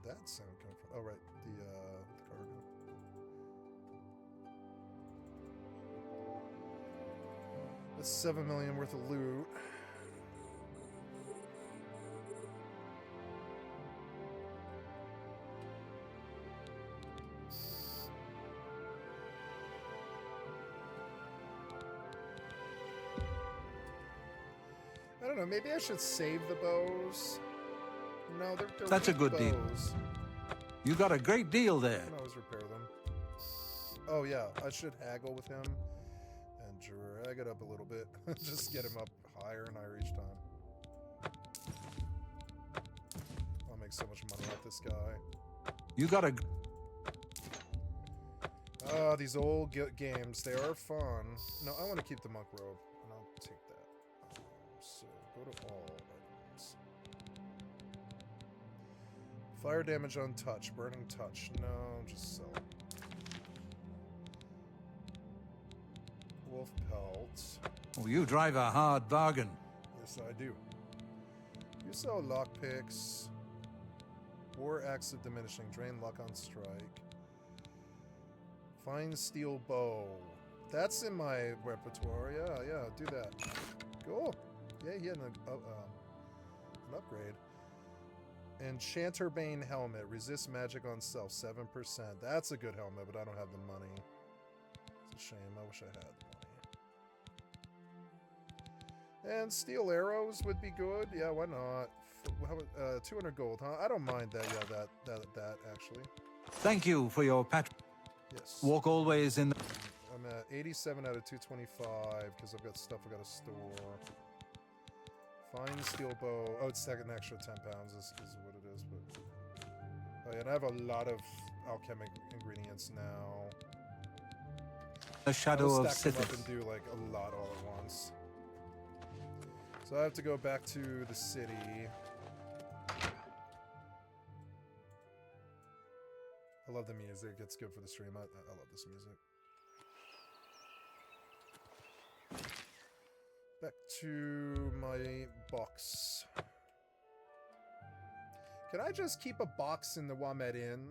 did that sound come from? Oh, right, the cargo. That's 7 million worth of loot. I don't know, maybe I should save the bows. No, they're That's a good deal. bows. You got a great deal there. I can always repair them. Oh yeah, I should haggle with him and drag it up a little bit. Just get him up higher and higher each time. I'll make so much money off this guy. You got a... Ah, these old games, they are fun. No, I want to keep the monk robe, and I'll take that. So, go to all items. Fire damage untouched, burning touch. No, just sell. Wolf pelts. Oh, you drive a hard bargain. Yes, I do. You sell lockpicks. War axe of diminishing. Drain luck on strike. Fine steel bow. That's in my repertoire. Yeah, do that. Cool. Yeah, he had an upgrade. Enchanter Bane helmet. Resist magic on self. 7%. That's a good helmet, but I don't have the money. It's a shame. I wish I had the money. And steel arrows would be good. Yeah, why not? 200 gold, huh? I don't mind that. Yeah, that actually. Thank you for your patch. Yes. Walk always in the... I'm at 87 out of 225 because I've got stuff I got to store. Fine steel bow. Oh, it's an extra 10 pounds is what it is. But oh yeah, and I have a lot of alchemic ingredients now. The shadow of stack them up Sith. and do like a lot all at once. So I have to go back to the city. I love the music. It's good for the stream. I love this music. Back to my box. Can I just keep a box in the Wamet Inn?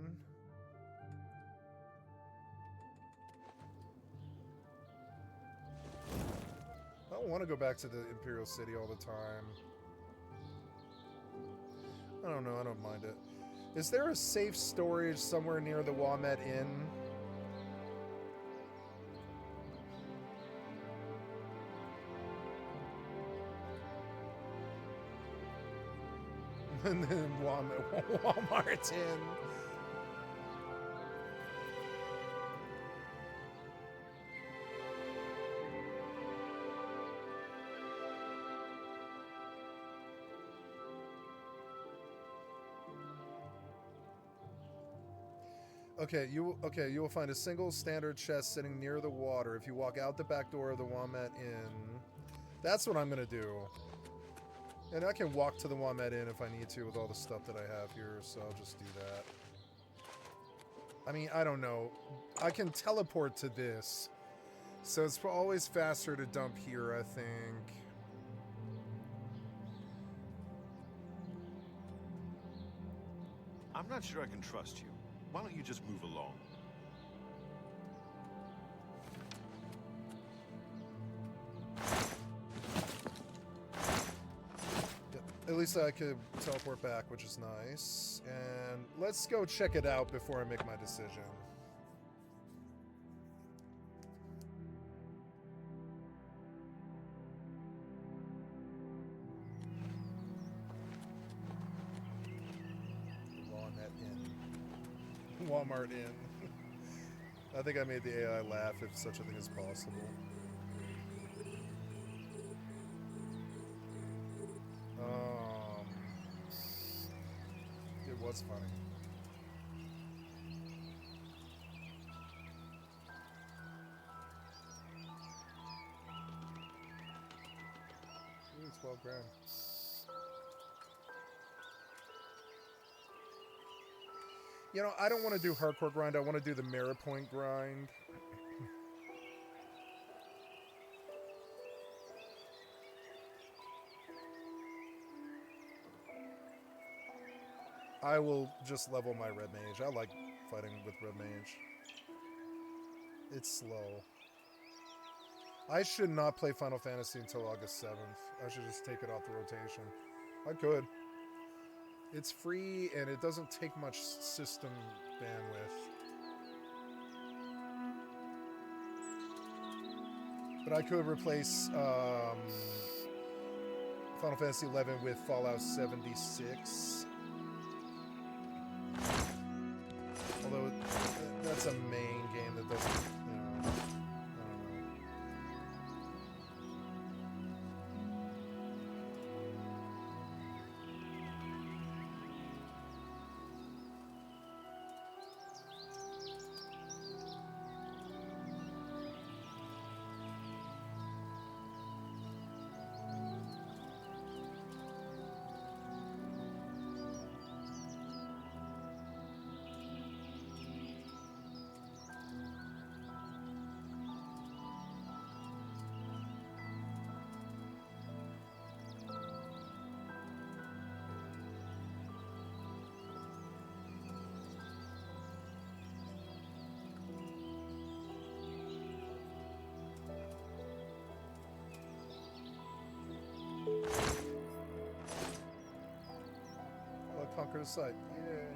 I don't want to go back to the Imperial City all the time. I don't know. I don't mind it. Is there a safe storage somewhere near the Wamet Inn? And then Walmart Inn. Okay, you will find a single standard chest sitting near the water. If you walk out the back door of the Wamet Inn, that's what I'm gonna do. And I can walk to the Wamet Inn if I need to with all the stuff that I have here, so I'll just do that. I mean, I don't know. I can teleport to this, so it's always faster to dump here, I think. I'm not sure I can trust you. Why don't you just move along? At least I could teleport back, which is nice. And let's go check it out before I make my decision. Walmart Inn. I think I made the AI laugh if such a thing is possible. It was funny. Ooh, 12 grand. You know, I don't want to do hardcore grind. I want to do the mirror point grind. I will just level my red mage. I like fighting with red mage. It's slow. I should not play Final Fantasy until August 7th. I should just take it off the rotation. I could. It's free and it doesn't take much system bandwidth. But I could replace Final Fantasy 11 with Fallout 76. Although that's a main game that doesn't, you know, I don't know. Conquer the site. Yay.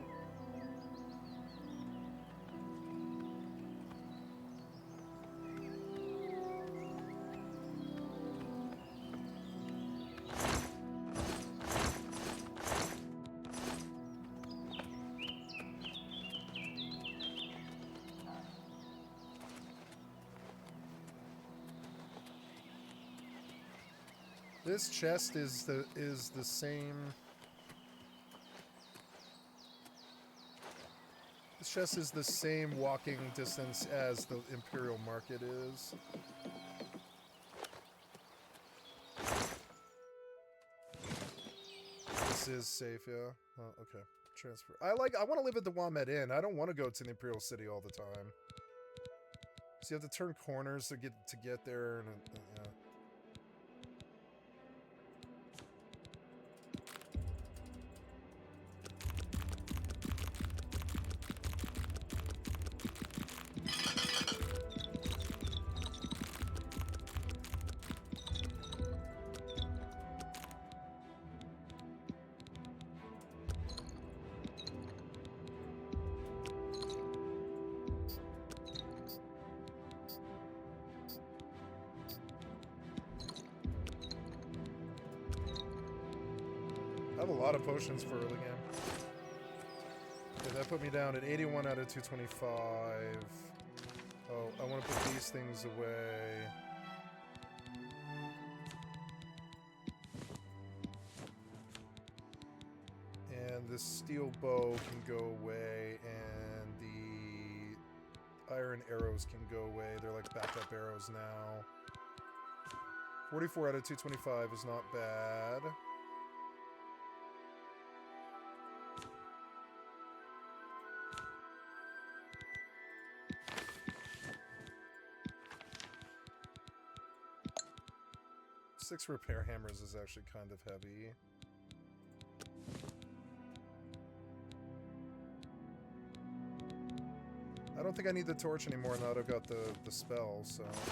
This chest is the same. This chest is the same walking distance as the Imperial Market is. This is safe, yeah. Oh, okay. Transfer. I want to live at the Wombat Inn. I don't want to go to the Imperial City all the time. So you have to turn corners to get there, and yeah. 've a lot of potions for early game. Okay, that put me down at 81 out of 225. Oh, I want to put these things away. And the steel bow can go away, and the iron arrows can go away. They're like backup arrows now. 44 out of 225 is not bad. Six repair hammers is actually kind of heavy. I don't think I need the torch anymore now that I've got the spell, so let's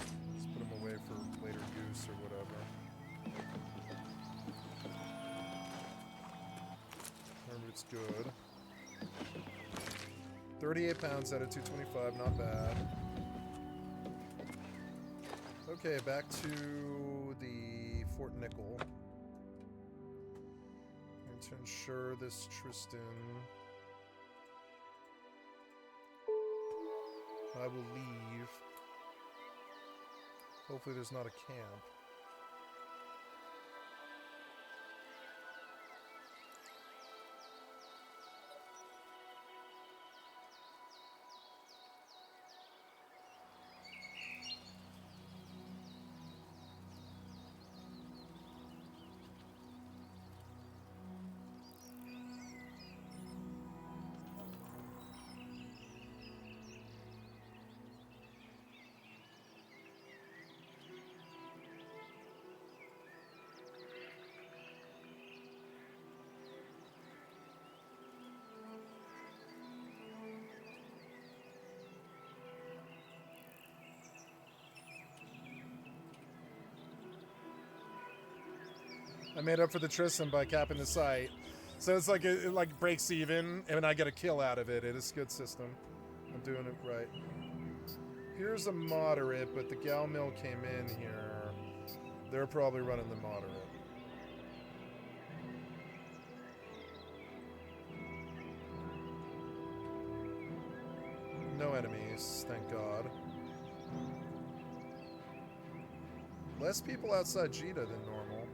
put them away for later use or whatever. Remember, it's good. 38 pounds out of 225, not bad. Okay, back to the Fort Nickel. And to ensure this Tristan, I will leave. Hopefully there's not a camp. I made up for the Tristan by capping the site. So it's like it like breaks even, and I get a kill out of it. It is a good system. I'm doing it right. Here's a moderate, but the Gal Mill came in here. They're probably running the moderate. No enemies, thank God. Less people outside Jita than normal.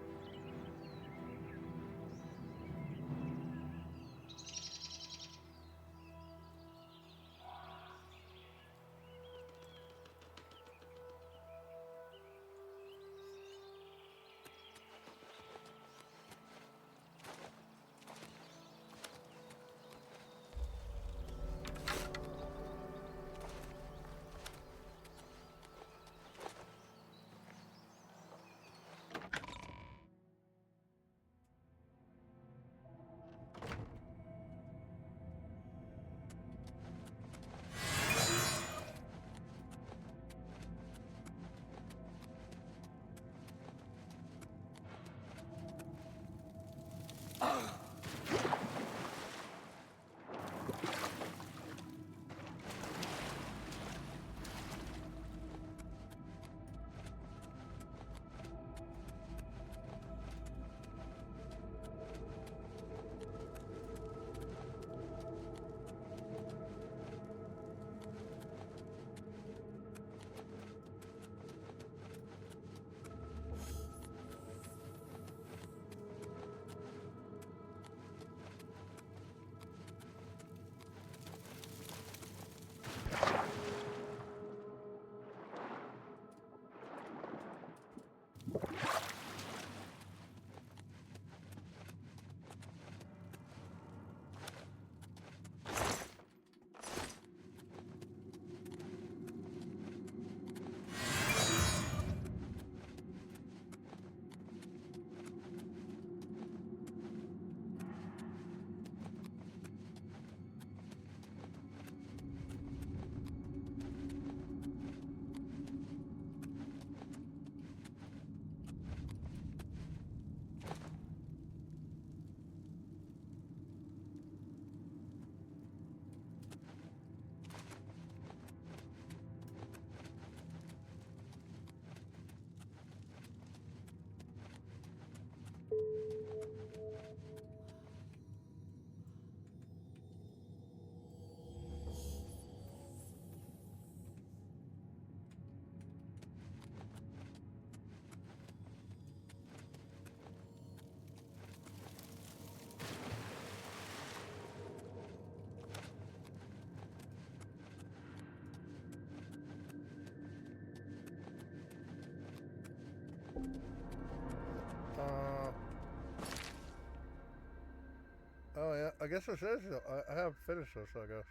Oh yeah, I guess this is. I have finished this, I guess.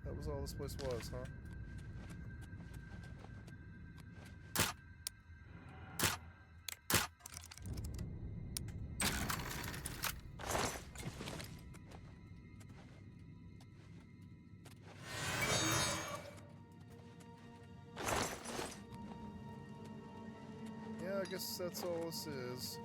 That was all this place was, huh? Yeah, I guess that's all this is.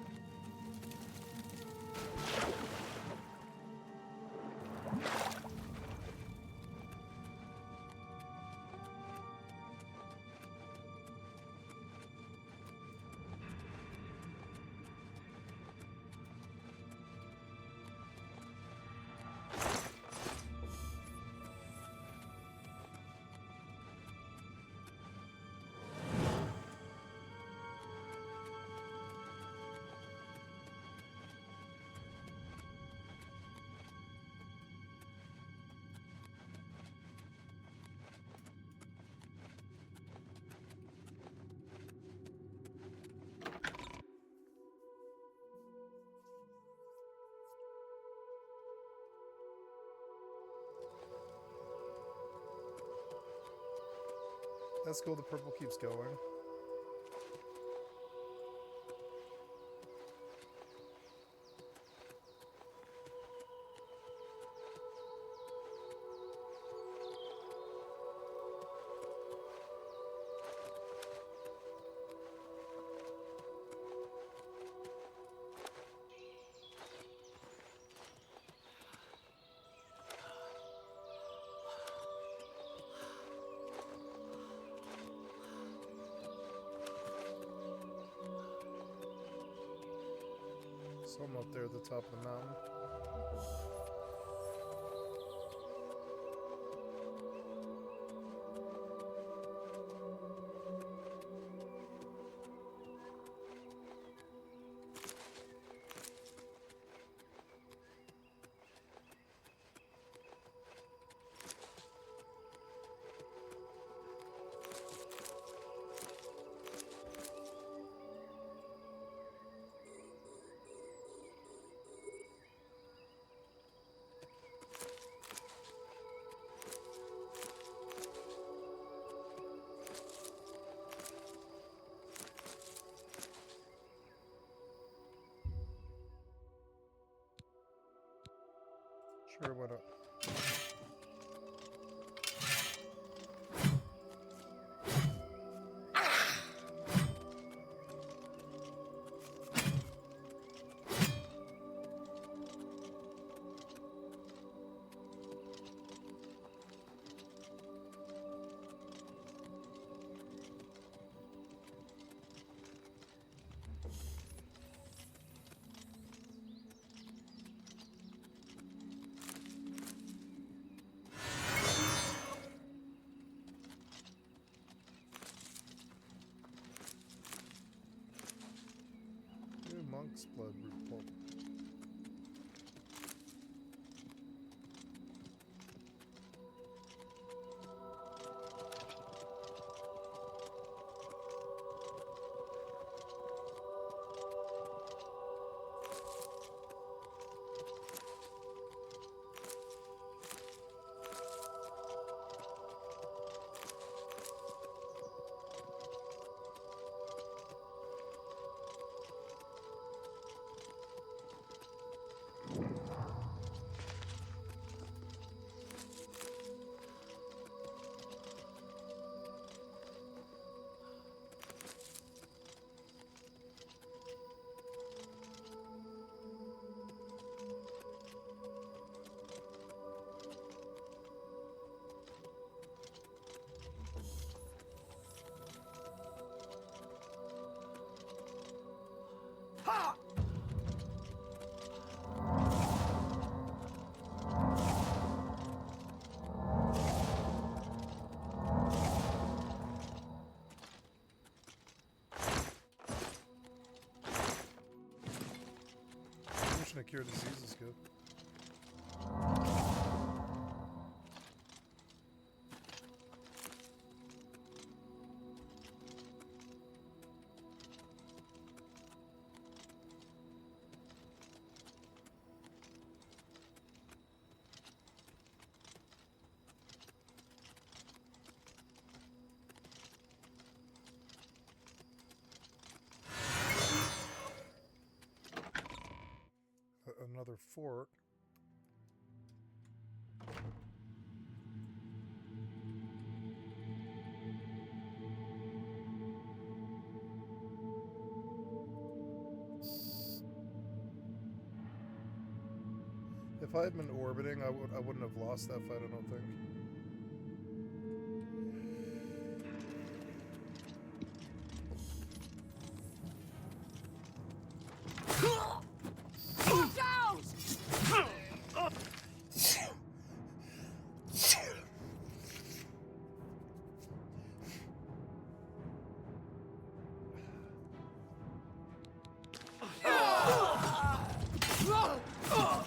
That's cool, the purple keeps going. So I'm up there at the top of the mountain. Sure, why not? Monk's blood root pulp. To cure disease is good. Another fort. If I had been orbiting, I wouldn't have lost that fight, I don't think.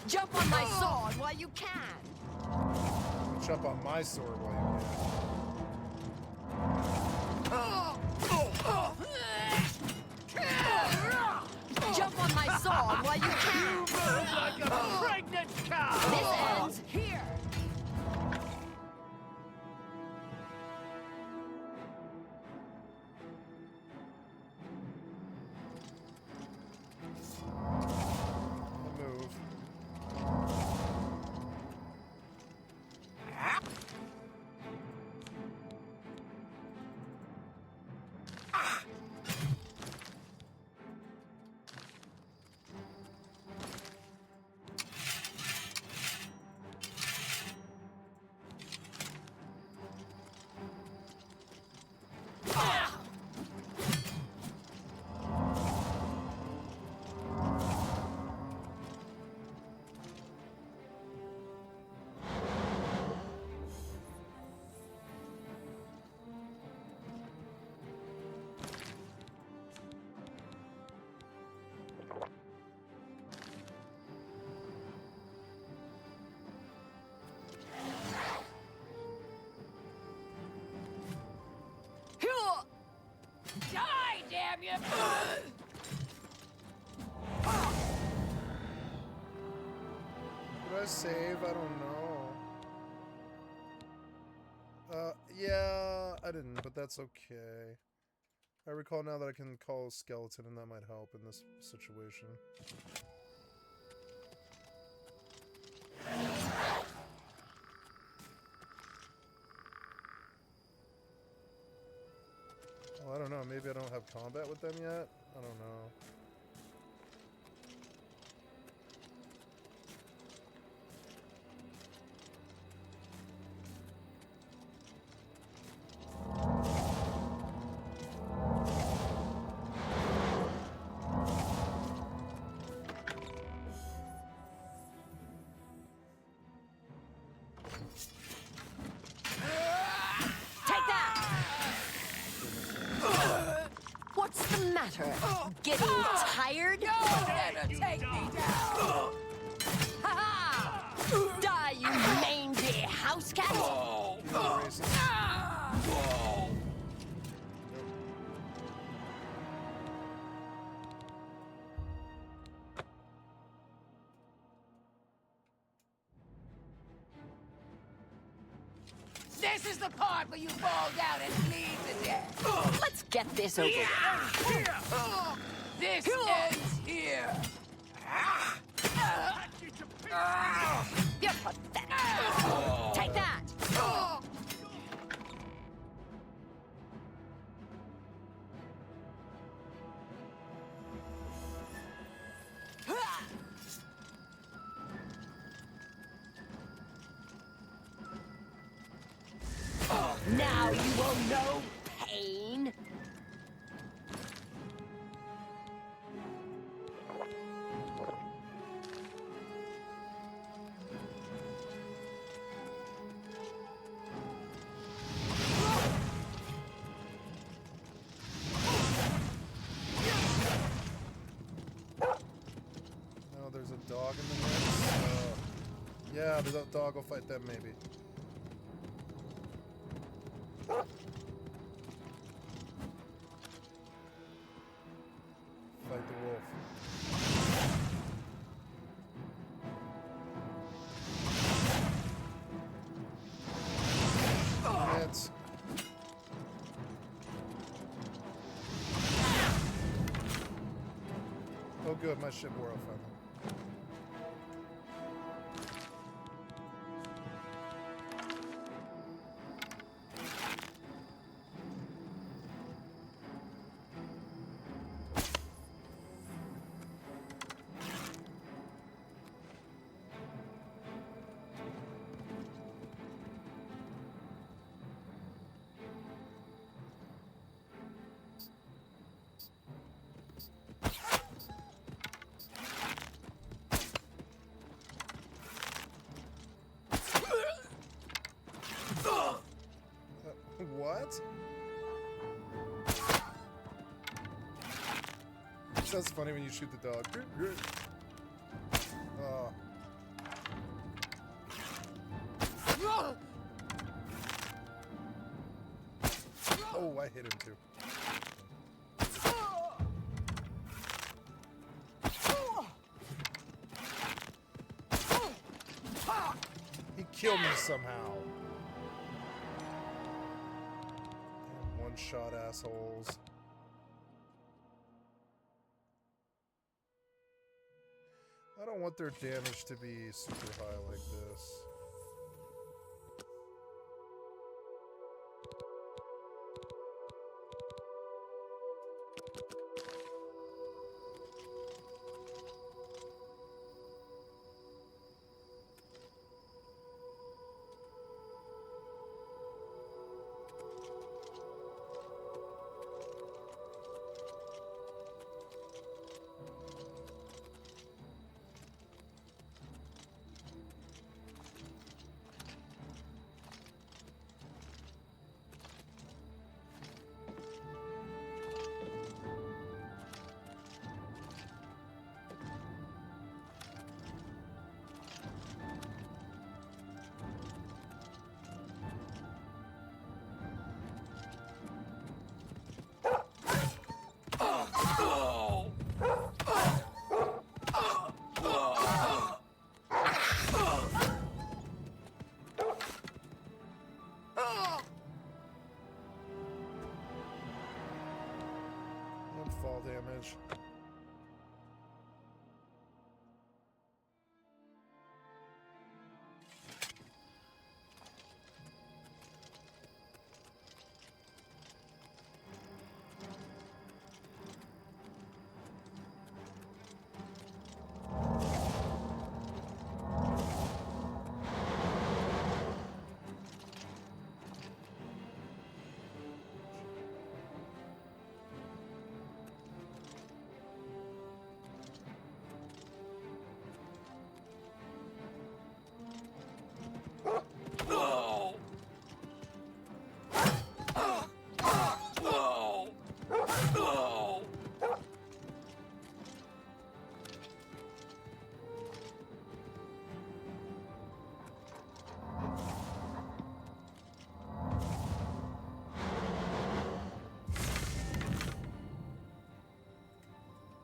Jump on my sword while you can. Jump on my sword while you can. Jump on my sword while you can. You move like a pregnant cow. This ends here. Did I save? I don't know. Yeah, I didn't, but that's okay. I recall now that I can call a skeleton, and that might help in this situation. Well, I don't know. Maybe I don't have combat with them yet? I don't know. Take that! What's the matter? Getting tired? You'll never take me down! Ha-ha! Die, you mangy house cat! Racist. This is the part where you fall down and bleed to death. Let's get this over with. This ends here. You're pathetic. Take that! Now you will know pain. No, there's a dog in the mix. Yeah, the dog will fight them, maybe. Fight the wolf. Hits. Oh good, my ship wore off finally. What? Sounds funny when you shoot the dog. Oh. Oh, I hit him too. He killed me somehow. Damn one-shot assholes. I don't want their damage to be super high like this. fall damage.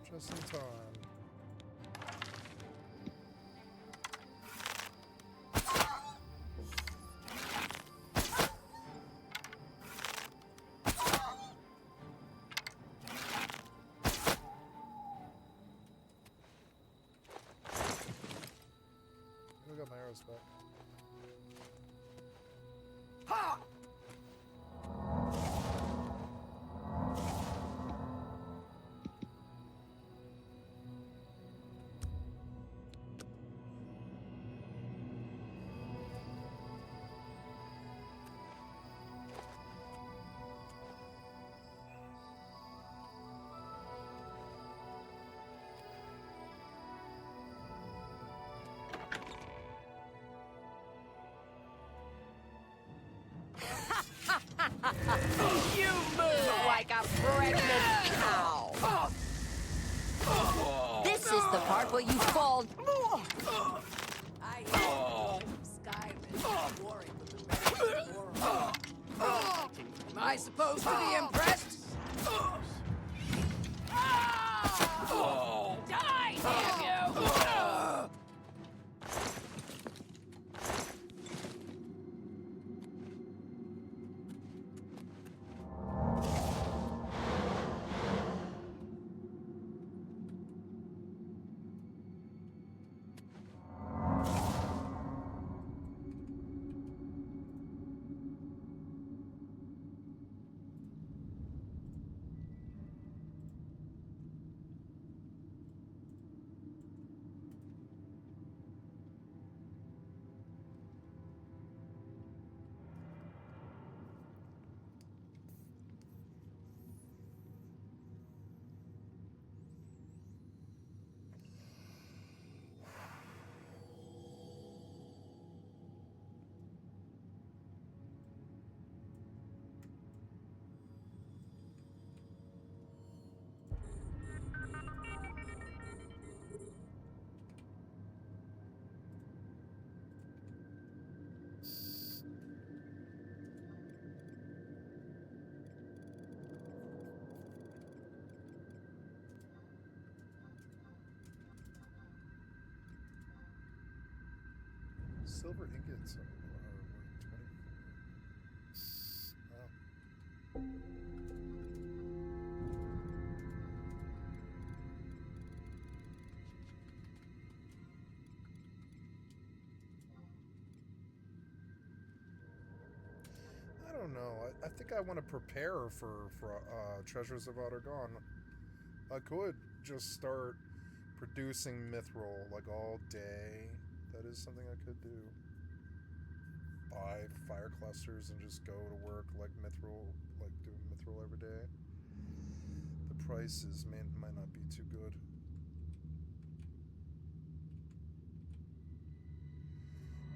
Just in time. I got my arrows back. Ha! You move like a pregnant cow. This is the part where you fall. I Skyrim warring with the rest of the world. Am I supposed to be impressed? Die, damn you! Silver ingots are 24. I don't know. I think I want to prepare for Treasures of Outer Dawn. I could just start producing mithril like all day. That is something I could do. Buy fire clusters and just go to work like mithril, like doing mithril every day. The prices might not be too good.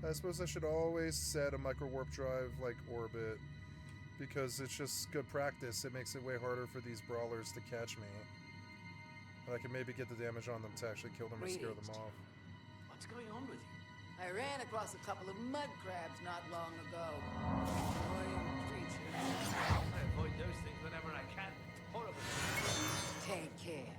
I suppose I should always set a micro warp drive like orbit because it's just good practice. It makes it way harder for these brawlers to catch me. And I can maybe get the damage on them to actually kill them or scare them off. What's going on with you? I ran across a couple of mud crabs not long ago. Annoying creatures. I avoid those things whenever I can. Horrible. Take care.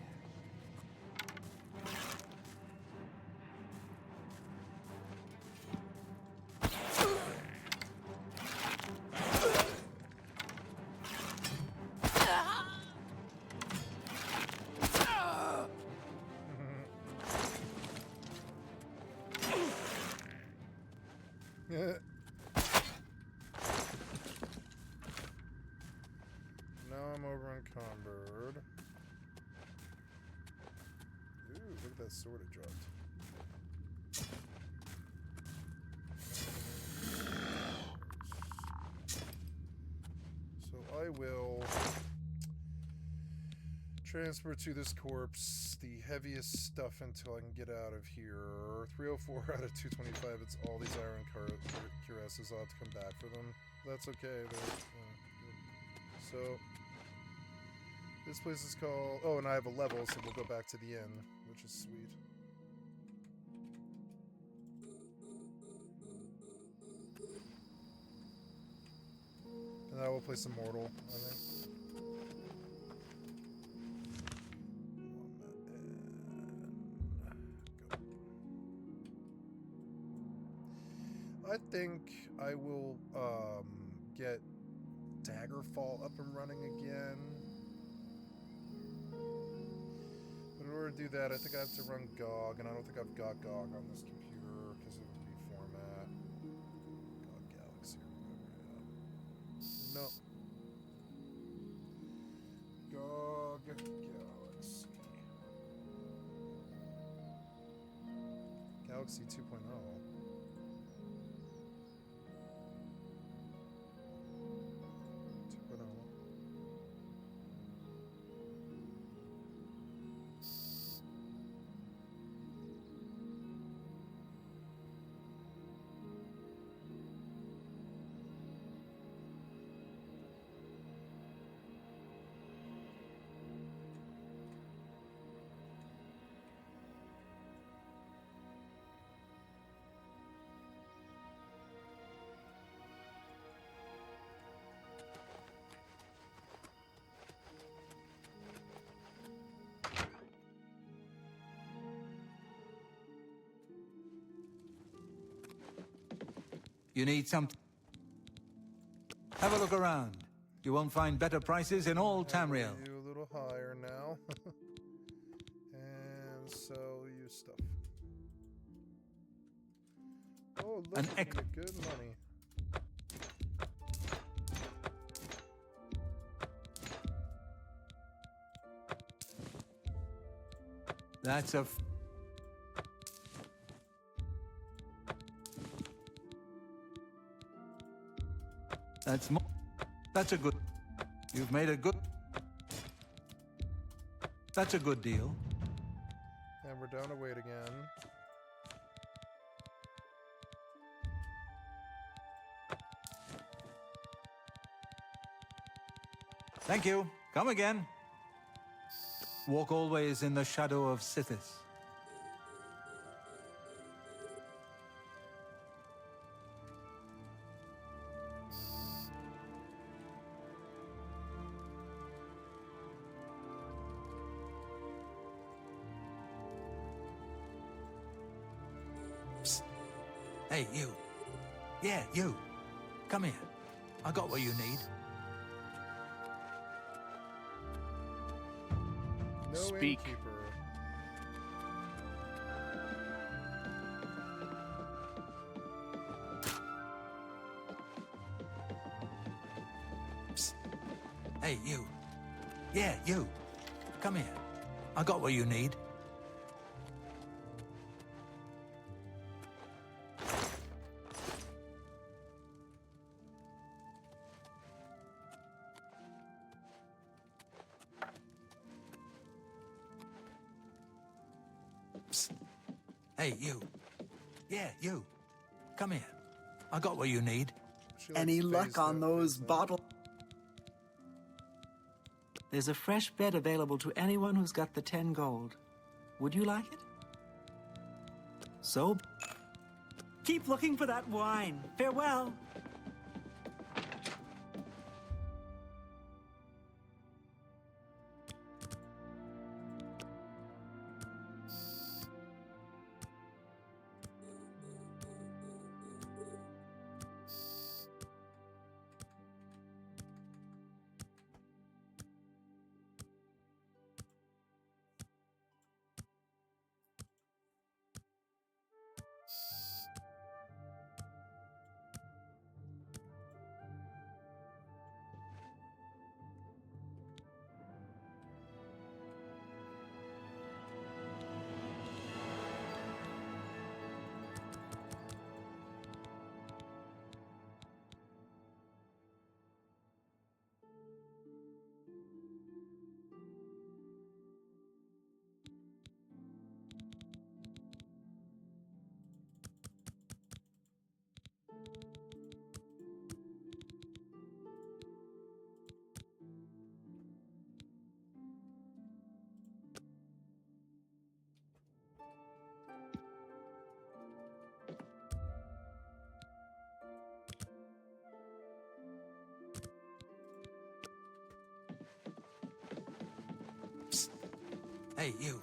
Now I'm over encumbered. Ooh, look at that sword it dropped. So I will transfer to this corpse the heaviest stuff until I can get out of here. 304 out of 225. It's all these iron cuirasses. I'll have to come back for them. That's okay. So this place is called... Oh, and I have a level, so we'll go back to the inn, which is sweet. And I will play some Mortal, I think. I think I will get Daggerfall up and running again. But in order to do that, I think I have to run GOG, and I don't think I've got GOG on this computer because it would reformat. GOG Galaxy or whatever, yeah. No. GOG Galaxy. Galaxy 2.0. You need something? Have a look around. You won't find better prices in all Tamriel. You a little higher now. And sell you stuff. Oh, look, An you can get good money. That's a... That's more. That's a good... You've made a good... That's a good deal. And we're down to weight again. Thank you. Come again. Walk always in the shadow of Sithis. Psst. Hey, you. Yeah, you. Come here. I got what you need. No Speak. innkeeper. Psst. Hey, you. Yeah, you. Come here. I got what you need. Psst. Hey, you. Yeah, you. Come here. I got what you need. She, like, Any luck phased on out, those phased out. bottles? There's a fresh bed available to anyone who's got the 10 gold. Would you like it? So, keep looking for that wine. Farewell. Hey, you.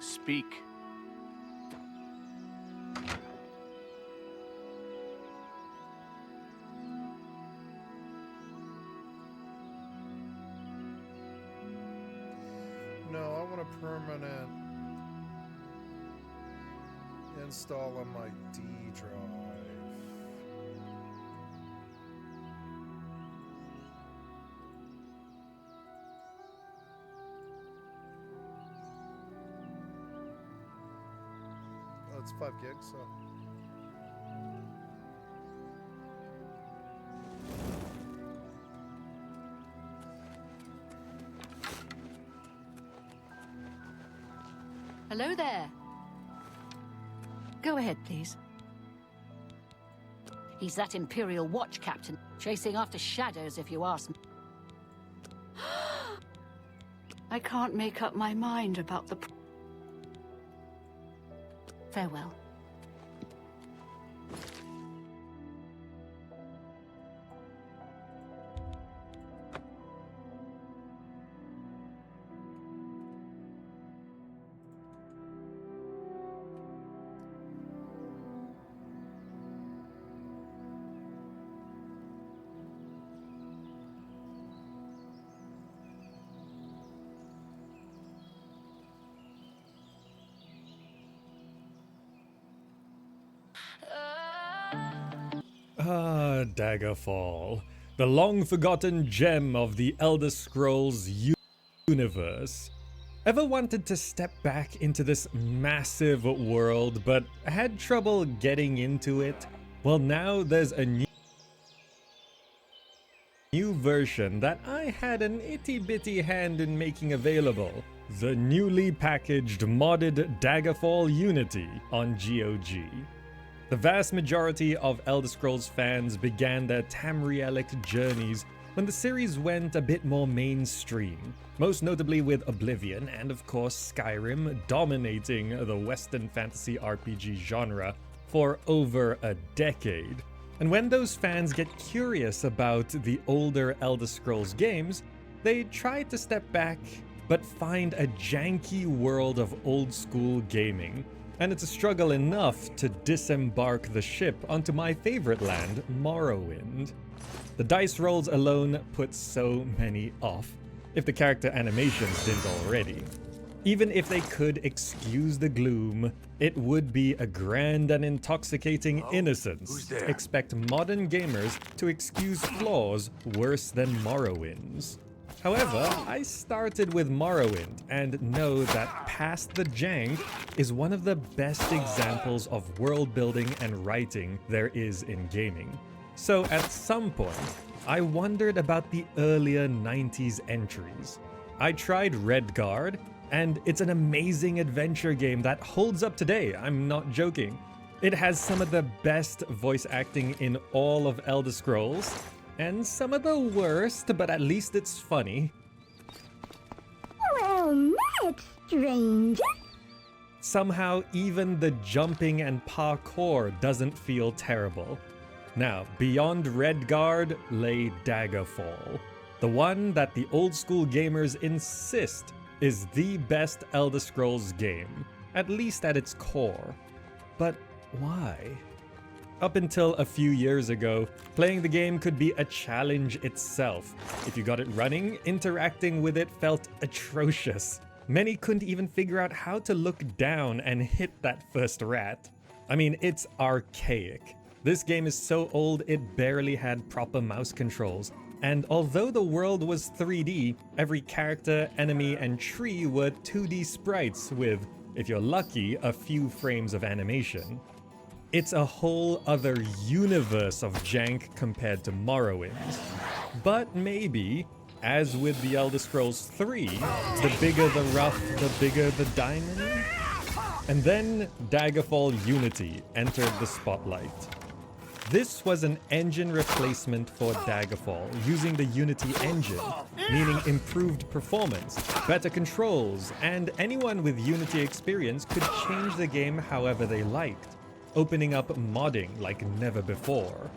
Speak. No, I want a permanent install on my D drive. Oh, it's 5 gigs, so. Hello there. Go ahead, please. He's that Imperial Watch captain, chasing after shadows, if you ask me. I can't make up my mind about the... Farewell. Ah, Daggerfall, the long-forgotten gem of the Elder Scrolls universe. Ever wanted to step back into this massive world, but had trouble getting into it? Well, now there's a new version that I had an itty-bitty hand in making available. The newly packaged modded Daggerfall Unity on GOG. The vast majority of Elder Scrolls fans began their Tamrielic journeys when the series went a bit more mainstream, most notably with Oblivion and of course Skyrim dominating the Western fantasy RPG genre for over a decade. And when those fans get curious about the older Elder Scrolls games, they try to step back but find a janky world of old school gaming. And it's a struggle enough to disembark the ship onto my favorite land, Morrowind. The dice rolls alone put so many off, if the character animations didn't already. Even if they could excuse the gloom, it would be a grand and intoxicating innocence to expect modern gamers to excuse flaws worse than Morrowind's. However, I started with Morrowind and know that Past the Jank is one of the best examples of world building and writing there is in gaming. So at some point, I wondered about the earlier 90s entries. I tried Redguard, and it's an amazing adventure game that holds up today, I'm not joking. It has some of the best voice acting in all of Elder Scrolls, and some of the worst, but at least it's funny. Well met, stranger. Somehow, even the jumping and parkour doesn't feel terrible. Now, beyond Redguard lay Daggerfall, The one that the old school gamers insist is the best Elder Scrolls game, at least at its core. But why? Up until a few years ago, playing the game could be a challenge itself. If you got it running, interacting with it felt atrocious. Many couldn't even figure out how to look down and hit that first rat. I mean, it's archaic. This game is so old it barely had proper mouse controls. And although the world was 3D, every character, enemy, and tree were 2D sprites with, if you're lucky, a few frames of animation. It's a whole other universe of jank compared to Morrowind's. But maybe, as with the Elder Scrolls 3, the bigger the rough, the bigger the diamond? And then Daggerfall Unity entered the spotlight. This was an engine replacement for Daggerfall, using the Unity engine, meaning improved performance, better controls, and anyone with Unity experience could change the game however they liked, opening up modding like never before.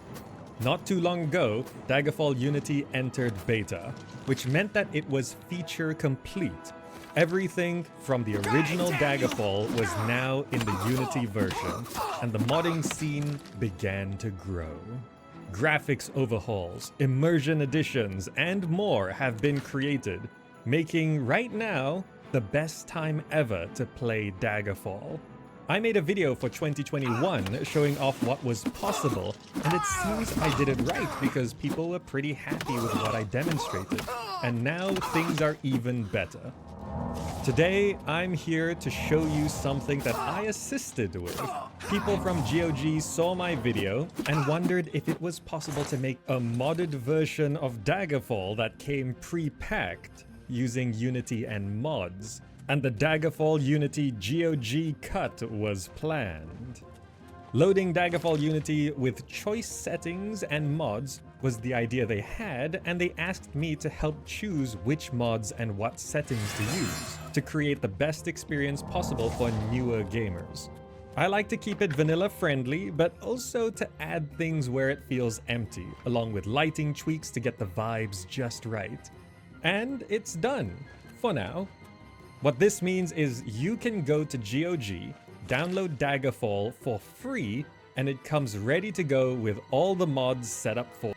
Not too long ago, Daggerfall Unity entered beta, which meant that it was feature complete. Everything from the original Daggerfall was now in the Unity version, and the modding scene began to grow. Graphics overhauls, immersion additions, and more have been created, making right now the best time ever to play Daggerfall. I made a video for 2021 showing off what was possible, and it seems I did it right because people were pretty happy with what I demonstrated, and now things are even better. Today, I'm here to show you something that I assisted with. People from GOG saw my video and wondered if it was possible to make a modded version of Daggerfall that came pre-packed using Unity and mods. And the Daggerfall Unity GOG cut was planned. Loading Daggerfall Unity with choice settings and mods was the idea they had, and they asked me to help choose which mods and what settings to use to create the best experience possible for newer gamers. I like to keep it vanilla friendly, but also to add things where it feels empty, along with lighting tweaks to get the vibes just right. And it's done, for now. What this means is you can go to GOG, download Daggerfall for free, and it comes ready to go with all the mods set up for.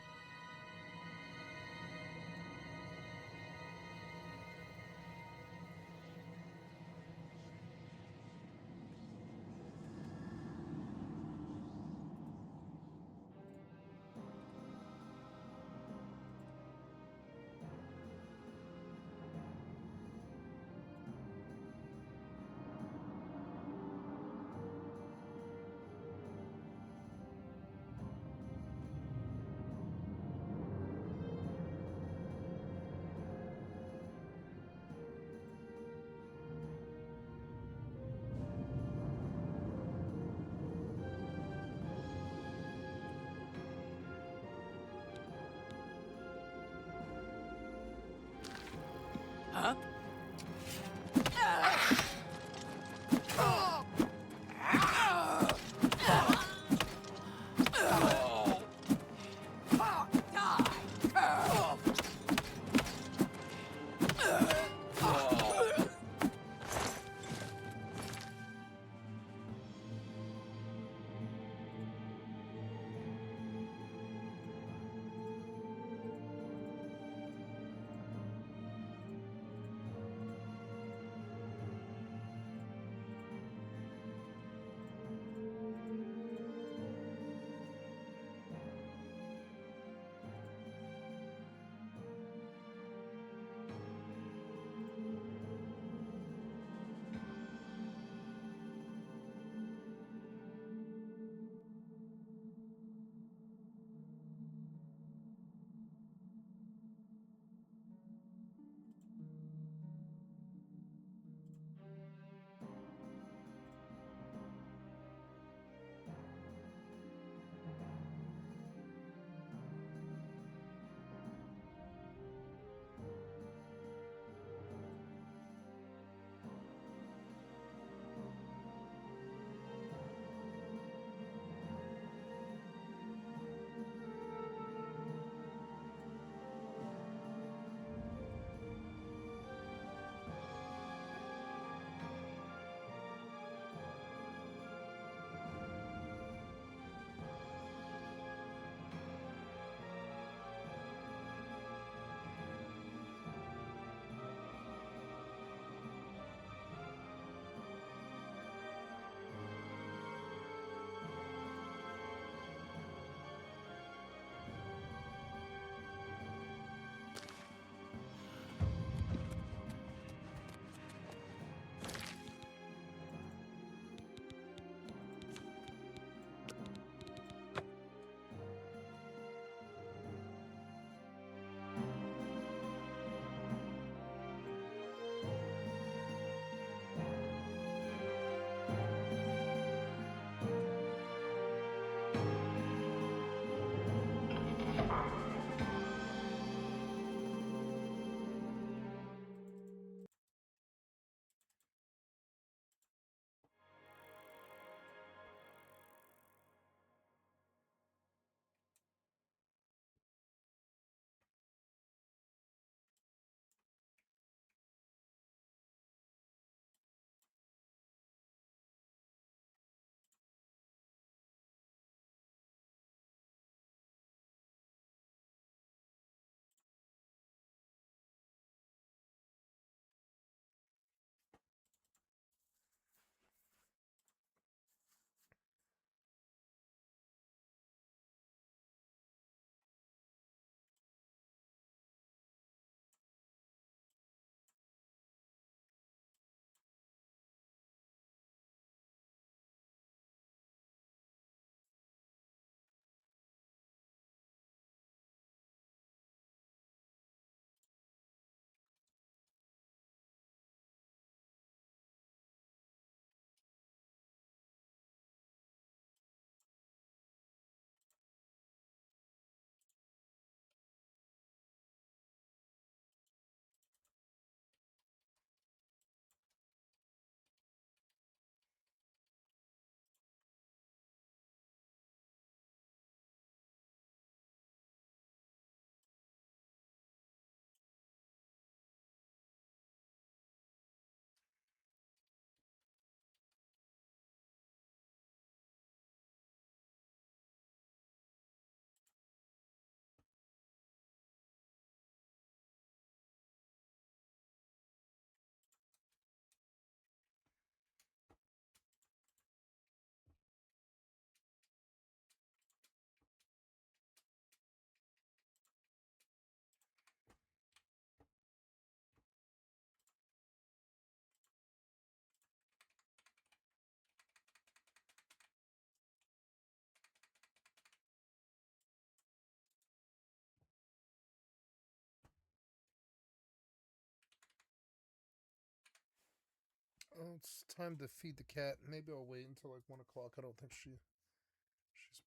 Oh, it's time to feed the cat. Maybe I'll wait until like 1 o'clock. I don't think she's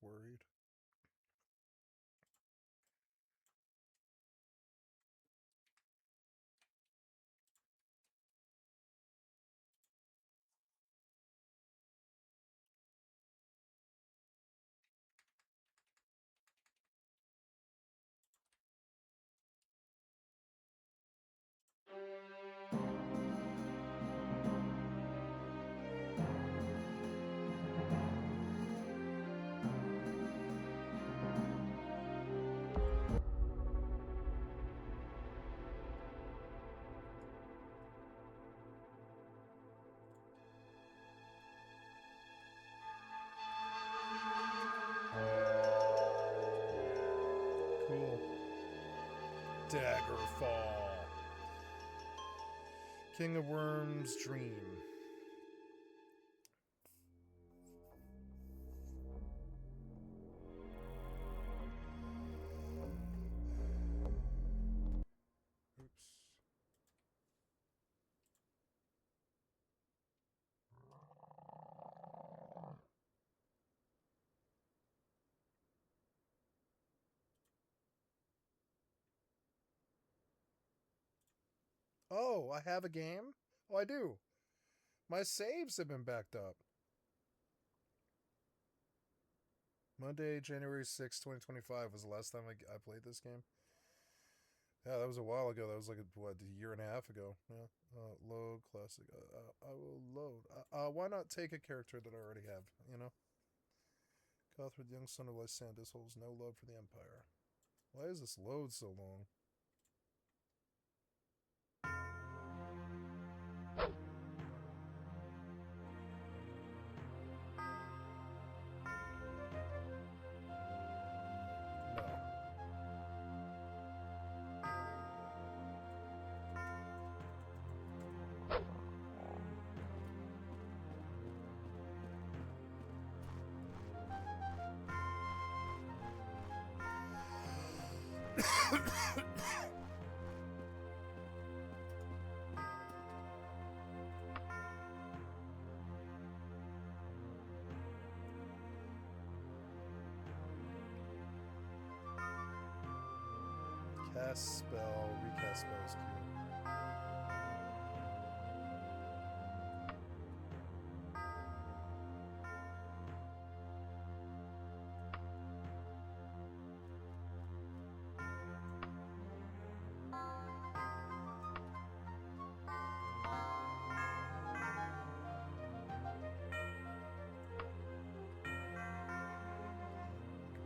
worried. Cool. Daggerfall. King of Worms' Dream. Oops. Oh, I have a game? Oh, I do. My saves have been backed up. Monday, January 6th, 2025 was the last time I played this game. Yeah, that was a while ago. That was like, a year and a half ago. Yeah. Load, classic. I will load. Why not take a character that I already have, you know? Gothard, young son of Lysandas, holds no love for the Empire. Why is this load so long? No. Cast spell, recast spells queue.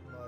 My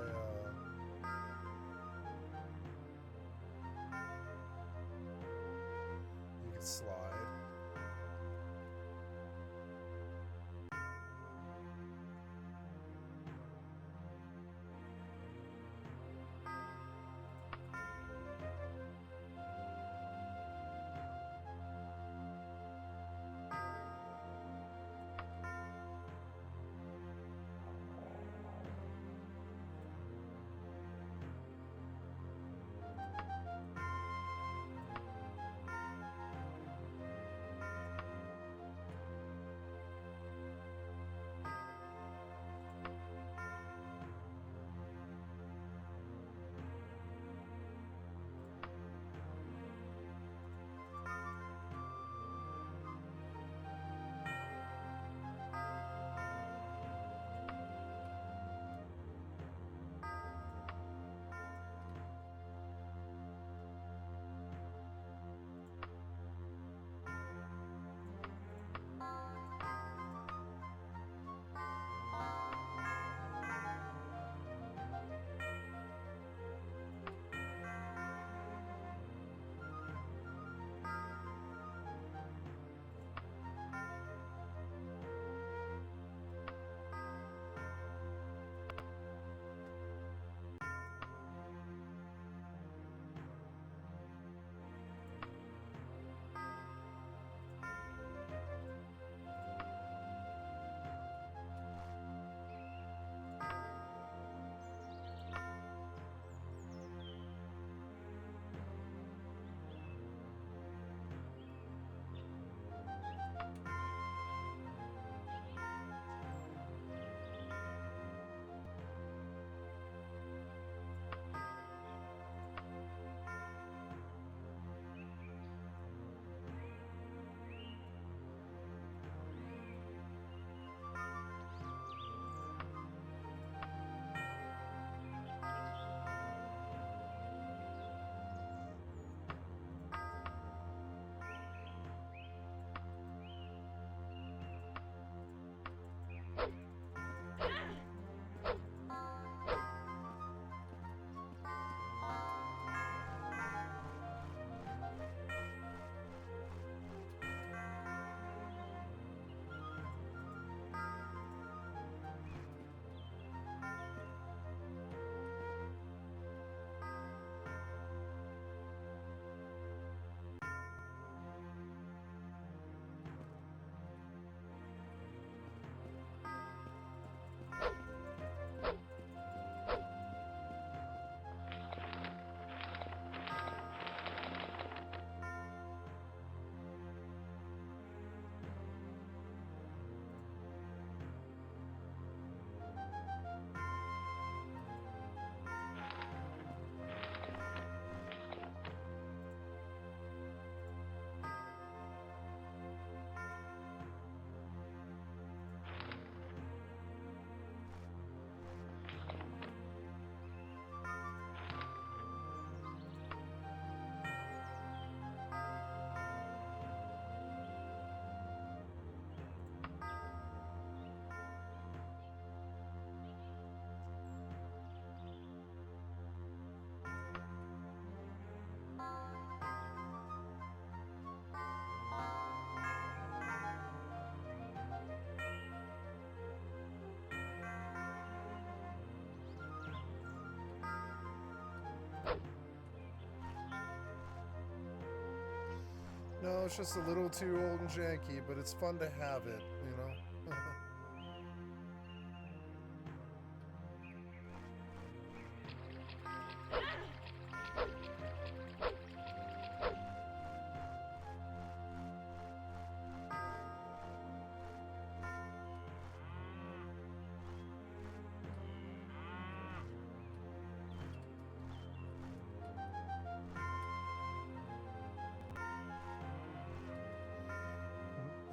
it's just a little too old and janky, but it's fun to have it, you know?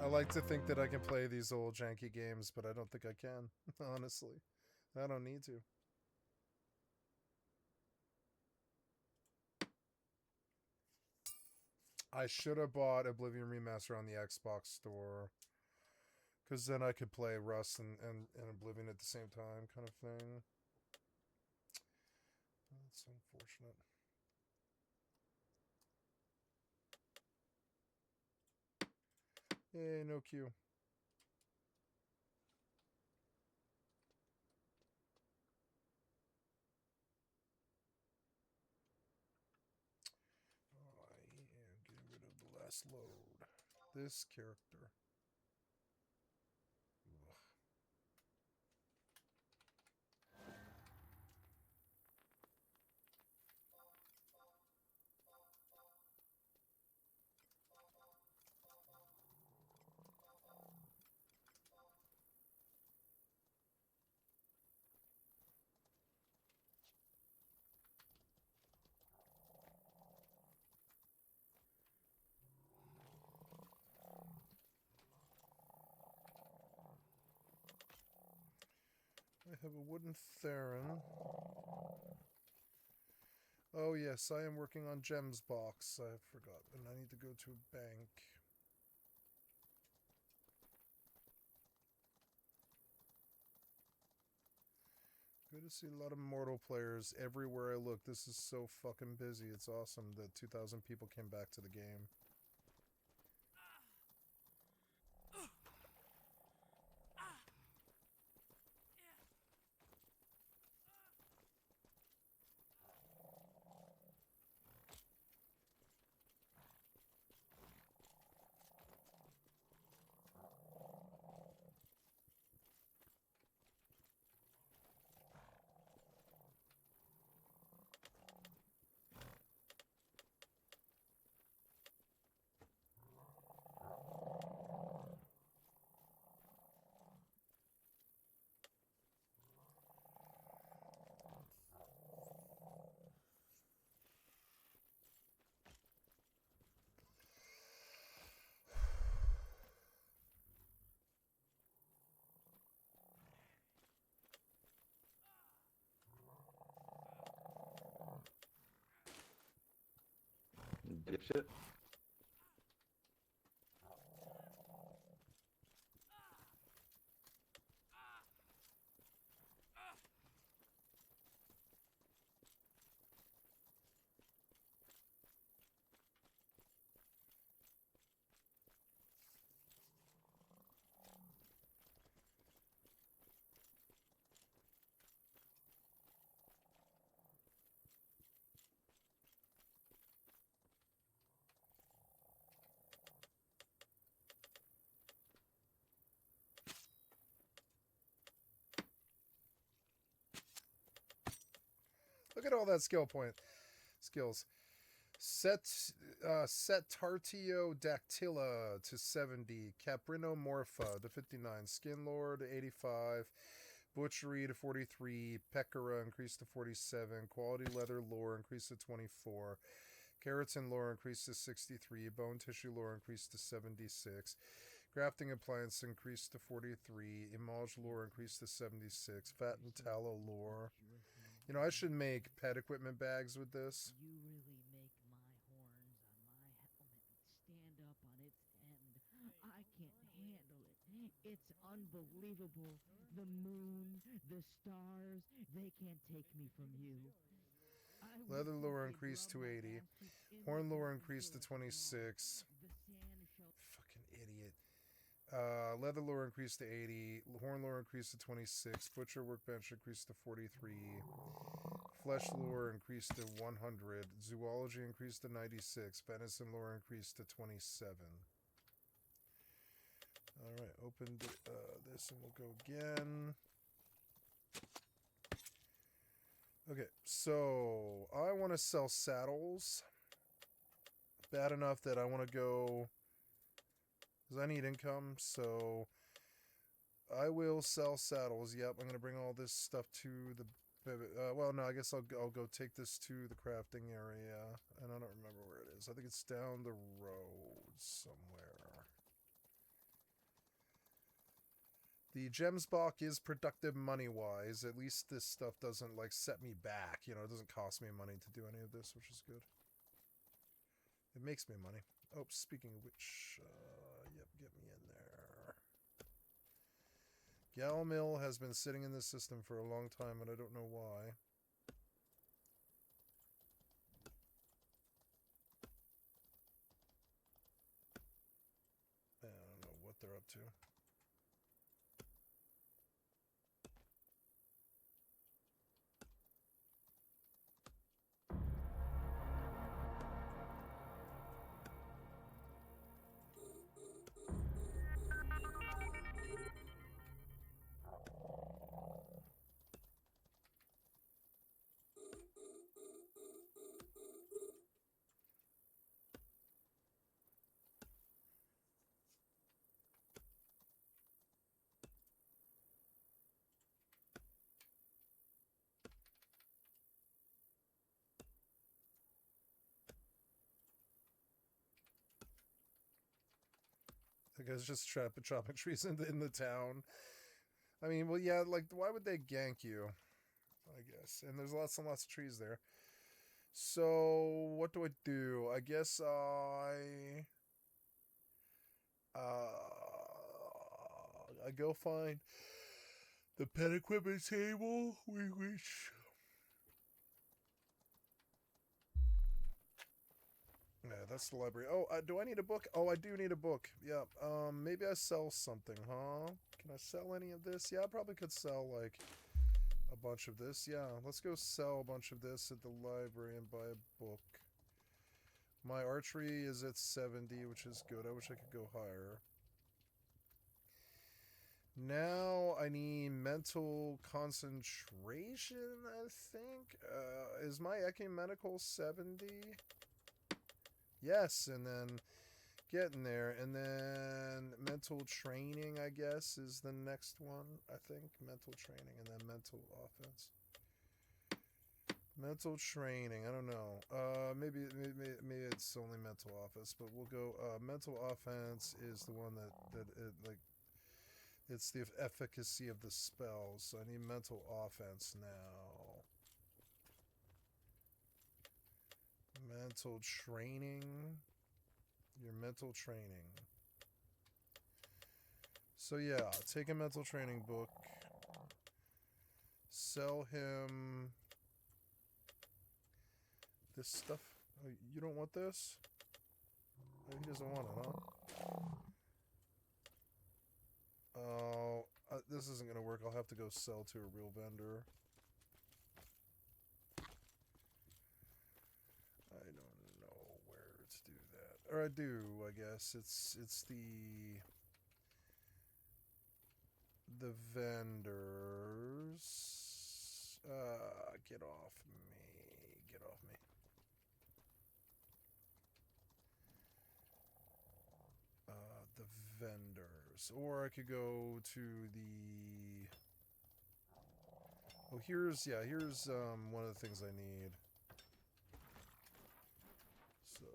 I like to think that I can play these old janky games, but I don't think I can, honestly. I don't need to. I should have bought Oblivion Remaster on the Xbox store. Because then I could play Rust and Oblivion at the same time, kind of thing. That's unfortunate. Yay, no queue. I am getting rid of the last load. This character. Ugh. I have a wooden Theron. Oh yes, I am working on Gems box. I forgot, and I need to go to a bank. Good to see a lot of Mortal players everywhere I look. This is so fucking busy. It's awesome that 2,000 people came back to the game. Dipshit. Look at all that skill point. Skills. Set Tartiodactyla to 70. Caprinomorpha to 59. Skinlord to 85. Butchery to 43. Peckera increased to 47. Quality Leather Lore increased to 24. Keratin Lore increased to 63. Bone Tissue Lore increased to 76. Crafting Appliance increased to 43. Image Lore increased to 76. Fat and Tallow Lore. You know, I should make pet equipment bags with this. You really make my horns on my helmet stand up on its end. I can't handle it. It's unbelievable. The moon, the stars, they can't take me from you. Leather lore increased to 80. Horn lore increased to 26. Fucking idiot. Leather lore increased to 80. Horn lore increased to 26. Butcher workbench increased to 43. Flesh lore increased to 100. Zoology increased to 96. Venison lore increased to 27. Alright, open this and we'll go again. Okay, so I want to sell saddles. Bad enough that I want to go... because I need income, so... I will sell saddles. Yep, I'm going to bring all this stuff to the... well, no, I guess I'll go take this to the crafting area. And I don't remember where it is. I think it's down the road somewhere. The gems block is productive money-wise. At least this stuff doesn't, like, set me back. You know, it doesn't cost me money to do any of this, which is good. It makes me money. Oh, speaking of which, yep, get me in there. Gal Mill has been sitting in this system for a long time, and I don't know why. I don't know what they're up to. The guy's just chopping trees in the town. I mean, well, yeah, like, why would they gank you? I guess. And there's lots and lots of trees there. So, what do I do? I guess I go find the pet equipment table, which... Yeah, that's the library. Oh, do I need a book? Oh, I do need a book. Yeah, maybe I sell something, huh? Can I sell any of this? Yeah, I probably could sell, like, a bunch of this. Yeah, let's go sell a bunch of this at the library and buy a book. My archery is at 70, which is good. I wish I could go higher. Now I need mental concentration, I think. Is my ecumenical 70? Yes, and then getting there. And then mental training, I guess, is the next one, I think. Mental training and then mental offense. Mental training, I don't know. Maybe it's only mental offense, but we'll go, mental offense is the one that it, like, it's the efficacy of the spells. So I need mental offense now. Mental training. Your mental training. So yeah, take a mental training book. Sell him this stuff. Oh, you don't want this? Oh, he doesn't want it, huh? Oh, this isn't going to work. I'll have to go sell to a real vendor. I don't know where to do that. Or I do, I guess. It's the vendors. Get off me. Get off me. The vendors. Or I could go to the... Oh, here's one of the things I need. So,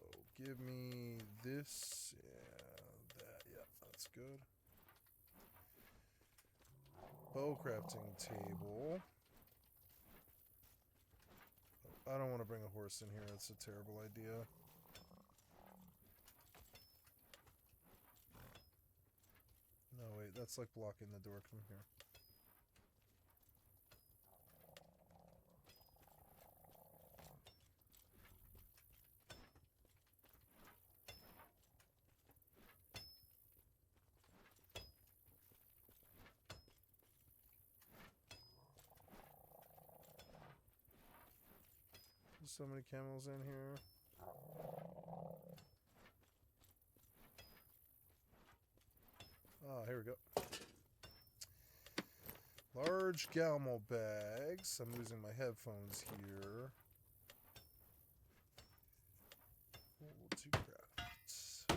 give me this, yeah, that, yeah, that's good. Bow crafting table. I don't want to bring a horse in here, that's a terrible idea. No, wait, that's like blocking the door. Come here. so many camels in here. Ah, here we go. Large Galmo bags. I'm losing my headphones here. Oh, 2 crafts. Good.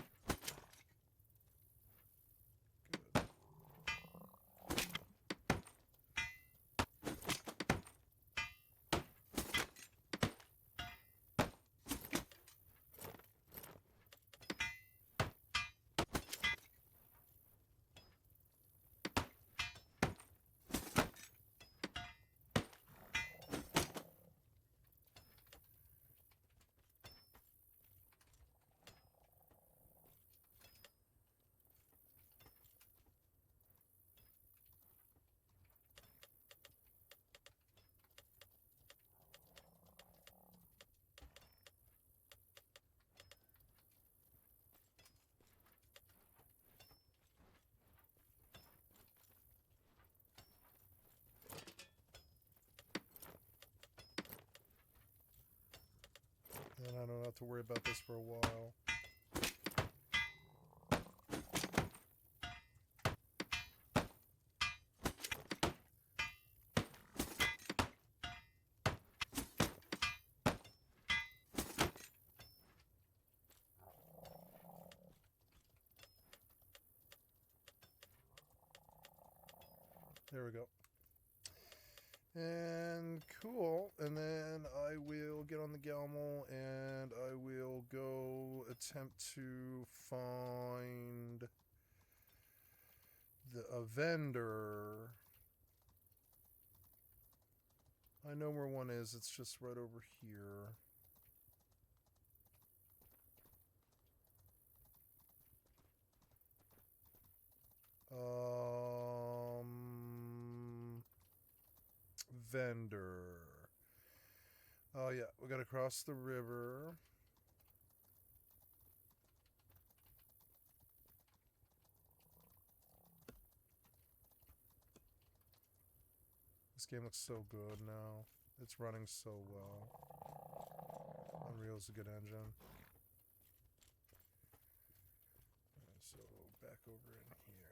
And I don't have to worry about this for a while. There we go. And cool. And then I will get on the Galmo and I will go attempt to find a vendor. I know where one is. It's just right over here. Vendor. Oh yeah, we gotta cross the river. This game looks so good now. It's running so well. Unreal's a good engine. So back over in here,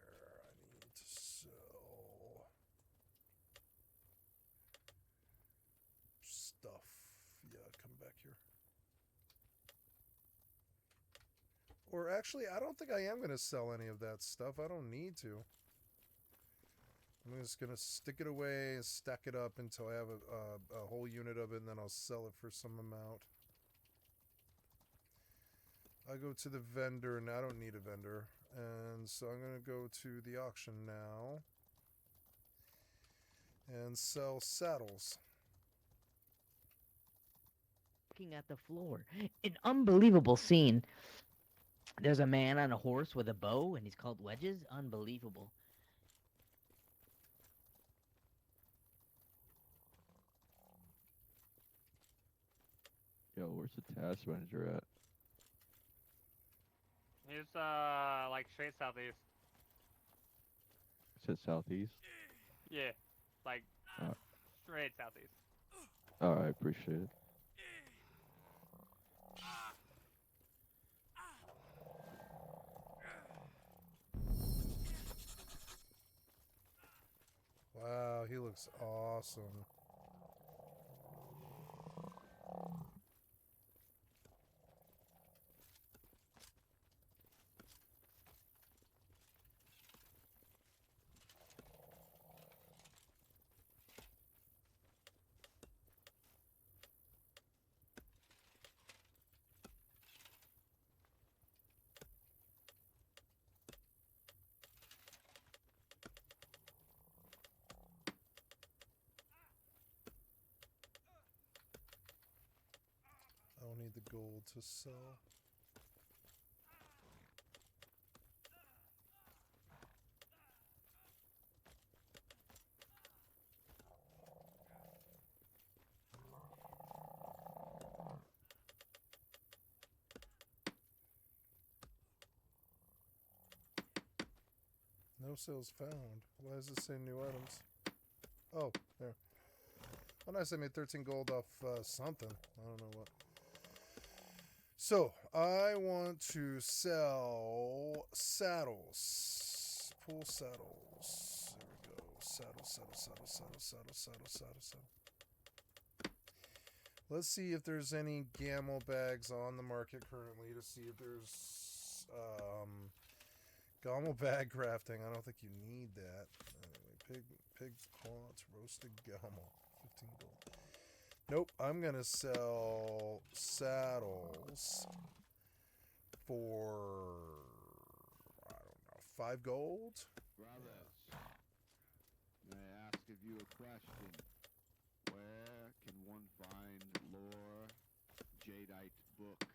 I need to sell stuff. Yeah, come back here. Or actually, I don't think I am going to sell any of that stuff. I don't need to. I'm just going to stick it away and stack it up until I have a whole unit of it, and then I'll sell it for some amount. I go to the vendor, and I don't need a vendor. And so I'm going to go to the auction now and sell saddles. Looking at the floor. An unbelievable scene. There's a man on a horse with a bow, and he's called Wedges. Unbelievable. Yo, where's the task manager at? He's like straight southeast. It said southeast. Yeah, like Alright, straight southeast. I appreciate it. Wow, he looks awesome. I don't need the gold to sell. No sales found. Why does it say new items? Oh, there. Oh, nice. I made 13 gold off something. I don't know what. So, I want to sell saddles. Pool saddles. There we go. Saddle. Let's see if there's any gamel bags on the market currently to see if there's gamel bag crafting. I don't think you need that. Anyway, pig quants, roasted gamel. 15 gold. Nope, I'm gonna sell saddles for, I don't know, 5 gold? Brothers, may I ask of you a question? Where can one find lore jadeite book?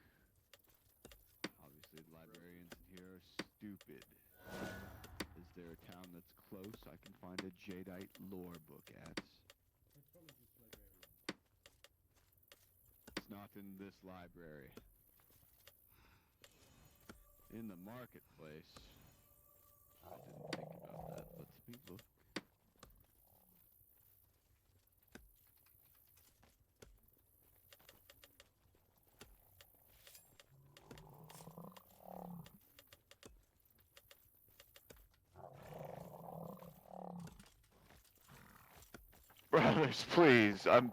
Obviously the librarians in here are stupid. Is there a town that's close I can find a jadeite lore book at? It's not in this library. In the marketplace. I didn't think about that. Let's me look. Brothers, please, I'm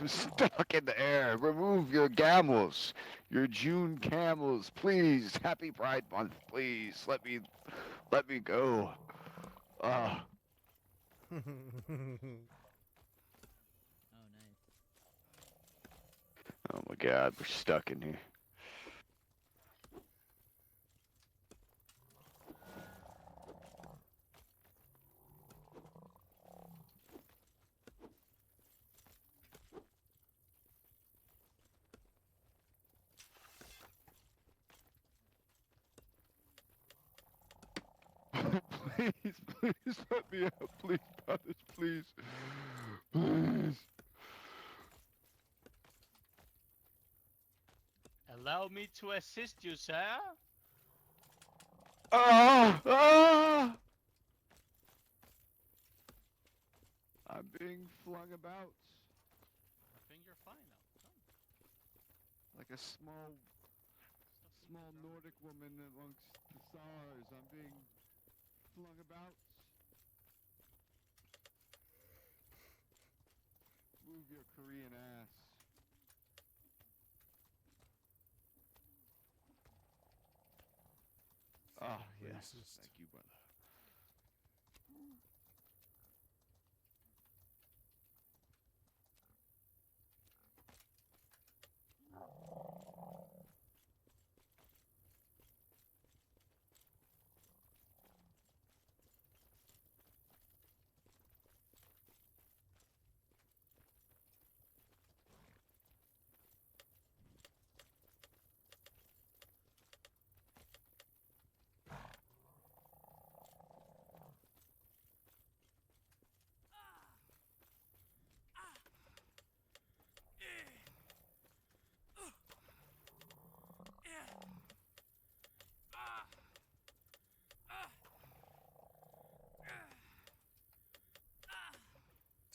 stuck in the air. Remove your camels, your June camels, please. Happy Pride Month, please. Let me go. Ah. Oh, nice. Oh my God, we're stuck in here. Please, please let me out, please, brothers, please. Please. Allow me to assist you, sir. Ah! Ah! I'm being flung about I think you're fine now. Come. like a small Nordic woman amongst the stars. I'm being flung about. Move your Korean ass. Ah, yes. Racist. Thank you, brother.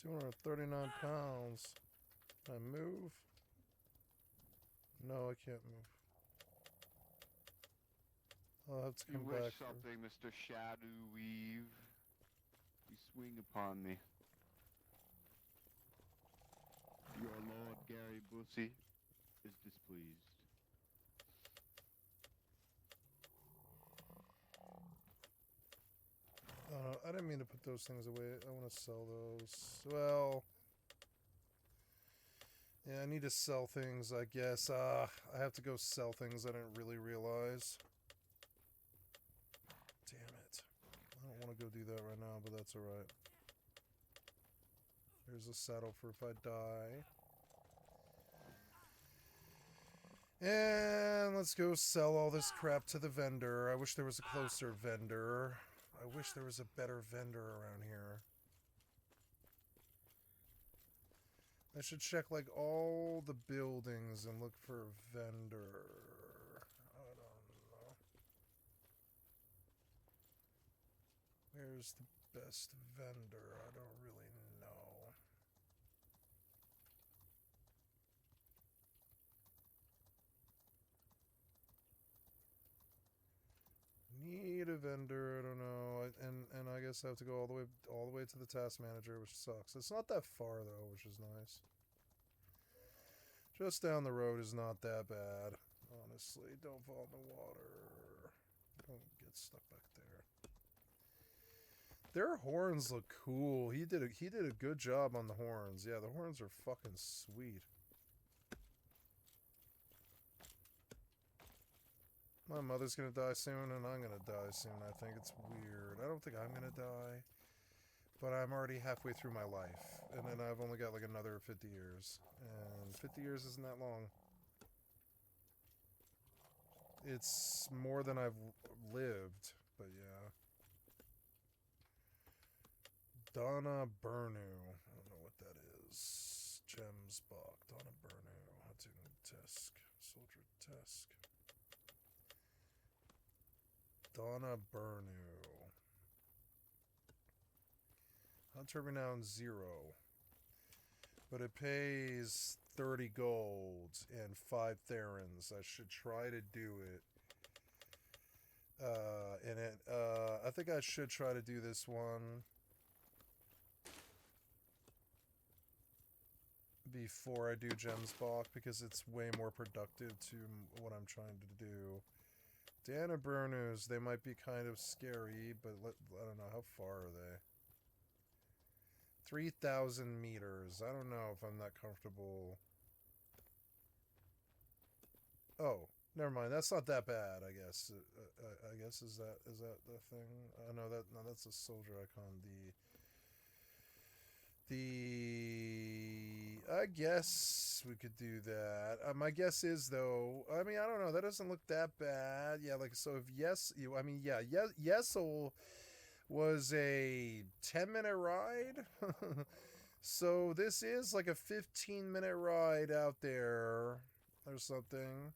£239. Can I move? No, I can't move. I'll have to You come wish back. something, Mr. Shadow Weave. You swing upon me. Your Lord Gary Bussy is displeased. I didn't mean to put those things away. I want to sell those. Well, yeah, I need to sell things, I guess. I have to go sell things I didn't really realize. Damn it. I don't want to go do that right now, but that's alright. Here's a saddle for if I die. And let's go sell all this crap to the vendor. I wish there was a closer vendor. I wish there was a better vendor around here. I should check like all the buildings and look for a vendor. I don't know. Where's the best vendor? I don't really know. vendor, I don't know. And I guess I have to go all the way to the task manager, which sucks. It's not that far though, which is nice. Just down the road is not that bad, honestly. Don't fall in the water. Don't get stuck back there. Their horns look cool. He did a good job on the horns. Yeah, the horns are fucking sweet. My mother's gonna die soon, and I'm gonna die soon. I think it's weird. I don't think I'm gonna die, but I'm already halfway through my life, and then I've only got like another 50 years, and 50 years isn't that long. It's more than I've lived, but yeah. Donna Burnu. I don't know what that is. Gemsbach. Donna Burnu. Hunting Tesk. Soldier Tesk. Donna Burnu. Hunter renown 0. But it pays 30 gold and 5 therans. I should try to do it. I think I should try to do this one before I do Gemsbach, because it's way more productive to what I'm trying to do. Dana Burnus, they might be kind of scary, but I don't know, how far are they? 3,000 meters. I don't know if I'm that comfortable. Oh, never mind. That's not that bad, I guess. I guess is that the thing? No, that's a soldier icon. I guess we could do that. My guess is, though, I mean, I don't know, that doesn't look that bad. Yeah, like, so if Yesel was a 10-minute ride. So this is like a 15-minute ride out there or something.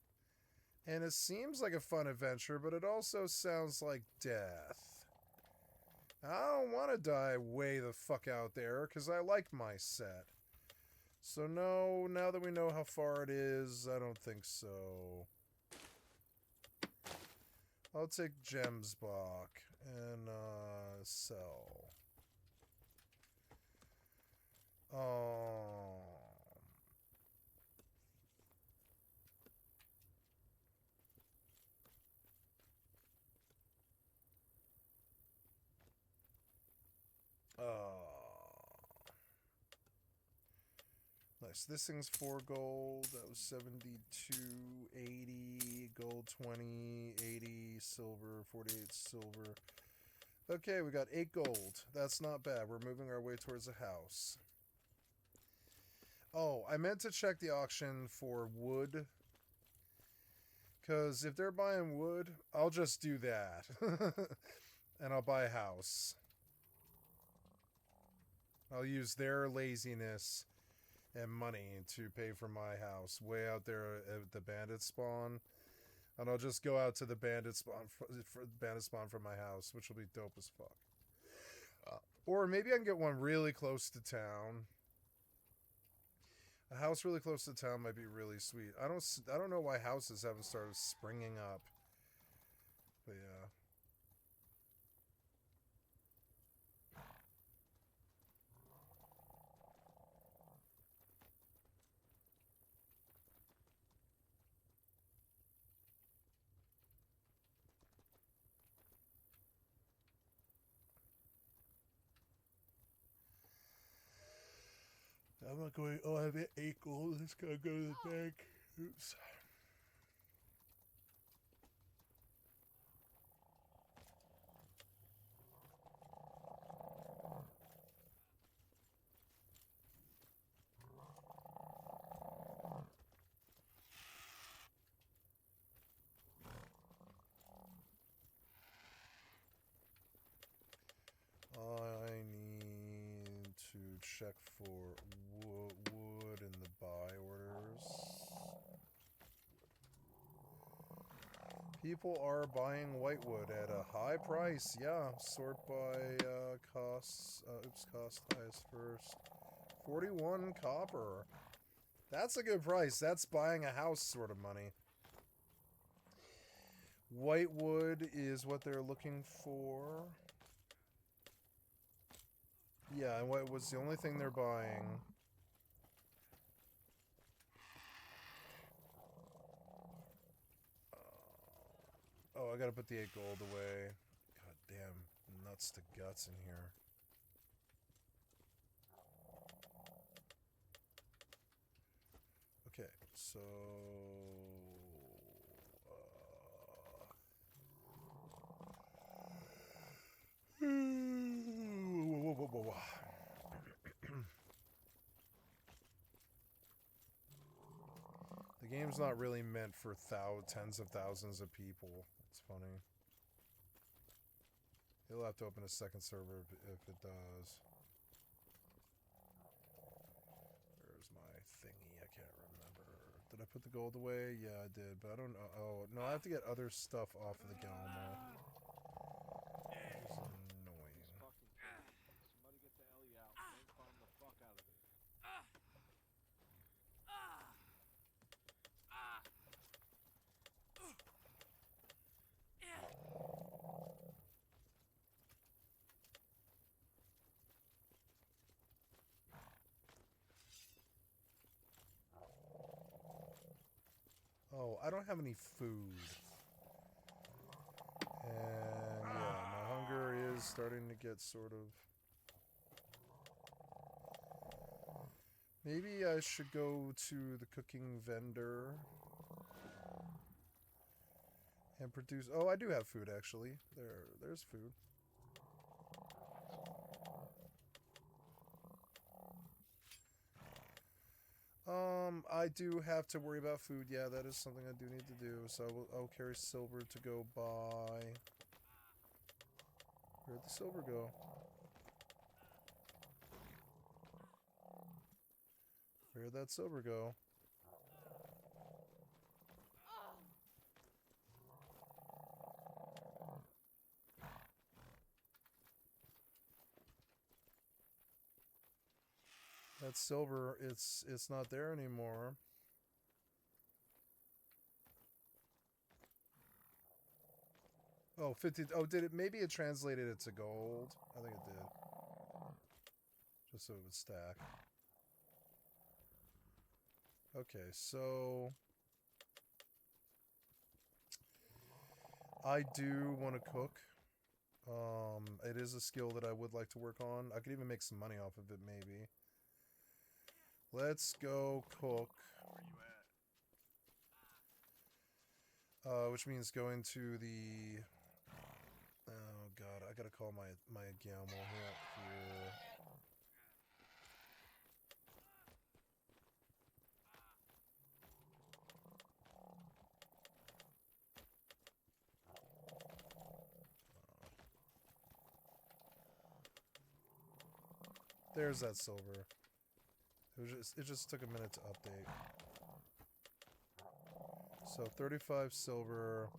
And it seems like a fun adventure, but it also sounds like death. I don't want to die way the fuck out there, because I like my set. So no, now that we know how far it is, I don't think so. I'll take Gemsbach and sell. Nice. This thing's 4 gold. That was 72, 80, gold 20, 80, silver, 48 silver. Okay, we got 8 gold. That's not bad. We're moving our way towards a house. Oh, I meant to check the auction for wood. Because if they're buying wood, I'll just do that. And I'll buy a house. I'll use their laziness and money to pay for my house way out there at the bandit spawn. And I'll just go out to the bandit spawn from my house, which will be dope as fuck. Or maybe I can get one really close to town. A house really close to town might be really sweet. I don't know why houses haven't started springing up. But yeah. I'm not going, oh, I have 8 gold. Let's go to the bank. Oops. I need to check for wood in the buy orders. People are buying whitewood at a high price. Yeah, sort by costs. Cost highest first. 41 copper. That's a good price. That's buying a house sort of money. White wood is what they're looking for. Yeah, and white wood's the only thing they're buying. Oh, I gotta put the 8 gold away. God damn, nuts to guts in here. Okay, so... The game's not really meant for tens of thousands of people. It's funny. You'll have to open a second server if it does. Where's my thingy? I can't remember. Did I put the gold away? Yeah, I did, but I don't know. Oh, no, I have to get other stuff off of the Galmo. This is annoying. Somebody get the Ellie out. Don't farm the fuck out of it. Oh, I don't have any food. And yeah, my hunger is starting to get sort of... Maybe I should go to the cooking vendor and produce... Oh, I do have food, actually. There's food. I do have to worry about food. Yeah, that is something I do need to do. So I'll carry silver to go buy. Where'd the silver go? Where'd that silver go? That silver, it's not there anymore. Oh, 50. Oh, did it? Maybe it translated it to gold. I think it did. Just so it would stack. Okay, so I do want to cook. It is a skill that I would like to work on. I could even make some money off of it, maybe. Let's go cook. Which means going to the... Oh god, I gotta call my Galmo here. There's that silver. It just took a minute to update. So 35 silver.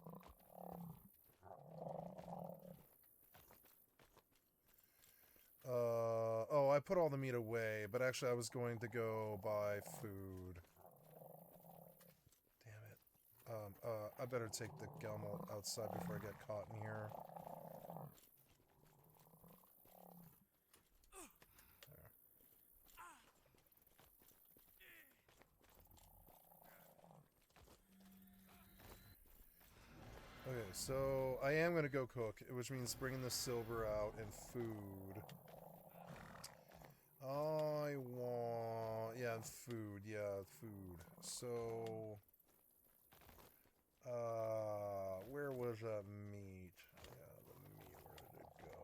Oh, I put all the meat away, but actually I was going to go buy food. Damn it. I better take the Galmo outside before I get caught in here. Okay, so I am going to go cook, which means bringing the silver out and food. I want... Yeah, food. Yeah, food. So... where was that meat? Yeah, the meat, where did it go?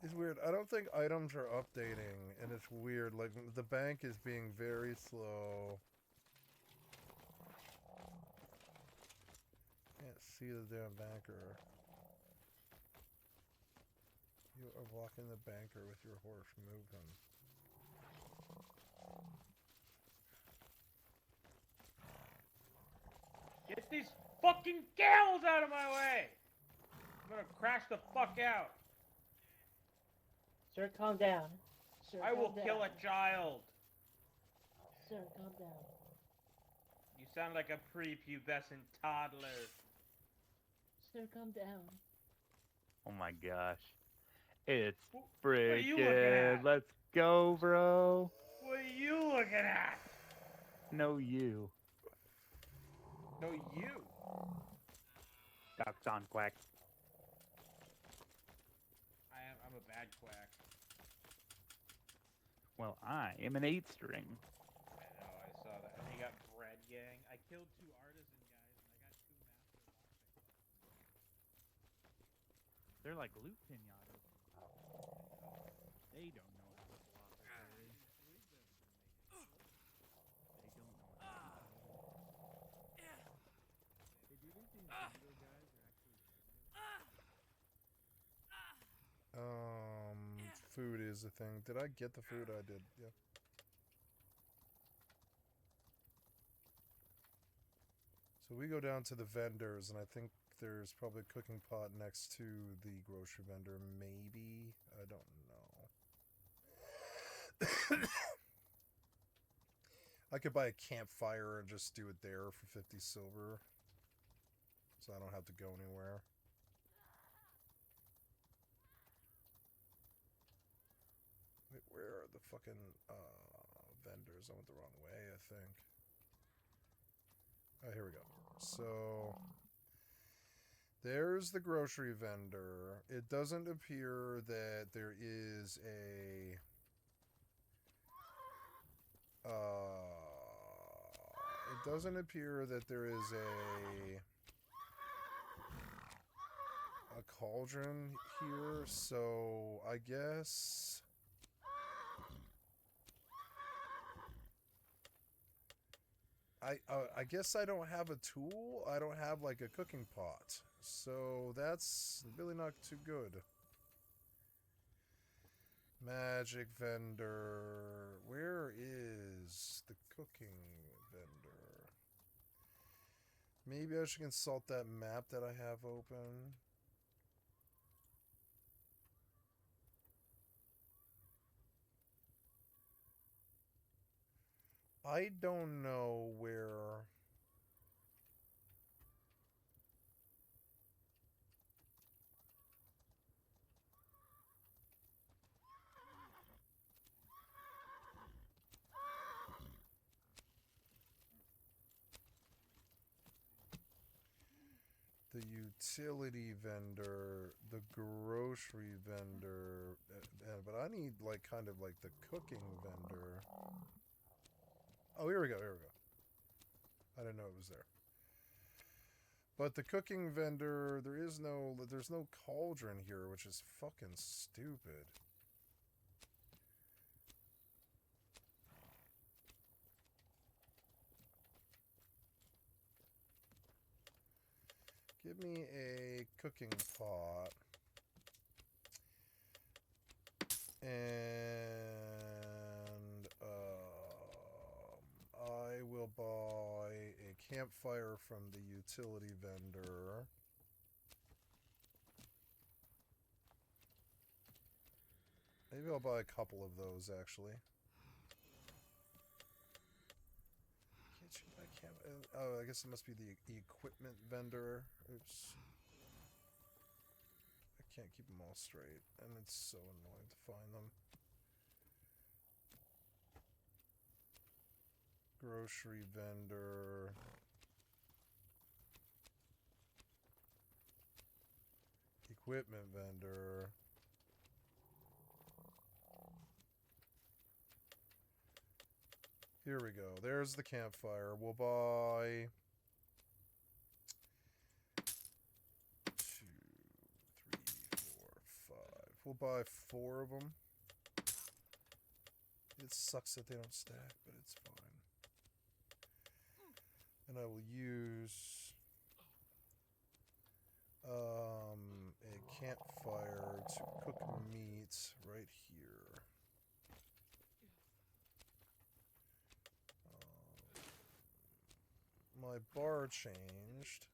It's weird. I don't think items are updating, and it's weird. Like, the bank is being very slow. Can't see the damn banker. You are blocking the banker with your horse. Move him. Get these fucking gals out of my way! I'm gonna crash the fuck out. Sir, calm down. Sir, I will calm kill down. a child. Sir, calm down. You sound like a prepubescent toddler. Sir, calm down. Oh my gosh. It's What are you looking freaking. at? Let's go, bro. What are you looking at? No, you. No, you. Ducks on quack. I'm a bad quack. Well, I am an 8-string. I know, I saw that. And he got bread gang. I killed 2 artisan guys and I got 2 master lockpick. They're like loot pinatas. They don't know how to block a parry. They don't know how to Hey, do you think these Zendo guys are actually Food is a thing. Did I get the food? I did. Yeah. So we go down to the vendors, and I think there's probably a cooking pot next to the grocery vendor. Maybe. I don't know. I could buy a campfire and just do it there for 50 silver. So I don't have to go anywhere. Wait, where are the fucking vendors? I went the wrong way, I think. Oh, here we go. So there's the grocery vendor. It doesn't appear that there is a it doesn't appear that there is a cauldron here, so I guess I guess I don't have a tool. I don't have like a cooking pot. So that's really not too good. Magic vendor. Where is the cooking vendor? Maybe I should consult that map that I have open. I don't know where. The utility vendor, the grocery vendor, but I need like kind of like the cooking vendor. Oh, here we go, here we go. I didn't know it was there. But the cooking vendor, there's no cauldron here, which is fucking stupid. Give me a cooking pot. And I will buy a campfire from the utility vendor. Maybe I'll buy a couple of those, actually. I can't. Oh, I guess it must be the equipment vendor. Oops. I can't keep them all straight, and it's so annoying to find them. Grocery vendor. Equipment vendor. Here we go. There's the campfire. We'll buy 2, 3, 4, 5. We'll buy 4 of them. It sucks that they don't stack, but it's fine. And I will use a campfire to cook meat right here. My bar changed.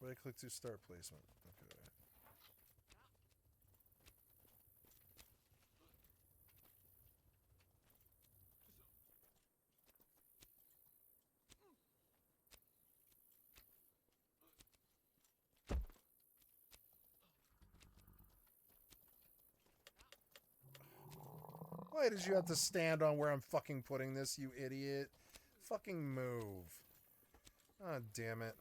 Right click to start placement. Okay. Why did you have to stand on where I'm fucking putting this, you idiot? Fucking move. Ah, damn it.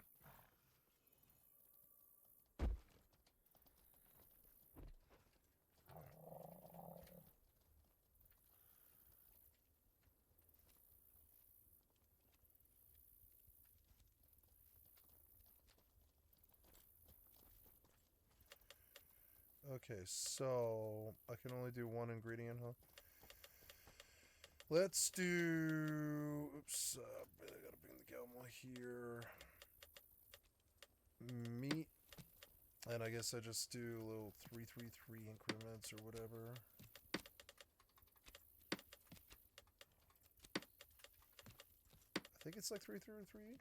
Okay, so I can only do one ingredient, huh? Let's do... Oops, I gotta bring the camel here. Meat. And I guess I just do little 333 increments or whatever. I think it's like 333.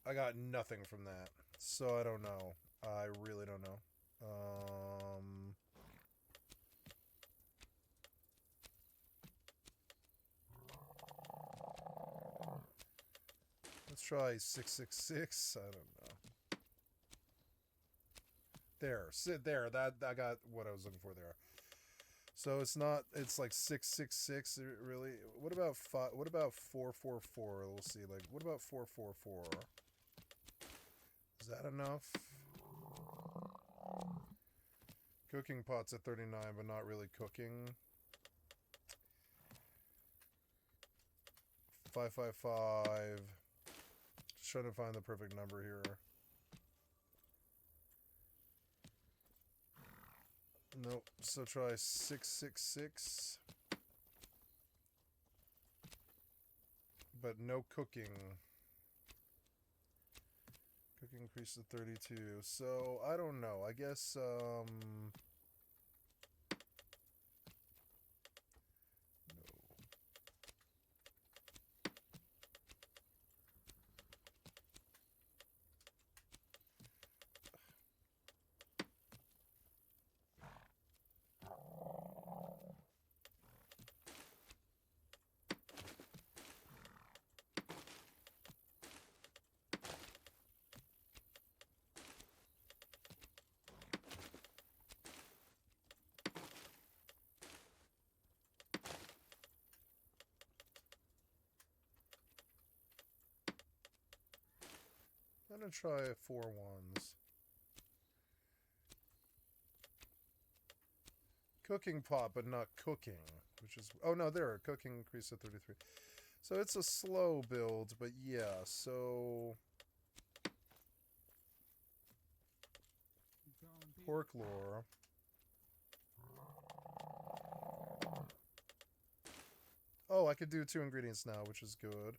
I got nothing from that, so I don't know. I really don't know. Let's try 666. I don't know. There, sit there. That I got what I was looking for there. So it's not. It's like 666. Really. What about 5? What about 444? We'll see. Like, what about 444? Is that enough? Cooking pot's at 39, but not really cooking. 555. Just trying to find the perfect number here. Nope. So try 666. But no cooking. Cooking increased to 32. So I don't know. I guess I'm gonna try 4 ones. Cooking pot, but not cooking, which is... Oh, no, there. Cooking increased to 33. So it's a slow build, but yeah, so... Pork lore. Oh, I could do 2 ingredients now, which is good.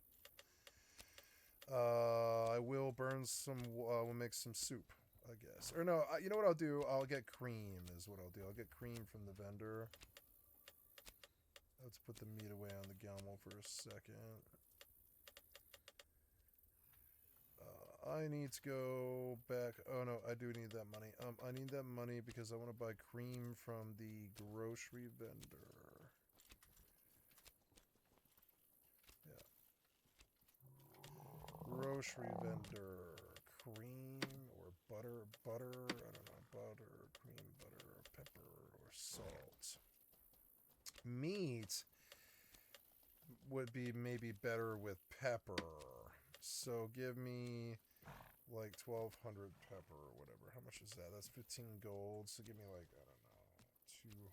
I will burn some... we'll make some soup, I guess. Or no, you know what I'll do? I'll get cream is what I'll do. I'll get cream from the vendor. Let's put the meat away on the Galmo for a second. I need to go back... Oh, no, I do need that money. I need that money because I want to buy cream from the grocery vendor. Grocery vendor. Cream or butter. Butter. I don't know. Butter, cream, butter, pepper, or salt. Meat would be maybe better with pepper. So give me like 1,200 pepper or whatever. How much is that? That's 15 gold. So give me like, I don't know, 200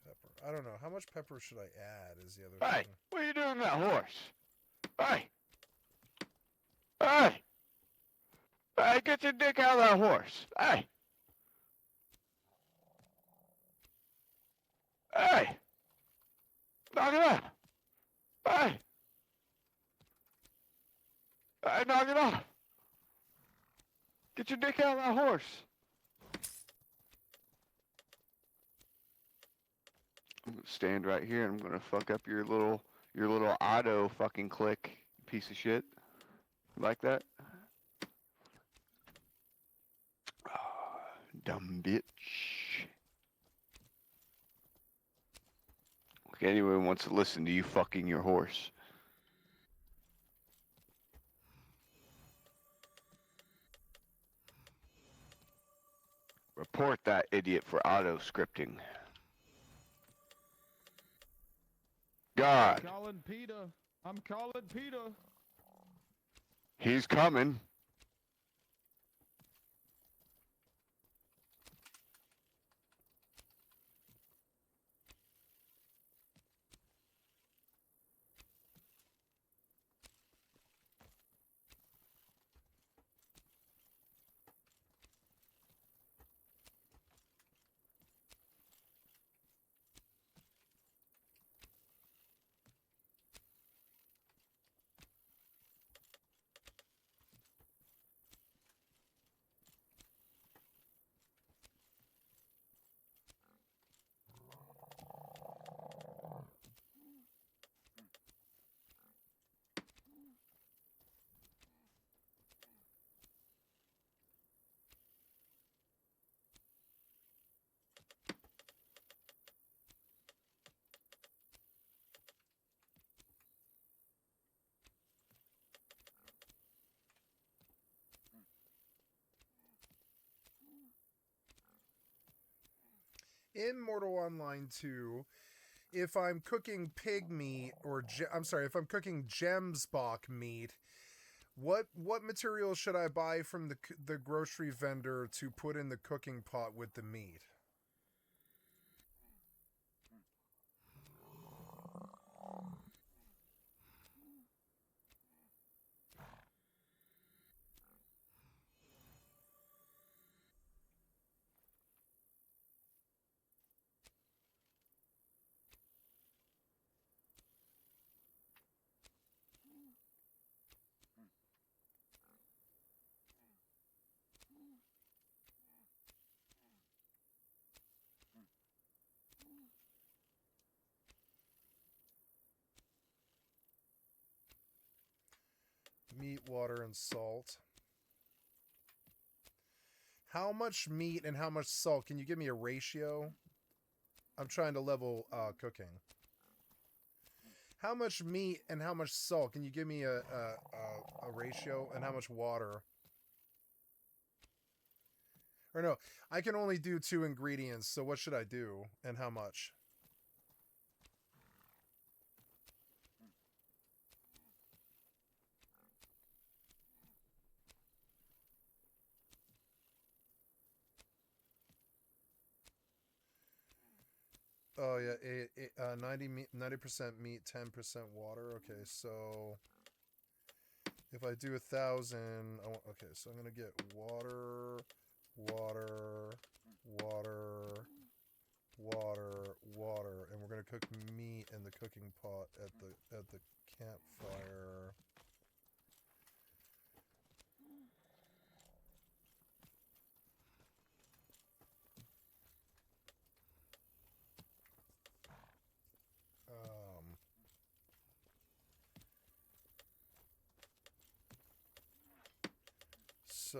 pepper. I don't know. How much pepper should I add is the other Hey, thing. what are you doing to that horse? Hey! Hey! Hey, get your dick out of that horse! Hey! Hey! Knock it off! Hey! Hey, knock it off! Get your dick out of that horse! I'm gonna stand right here and I'm gonna fuck up your little auto fucking click, piece of shit. Like that? Dumb bitch. Like anyone wants to listen to you fucking your horse. Report that idiot for auto-scripting. God, I'm calling Peter. I'm calling Peter. he's coming. In Mortal Online 2, if I'm cooking pig meat or if I'm cooking gemsbok meat, what material should I buy from the grocery vendor to put in the cooking pot with the meat? Meat, water, and salt. How much meat and how much salt? Can you give me a ratio? I'm trying to level cooking. How much meat and how much salt? Can you give me a ratio? And how much water? Or no, I can only do 2 ingredients, so what should I do? And how much? Oh yeah, 90% meat, 10% water. Okay, so if I do 1,000, okay, so I'm gonna get water, water, water, water, water, and we're gonna cook meat in the cooking pot at the campfire. So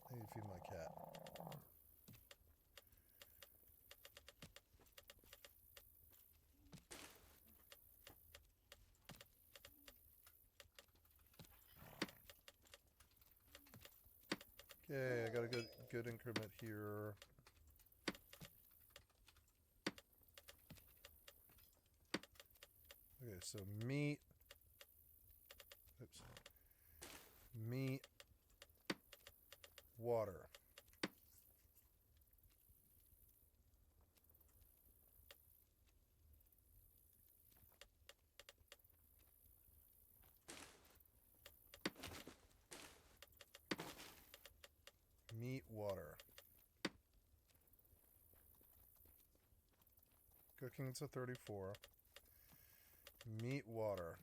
I need to feed my cat. Okay, I got a good increment here. Okay, so meat. Oops. Meat. Water. Meat, water. Cooking to 34. Meat, water.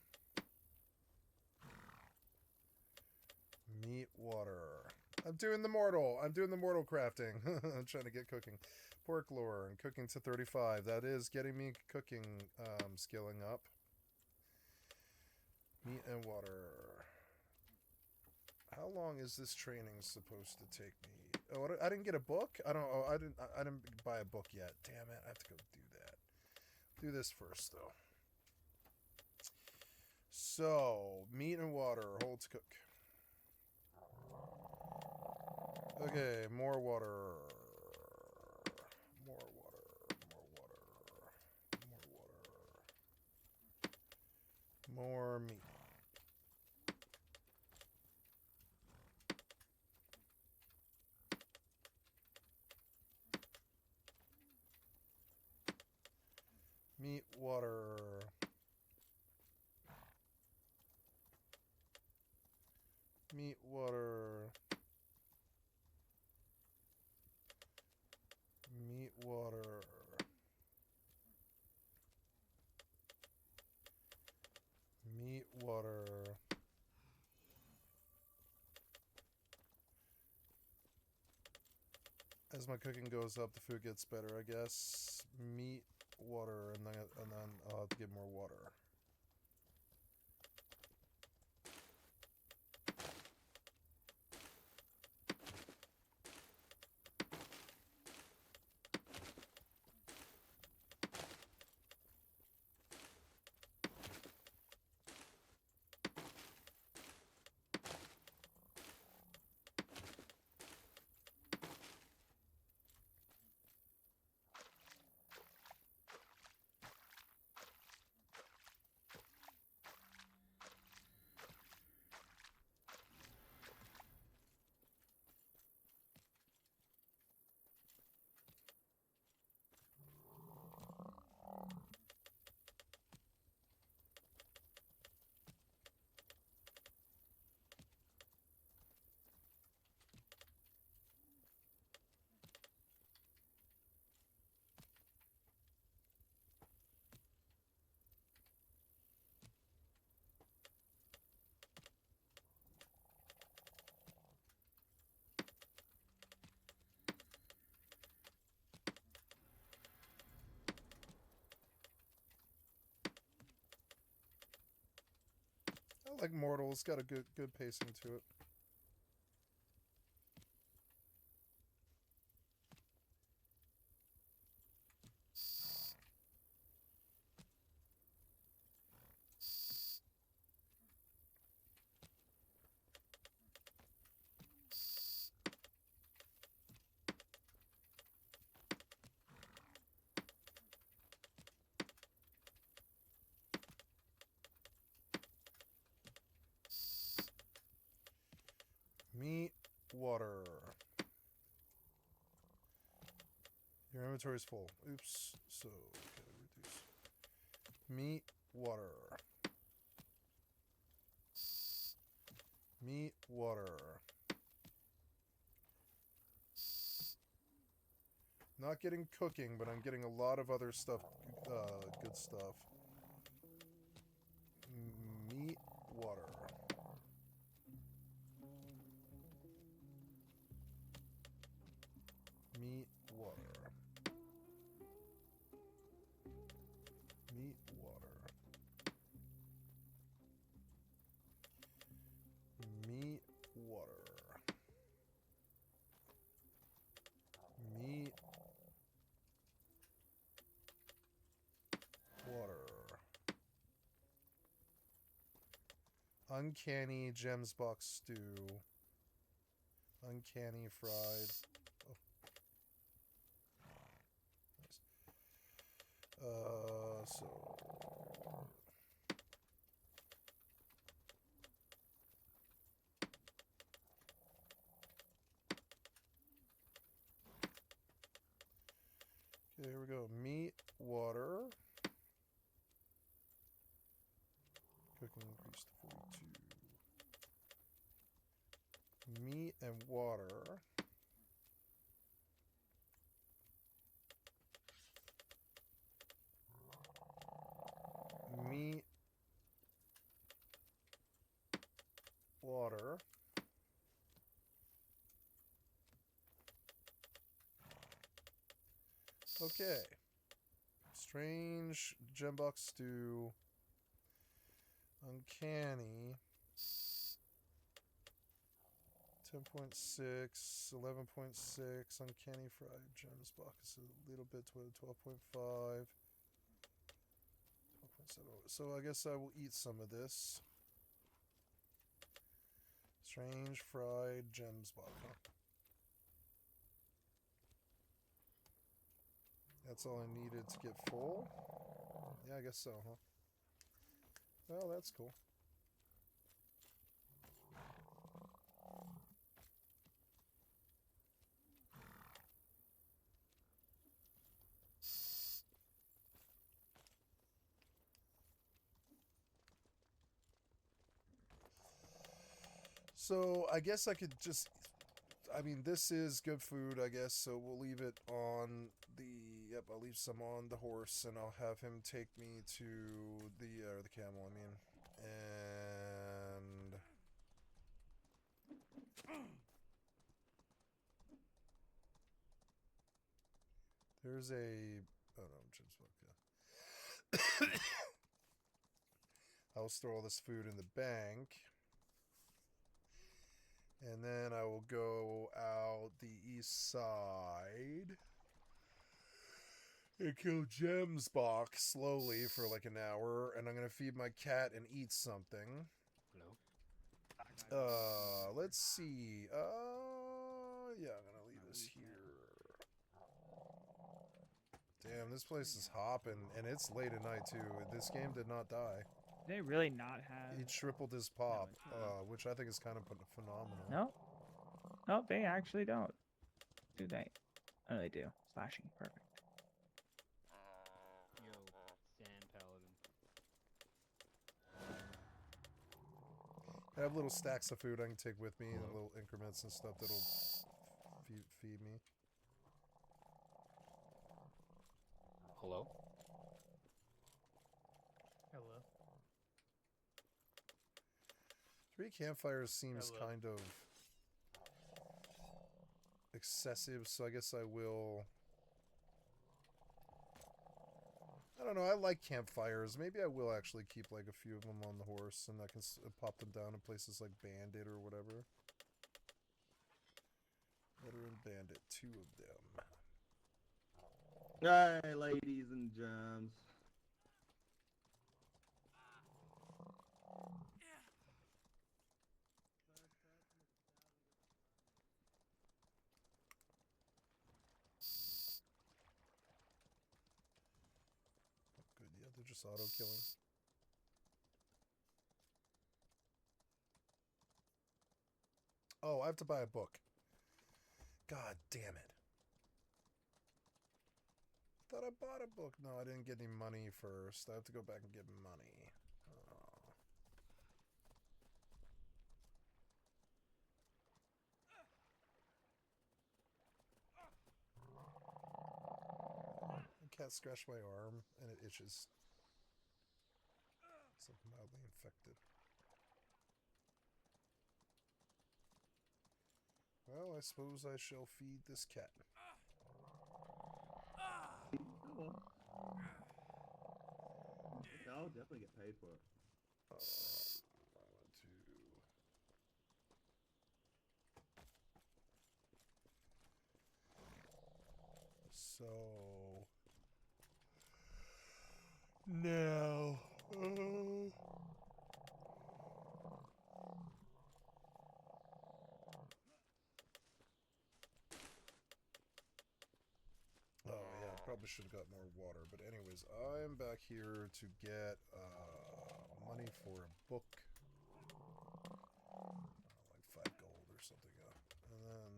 Meat, water. I'm doing the mortal crafting. I'm trying to get cooking. Pork lore and cooking to 35. That is getting me cooking skilling up. Meat and water. How long is this training supposed to take me? Oh, I didn't get a book? I didn't buy a book yet. Damn it, I have to go do that. Do this first though. So, meat and water, hold to cook. Okay, more water. More water. More meat. Meat, water. Meat, water. Meat, water. Meat, water. As my cooking goes up, the food gets better, I guess. Meat, water, and then I'll have to get more water. I like Mortal. It's got a good pacing to it. Meat, water. Your inventory is full. Oops. So, okay, reduce. Meat, water. Meat, water. Not getting cooking, but I'm getting a lot of other stuff, good stuff. Meat, water. Meat, water. Meat, water. Meat, water. Meat, water. Uncanny Gems Box Stew. Uncanny fried. Oh. Nice. So. Okay, here we go. Meat, water. Cooking increase to 42. Meat and water. Meat, water. Okay. Strange Gembox Stew. Uncanny. 10.6, 11.6. Uncanny Fried Gems Box is a little bit to 12.5. 12.5. So I guess I will eat some of this. Strange fried gems vodka. That's all I needed to get full. Yeah, I guess so, huh? Well, that's cool. So I guess I could just, I mean, this is good food, I guess, so we'll leave it on the, yep, I'll leave some on the horse, and I'll have him take me to the camel, I mean, and... There's a, oh no, Jim's vodka. I'll store all this food in the bank. And then I will go out the east side and kill Jem's box slowly for like an hour, and I'm gonna feed my cat and eat something. Hello. Let's see. Yeah, I'm gonna leave this here. Damn, this place is hopping, and it's late at night too. This game did not die. They really not have. He tripled his pop, which I think is kind of phenomenal. No. No, they actually don't. Do they? Oh, they do. Slashing. Perfect. Yo, Sand Paladin. I have little stacks of food I can take with me, and little increments and stuff that'll feed me. Hello? Hello. 3 campfires seems Hello. kind of excessive, so I guess I will... I don't know, I like campfires. Maybe I will actually keep like a few of them on the horse, and I can pop them down in places like Bandit or whatever. Veteran Bandit, 2 of them. Hey, ladies and germs. Good, yeah, they're just auto-killing. Oh, I have to buy a book. God damn it. Thought I bought a book. No, I didn't get any money first. I have to go back and get money. Oh. The cat scratched my arm and it itches. It's like mildly infected. Well, I suppose I shall feed this cat. I'll definitely get paid for it. I want to... So... Now... Oh yeah, probably should have got more water. But anyways, I'm back here to get money for a book. Like 5 gold or something. And then...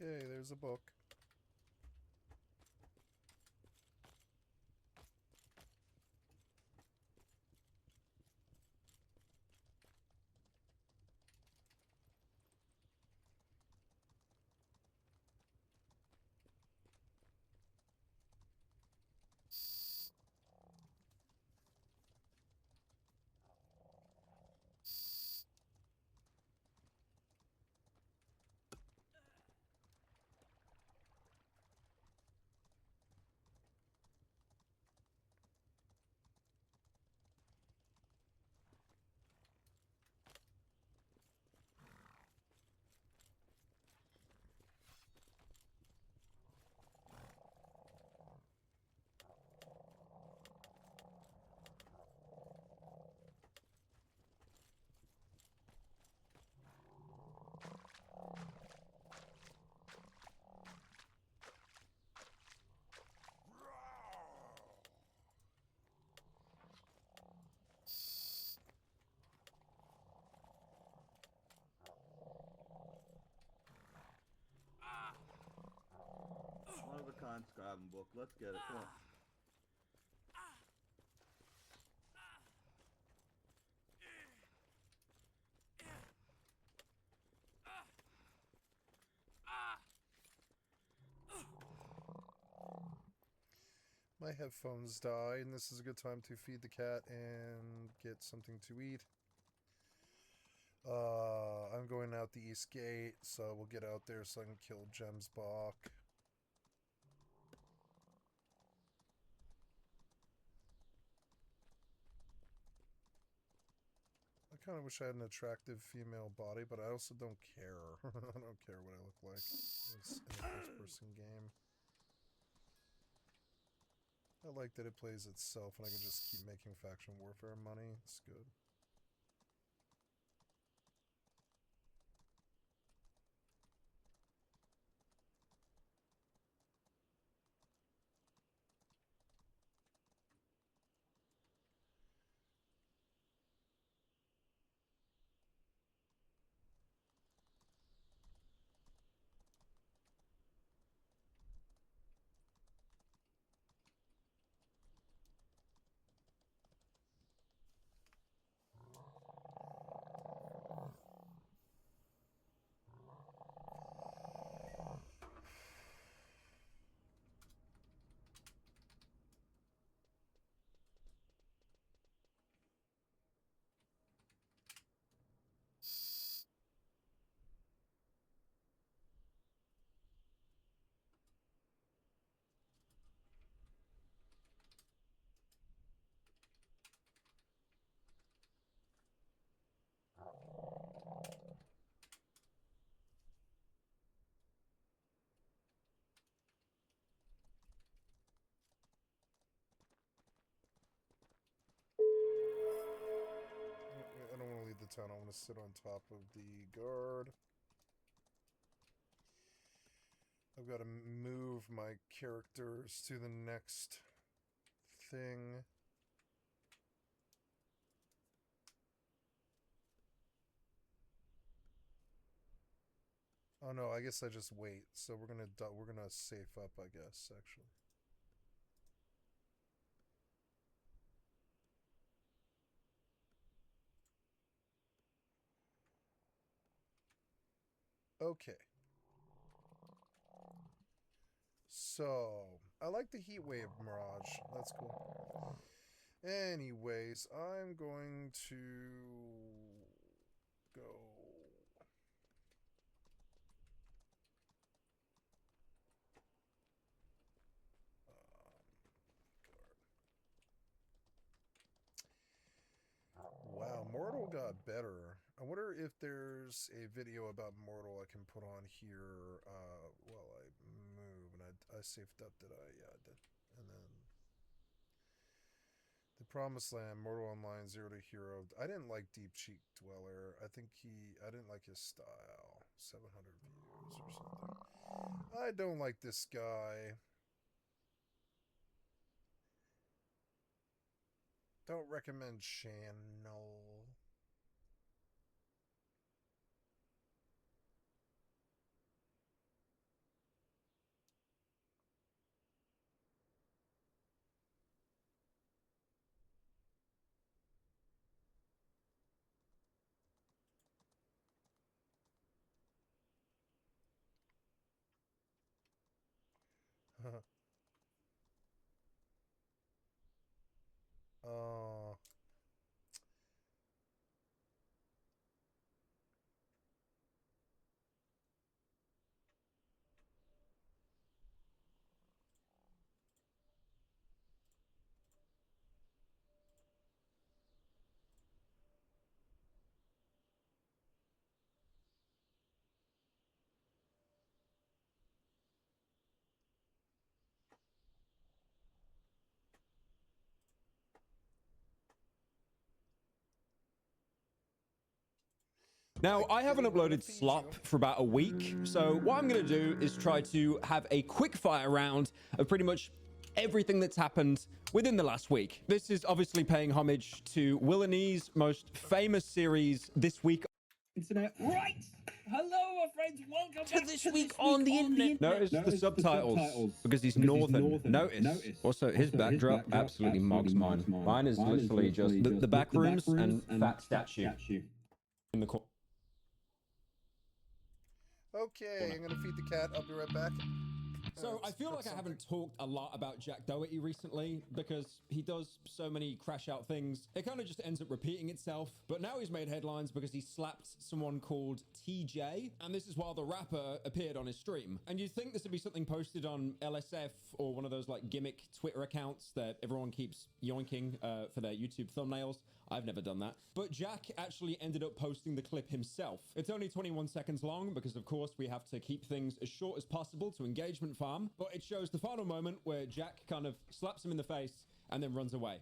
Okay, there's a book. One of a kind scribing book. Let's get it. Come on. My headphones died, and this is a good time to feed the cat and get something to eat. I'm going out the east gate, so we'll get out there so I can kill Jem's Bach. I kind of wish I had an attractive female body, but I also don't care. I don't care what I look like. It's in a first-person game. I like that it plays itself and I can just keep making faction warfare money. It's good. I don't want to leave the town. I want to sit on top of the guard. I've got to move my characters to the next thing. Oh no, I guess I just wait. So we're gonna safe up, I guess, actually. Okay. So, I like the heat wave mirage. That's cool. Anyways, I'm going to go. Wow, Mortal got better. I wonder if there's a video about Mortal I can put on here while I move. And I saved up, did I? Yeah, I did. And then The Promised Land, Mortal Online, Zero to Hero. I didn't like Deep Cheek Dweller. I didn't like his style. 700 views or something. I don't like this guy. Don't recommend channel. Now, I haven't uploaded Slop for about a week, so what I'm going to do is try to have a quick fire round of pretty much everything that's happened within the last week. This is obviously paying homage to Willani's most famous series this week. Internet. Right! Hello, my friends. Welcome to this week on the internet. Notice the subtitles because he's northern. Notice. Also, his backdrop absolutely mogs mine. Mine is literally just the back rooms and fat statue in the corner. Okay, I'm gonna feed the cat. I'll be right back. So I feel like I haven't talked a lot about Jack Doherty recently because he does so many crash out things. It kind of just ends up repeating itself. But now he's made headlines because he slapped someone called TJ. And this is while the rapper appeared on his stream. And you'd think this would be something posted on LSF or one of those like gimmick Twitter accounts that everyone keeps yoinking for their YouTube thumbnails. I've never done that. But Jack actually ended up posting the clip himself. It's only 21 seconds long because, of course, we have to keep things as short as possible to engagement farm. But it shows the final moment where Jack kind of slaps him in the face and then runs away.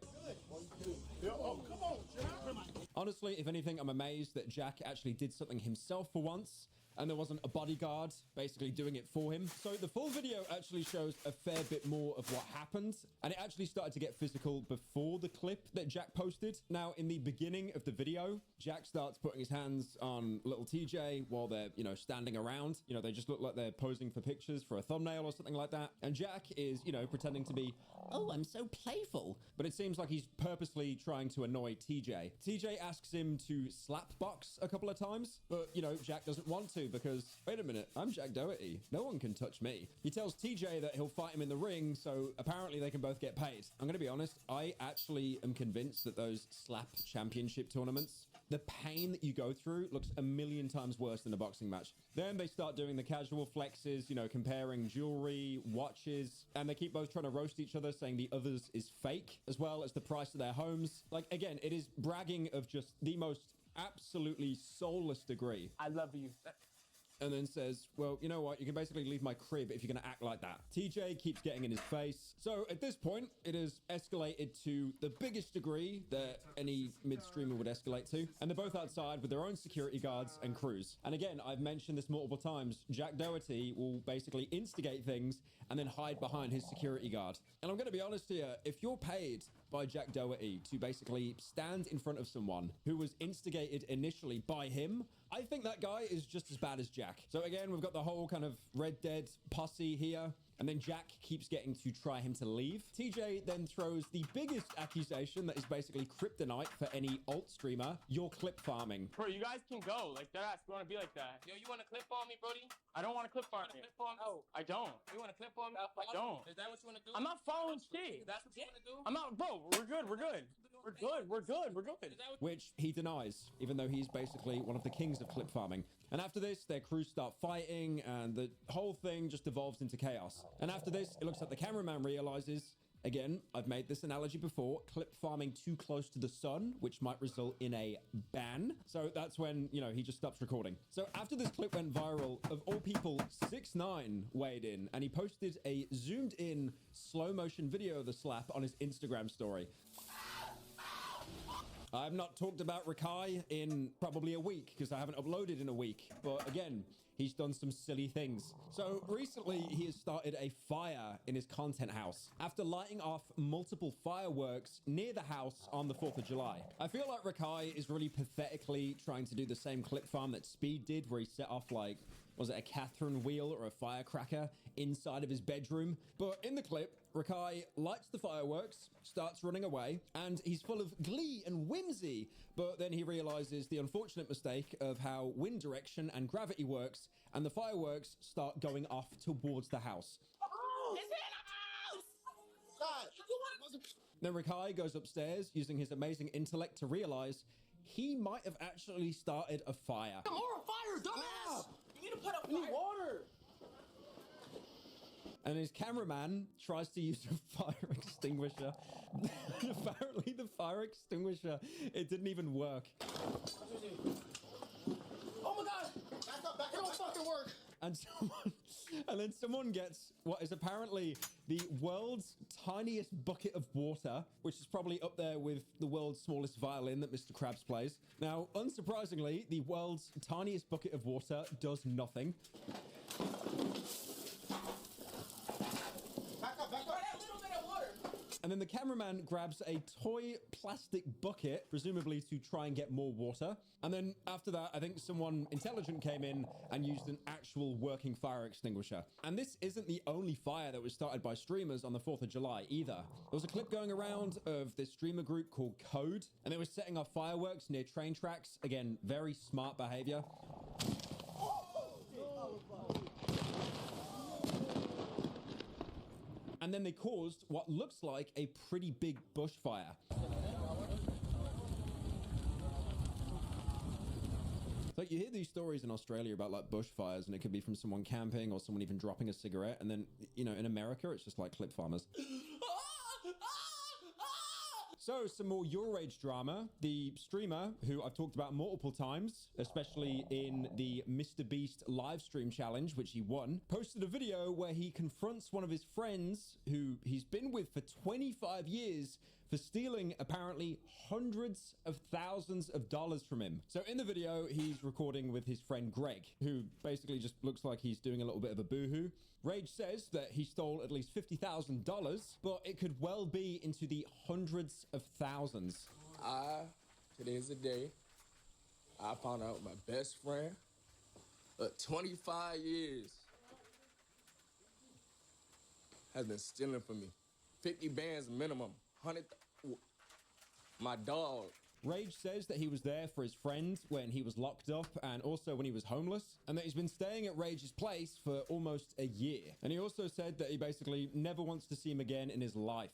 Honestly, if anything, I'm amazed that Jack actually did something himself for once and there wasn't a bodyguard basically doing it for him. So the full video actually shows a fair bit more of what happened, and it actually started to get physical before the clip that Jack posted. Now, in the beginning of the video, Jack starts putting his hands on little TJ while they're, you know, standing around. You know, they just look like they're posing for pictures for a thumbnail or something like that. And Jack is, you know, pretending to be, oh, I'm so playful. But it seems like he's purposely trying to annoy TJ. TJ asks him to slap box a couple of times, but, you know, Jack doesn't want to because, wait a minute, I'm Jack Doherty. No one can touch me. He tells TJ that he'll fight him in the ring, so apparently they can both get paid. I'm going to be honest, I actually am convinced that those slap championship tournaments, the pain that you go through looks a million times worse than a boxing match. Then they start doing the casual flexes, you know, comparing jewelry, watches, and they keep both trying to roast each other, saying the other's is fake, as well as the price of their homes. Like, again, it is bragging of just the most absolutely soulless degree. I love you. And then says, well, you know what? You can basically leave my crib if you're going to act like that. TJ keeps getting in his face. So at this point, it has escalated to the biggest degree that any mid-streamer would escalate to. And they're both outside with their own security guards and crews. And again, I've mentioned this multiple times. Jack Doherty will basically instigate things and then hide behind his security guard. And I'm going to be honest here. If you're paid by Jack Doherty to basically stand in front of someone who was instigated initially by him, I think that guy is just as bad as Jack. So again, we've got the whole kind of Red Dead posse here. And then Jack keeps getting to try him to leave. TJ then throws the biggest accusation that is basically kryptonite for any alt streamer. You're clip farming. Bro, you guys can go. Like, that ass, you want to be like that. Yo, you want to clip farm me, Brody? I don't want to clip farm you. No, I don't. You want to clip farm me? I don't. Is that what you want to do? I'm not following shit. That's what you want to do? I'm not, bro, we're good. We're good. We're good. Which he denies, even though he's basically one of the kings of clip farming. And after this, their crews start fighting, and the whole thing just devolves into chaos. And after this, it looks like the cameraman realizes, again, I've made this analogy before, clip farming too close to the sun, which might result in a ban. So that's when, you know, he just stops recording. So after this clip went viral, of all people, 6ix9ine weighed in, and he posted a zoomed in slow motion video of the slap on his Instagram story. I've not talked about Rakai in probably a week because I haven't uploaded in a week. But again, he's done some silly things. So recently, he has started a fire in his content house after lighting off multiple fireworks near the house on the 4th of July. I feel like Rakai is really pathetically trying to do the same clip farm that Speed did, where he set off like, was it a Catherine wheel or a firecracker inside of his bedroom? But in the clip, Rakai lights the fireworks, starts running away, and he's full of glee and whimsy. But then he realizes the unfortunate mistake of how wind direction and gravity works, and the fireworks start going off towards the house. Then Rakai goes upstairs using his amazing intellect to realize he might have actually started a fire. More fire, dumbass! You need to put up water! And his cameraman tries to use a fire extinguisher. And apparently the fire extinguisher, it didn't even work. Oh my god! Back up, it don't fucking work! And then someone gets what is apparently the world's tiniest bucket of water, which is probably up there with the world's smallest violin that Mr. Krabs plays. Now, unsurprisingly, the world's tiniest bucket of water does nothing. And then the cameraman grabs a toy plastic bucket, presumably to try and get more water. And then after that, I think someone intelligent came in and used an actual working fire extinguisher. And this isn't the only fire that was started by streamers on the 4th of July either. There was a clip going around of this streamer group called Code, and they were setting off fireworks near train tracks. Again, very smart behavior. And then they caused what looks like a pretty big bushfire. Like, you hear these stories in Australia about like bushfires, and it could be from someone camping or someone even dropping a cigarette. And then, you know, in America, it's just like clip farmers. So, some more Your Rage drama. The streamer, who I've talked about multiple times, especially in the Mr. Beast live stream challenge, which he won, posted a video where he confronts one of his friends, who he's been with for 25 years, for stealing apparently hundreds of thousands of dollars from him. So in the video, he's recording with his friend Greg, who basically just looks like he's doing a little bit of a boohoo. Rage says that he stole at least $50,000, but it could well be into the hundreds of thousands. Today's the day I found out my best friend of 25 years has been stealing from me. 50 bands minimum, 100. My dog. Rage says that he was there for his friend when he was locked up and also when he was homeless, and that he's been staying at Rage's place for almost a year. And he also said that he basically never wants to see him again in his life.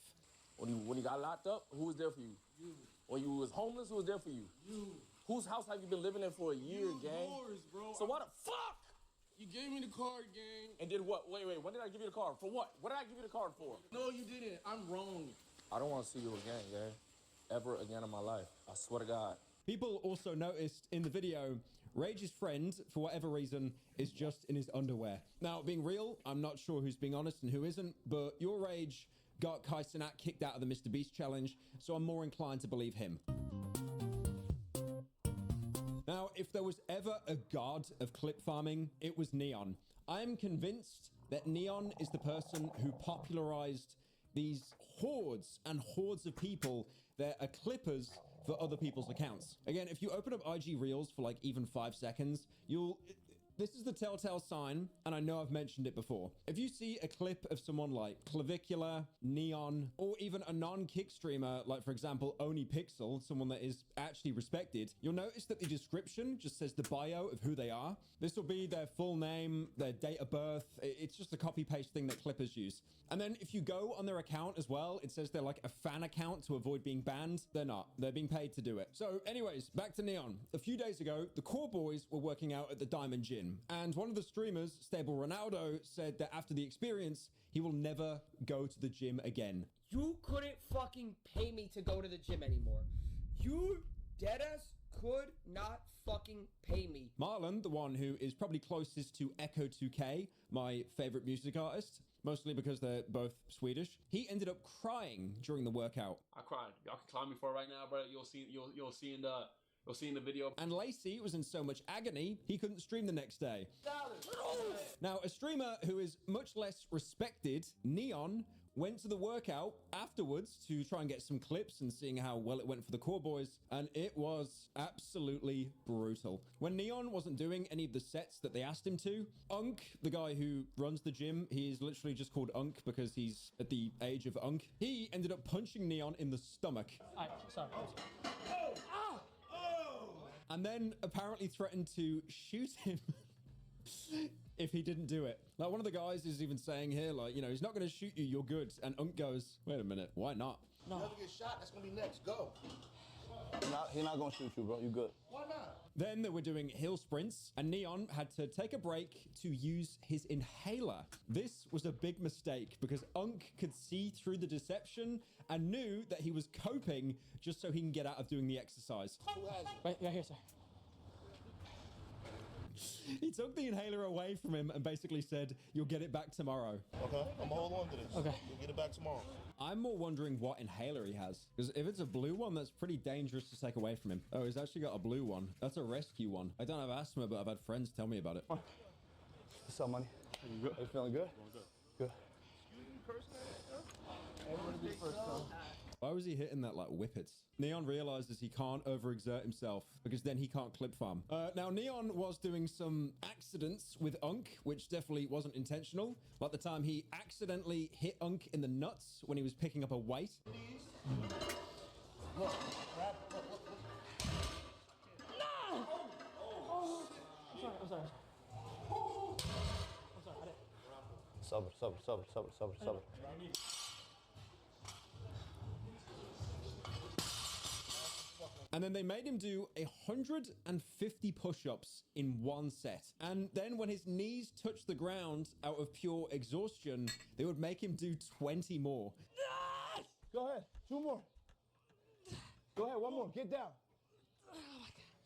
When you got locked up, who was there for you? You. When you was homeless, who was there for you? You. Whose house have you been living in for a year, gang? Yours, bro. So what the fuck? You gave me the card, gang. And did what? Wait, when did I give you the card? For what? What did I give you the card for? No, you didn't. I'm wrong. I don't want to see you again, gang. Ever again in my life. I swear to God. People also noticed in the video, Rage's friend, for whatever reason, is just in his underwear. Now, being real, I'm not sure who's being honest and who isn't, but Your Rage got Kai Cenat kicked out of the Mr. Beast challenge, so I'm more inclined to believe him. Now, if there was ever a god of clip farming, it was Neon. I am convinced that Neon is the person who popularized these hordes and hordes of people that are clippers for other people's accounts. Again, if you open up IG Reels for like even 5 seconds, this is the telltale sign, and I know I've mentioned it before. If you see a clip of someone like Clavicular, Neon, or even a non-kick streamer, like for example, Oni Pixel, someone that is actually respected, you'll notice that the description just says the bio of who they are. This will be their full name, their date of birth. It's just a copy-paste thing that clippers use. And then if you go on their account as well, it says they're like a fan account to avoid being banned. They're not. They're being paid to do it. So anyways, back to Neon. A few days ago, the Core Boys were working out at the Diamond Gym. And one of the streamers, Stable Ronaldo, said that after the experience, he will never go to the gym again. You couldn't fucking pay me to go to the gym anymore. You deadass could not fucking pay me. Marlon, the one who is probably closest to Echo 2K, my favorite music artist, mostly because they're both Swedish, he ended up crying during the workout. I cried. Y'all can clown me for it right now, bro. You'll see in the video. And Lacey was in so much agony, he couldn't stream the next day. Now, a streamer who is much less respected, Neon, went to the workout afterwards to try and get some clips and seeing how well it went for the Core Boys, and it was absolutely brutal. When Neon wasn't doing any of the sets that they asked him to, Unk, the guy who runs the gym, he's literally just called Unk because he's at the age of Unk, he ended up punching Neon in the stomach. Sorry. And then apparently threatened to shoot him if he didn't do it. Like, one of the guys is even saying here, like, you know, he's not going to shoot you, you're good. And Unk goes, wait a minute, why not? No. Never get shot, that's going to be next, go. He's not going to shoot you, bro, you good. Why not? Then they were doing hill sprints, and Neon had to take a break to use his inhaler. This was a big mistake because Unk could see through the deception and knew that he was coping just so he can get out of doing the exercise. Right here, sir. He took the inhaler away from him and basically said, "You'll get it back tomorrow." Okay, I'm gonna hold on to this. Okay. You'll get it back tomorrow. I'm more wondering what inhaler he has. Because if it's a blue one, that's pretty dangerous to take away from him. Oh, he's actually got a blue one. That's a rescue one. I don't have asthma, but I've had friends tell me about it. What's up, money? You good? Are you feeling good? Good. Why was he hitting that like whippets? Neon realizes he can't overexert himself because then he can't clip farm. Now, Neon was doing some accidents with Unk, which definitely wasn't intentional. Like the time he accidentally hit Unk in the nuts when he was picking up a weight. Look, grab. No! Oh, I'm sorry. Sabr. And then they made him do 150 push-ups in one set. And then when his knees touched the ground out of pure exhaustion, they would make him do 20 more. Go ahead, 2 more. Go ahead, 1 more. Get down.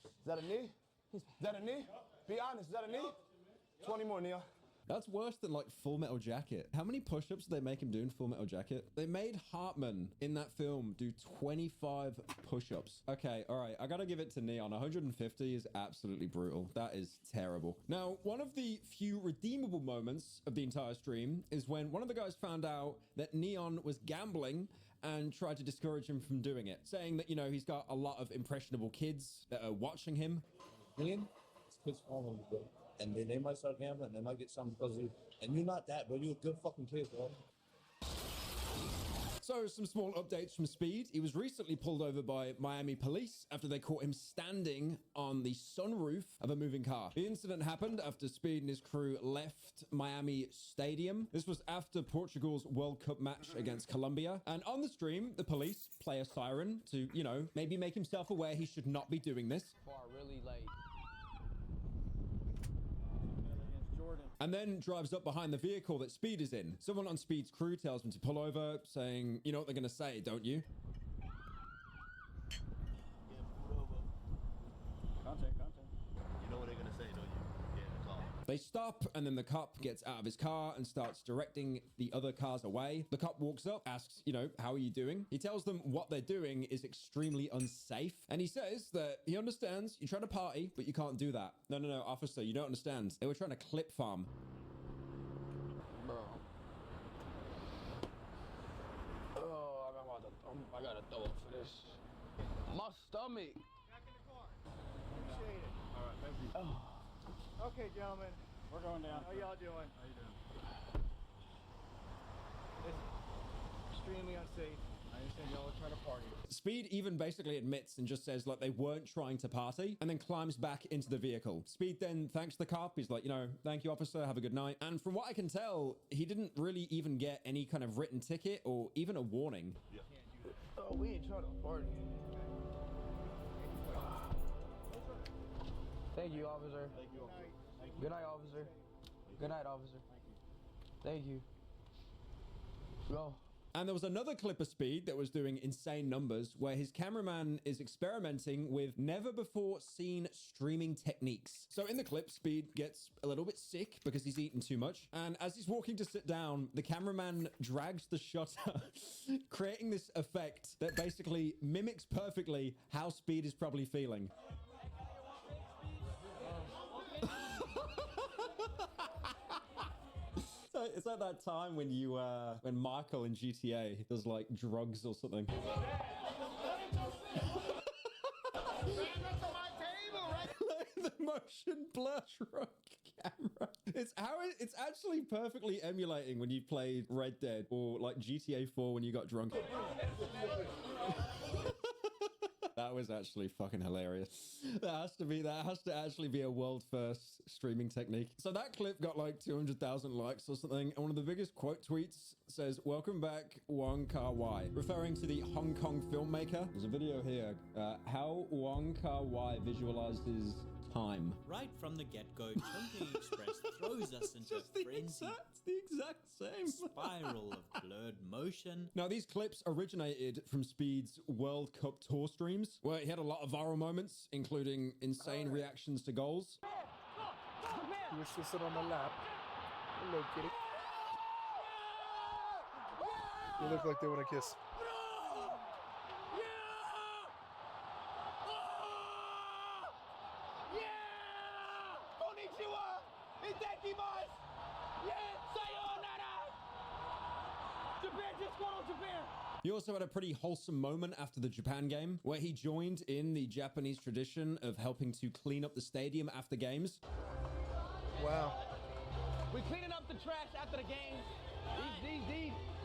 Is that a knee? Is that a knee? Be honest, is that a knee? 20 more, Neon. That's worse than like Full Metal Jacket. How many push-ups did they make him do in Full Metal Jacket? They made Hartman in that film do 25 push-ups. Okay, all right, I gotta give it to Neon. 150 is absolutely brutal. That is terrible. Now, one of the few redeemable moments of the entire stream is when one of the guys found out that Neon was gambling and tried to discourage him from doing it, saying that, you know, he's got a lot of impressionable kids that are watching him. Kids follow me, bro. And then they might start gambling, they might get something because of you. And you're not that, bro. You're a good fucking kid, bro. So, some small updates from Speed. He was recently pulled over by Miami police after they caught him standing on the sunroof of a moving car. The incident happened after Speed and his crew left Miami Stadium. This was after Portugal's World Cup match against Colombia. And on the stream, the police play a siren to, you know, maybe make himself aware he should not be doing this. Really late. And then drives up behind the vehicle that Speed is in. Someone on Speed's crew tells him to pull over, saying, you know what they're gonna say, don't you? Content. You know what they're gonna say, don't you? Yeah, in the car. They stop, and then the cop gets out of his car and starts directing the other cars away. The cop walks up, asks, you know, how are you doing? He tells them what they're doing is extremely unsafe. And he says that he understands you're trying to party, but you can't do that. No, officer, you don't understand. They were trying to clip farm. Bro. Oh, I gotta throw up for this. My stomach. Back in the car. Appreciate it. All right, thank you. Oh. Okay, gentlemen. We're going down. How y'all doing? How you doing? It's extremely unsafe. I understand y'all are trying to party. Speed even basically admits and just says like they weren't trying to party and then climbs back into the vehicle. Speed then thanks the cop. He's like, you know, thank you, officer. Have a good night. And from what I can tell, he didn't really even get any kind of written ticket or even a warning. Yeah. Oh, we ain't trying to party. Thank you, officer. Thank you. Good night, officer. Good night, officer. Thank you. Go. And there was another clip of Speed that was doing insane numbers where his cameraman is experimenting with never before seen streaming techniques. So in the clip, Speed gets a little bit sick because he's eaten too much. And as he's walking to sit down, the cameraman drags the shutter, creating this effect that basically mimics perfectly how Speed is probably feeling. It's like that time when you, when Michael in GTA does like drugs or something. The motion blur shrunk camera. It's actually perfectly emulating when you played Red Dead or like GTA 4 when you got drunk. That was actually fucking hilarious. That has to actually be a world first streaming technique. So that clip got like 200,000 likes or something. And one of the biggest quote tweets says, "Welcome back, Wong Kar-wai," referring to the Hong Kong filmmaker. There's a video here. How Wong Kar-wai visualizes time. Right from the get-go, Chungking Express throws us into a frenzy. It's the exact same spiral of blurred motion. Now, these clips originated from Speed's World Cup tour streams, where he had a lot of viral moments, including insane reactions to goals. He was just sitting on my lap. Hello, kitty. You look like they want to kiss. Konnichiwa! Itakimasu! Yeah! Sayonara! Japan just won on Japan! He also had a pretty wholesome moment after the Japan game, where he joined in the Japanese tradition of helping to clean up the stadium after games. Wow. We're cleaning up the trash after the game.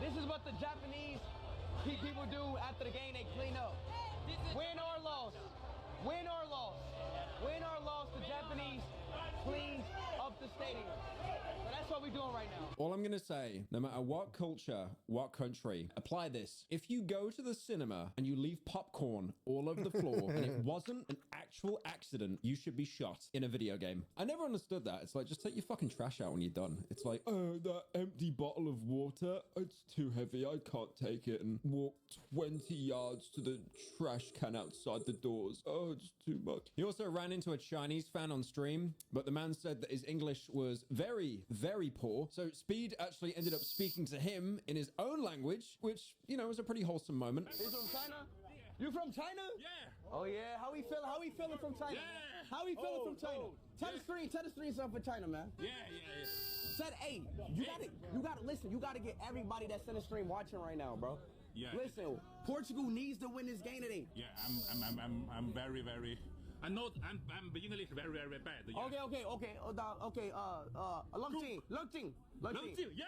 This is what the Japanese people do after the game. They clean up. Win or loss. Win or loss. Win or loss, the Japanese cleans up the stadium. So that's what we're doing right now. All I'm going to say, no matter what culture, what country, apply this. If you go to the cinema and you leave popcorn all over the floor and it wasn't an actual accident, you should be shot in a video game. I never understood that. It's like, just take your fucking trash out when you're done. It's like, oh, that empty bottle of water, it's too heavy, I can't take it, and walk 20 yards to the trash can outside the doors. Oh, it's too much. He also ran into a Chinese fan on stream, but the man said that his English was very, very poor. So Speed actually ended up speaking to him in his own language, which, you know, was a pretty wholesome moment. He's from China? You from China? Yeah. Oh yeah. How we feeling from China? Yeah. How we feeling from China? Tell the screen something for China, man. Yeah. Said, hey, you gotta listen. You gotta get everybody that's in the stream watching right now, bro. Yeah. Listen, Portugal needs to win this game today. Yeah, I'm very. I'm beginnerly very bad. Yeah. Okay. Lung yeah.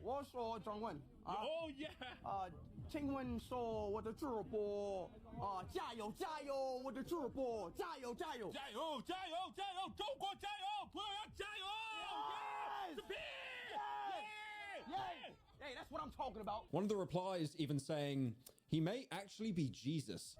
我说中文。Oh yeah. 请问说我的主播加油，我的主播加油，中国加油，朋友加油 Yes! Hey, that's what I'm talking about. One of the replies even saying, he may actually be Jesus.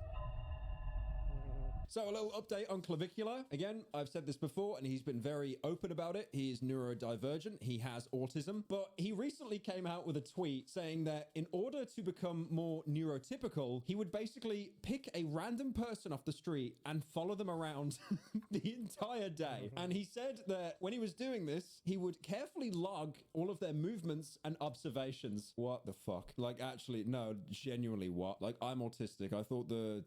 So a little update on Clavicular. Again, I've said this before, and he's been very open about it. He is neurodivergent. He has autism. But he recently came out with a tweet saying that in order to become more neurotypical, he would basically pick a random person off the street and follow them around the entire day. And he said that when he was doing this, he would carefully log all of their movements and observations. What the fuck? Like, actually, no, genuinely what? Like, I'm autistic. I thought the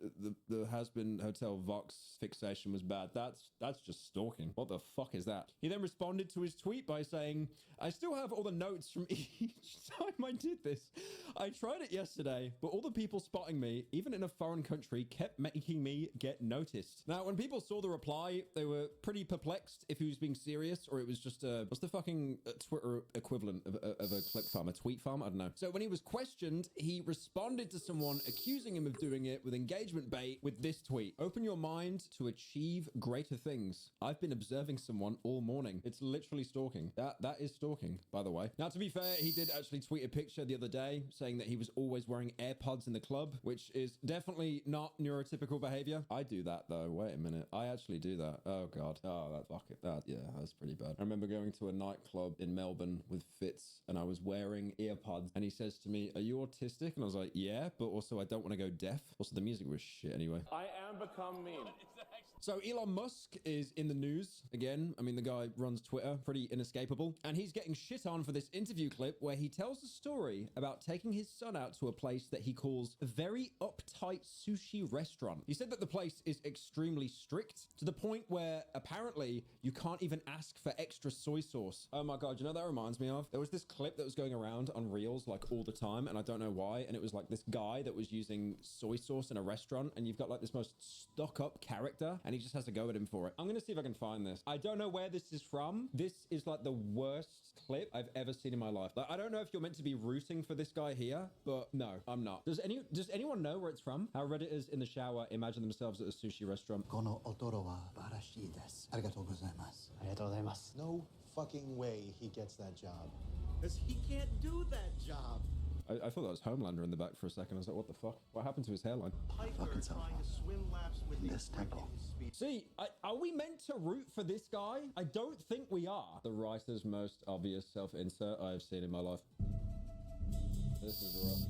has-been Hotel Vox fixation was bad. That's just stalking. What the fuck is that? He then responded to his tweet by saying, I still have all the notes from each time I did this. I tried it yesterday, but all the people spotting me, even in a foreign country, kept making me get noticed. Now, when people saw the reply, they were pretty perplexed if he was being serious or it was just what's the fucking Twitter equivalent of a clip farm, a tweet farm? I don't know. So when he was questioned, he responded to someone accusing him of doing it with engagement bait with this tweet. Open your mind to achieve greater things. I've been observing someone all morning. It's literally stalking. That is stalking, by the way. Now, to be fair, he did actually tweet a picture the other day saying that he was always wearing AirPods in the club, which is definitely not neurotypical behavior. I do that though. Wait a minute. I actually do that. Oh God. Oh, that's pretty bad. I remember going to a nightclub in Melbourne with Fitz and I was wearing earpods and he says to me, are you autistic? And I was like, yeah, but also I don't want to go deaf. Also, the music was shit anyway. I am become meme. So Elon Musk is in the news again. I mean, the guy runs Twitter, pretty inescapable. And he's getting shit on for this interview clip where he tells a story about taking his son out to a place that he calls a very uptight sushi restaurant. He said that the place is extremely strict to the point where apparently you can't even ask for extra soy sauce. Oh my God, you know what that reminds me of? There was this clip that was going around on Reels like all the time and I don't know why. And it was like this guy that was using soy sauce in a restaurant and you've got like this most stuck up character and he just has to go at him for it. I'm gonna see if I can find this. I don't know where this is from. This is like the worst clip I've ever seen in my life. Like, I don't know if you're meant to be rooting for this guy here, but no, I'm not. Does anyone know where it's from? How Redditors in the shower imagine themselves at a sushi restaurant. No fucking way he gets that job. Because he can't do that job. I thought that was Homelander in the back for a second. I was like, what the fuck? What happened to his hairline? Fucking trying to swim laps with this temple. See, are we meant to root for this guy? I don't think we are. The writer's most obvious self-insert I have seen in my life. This is rough.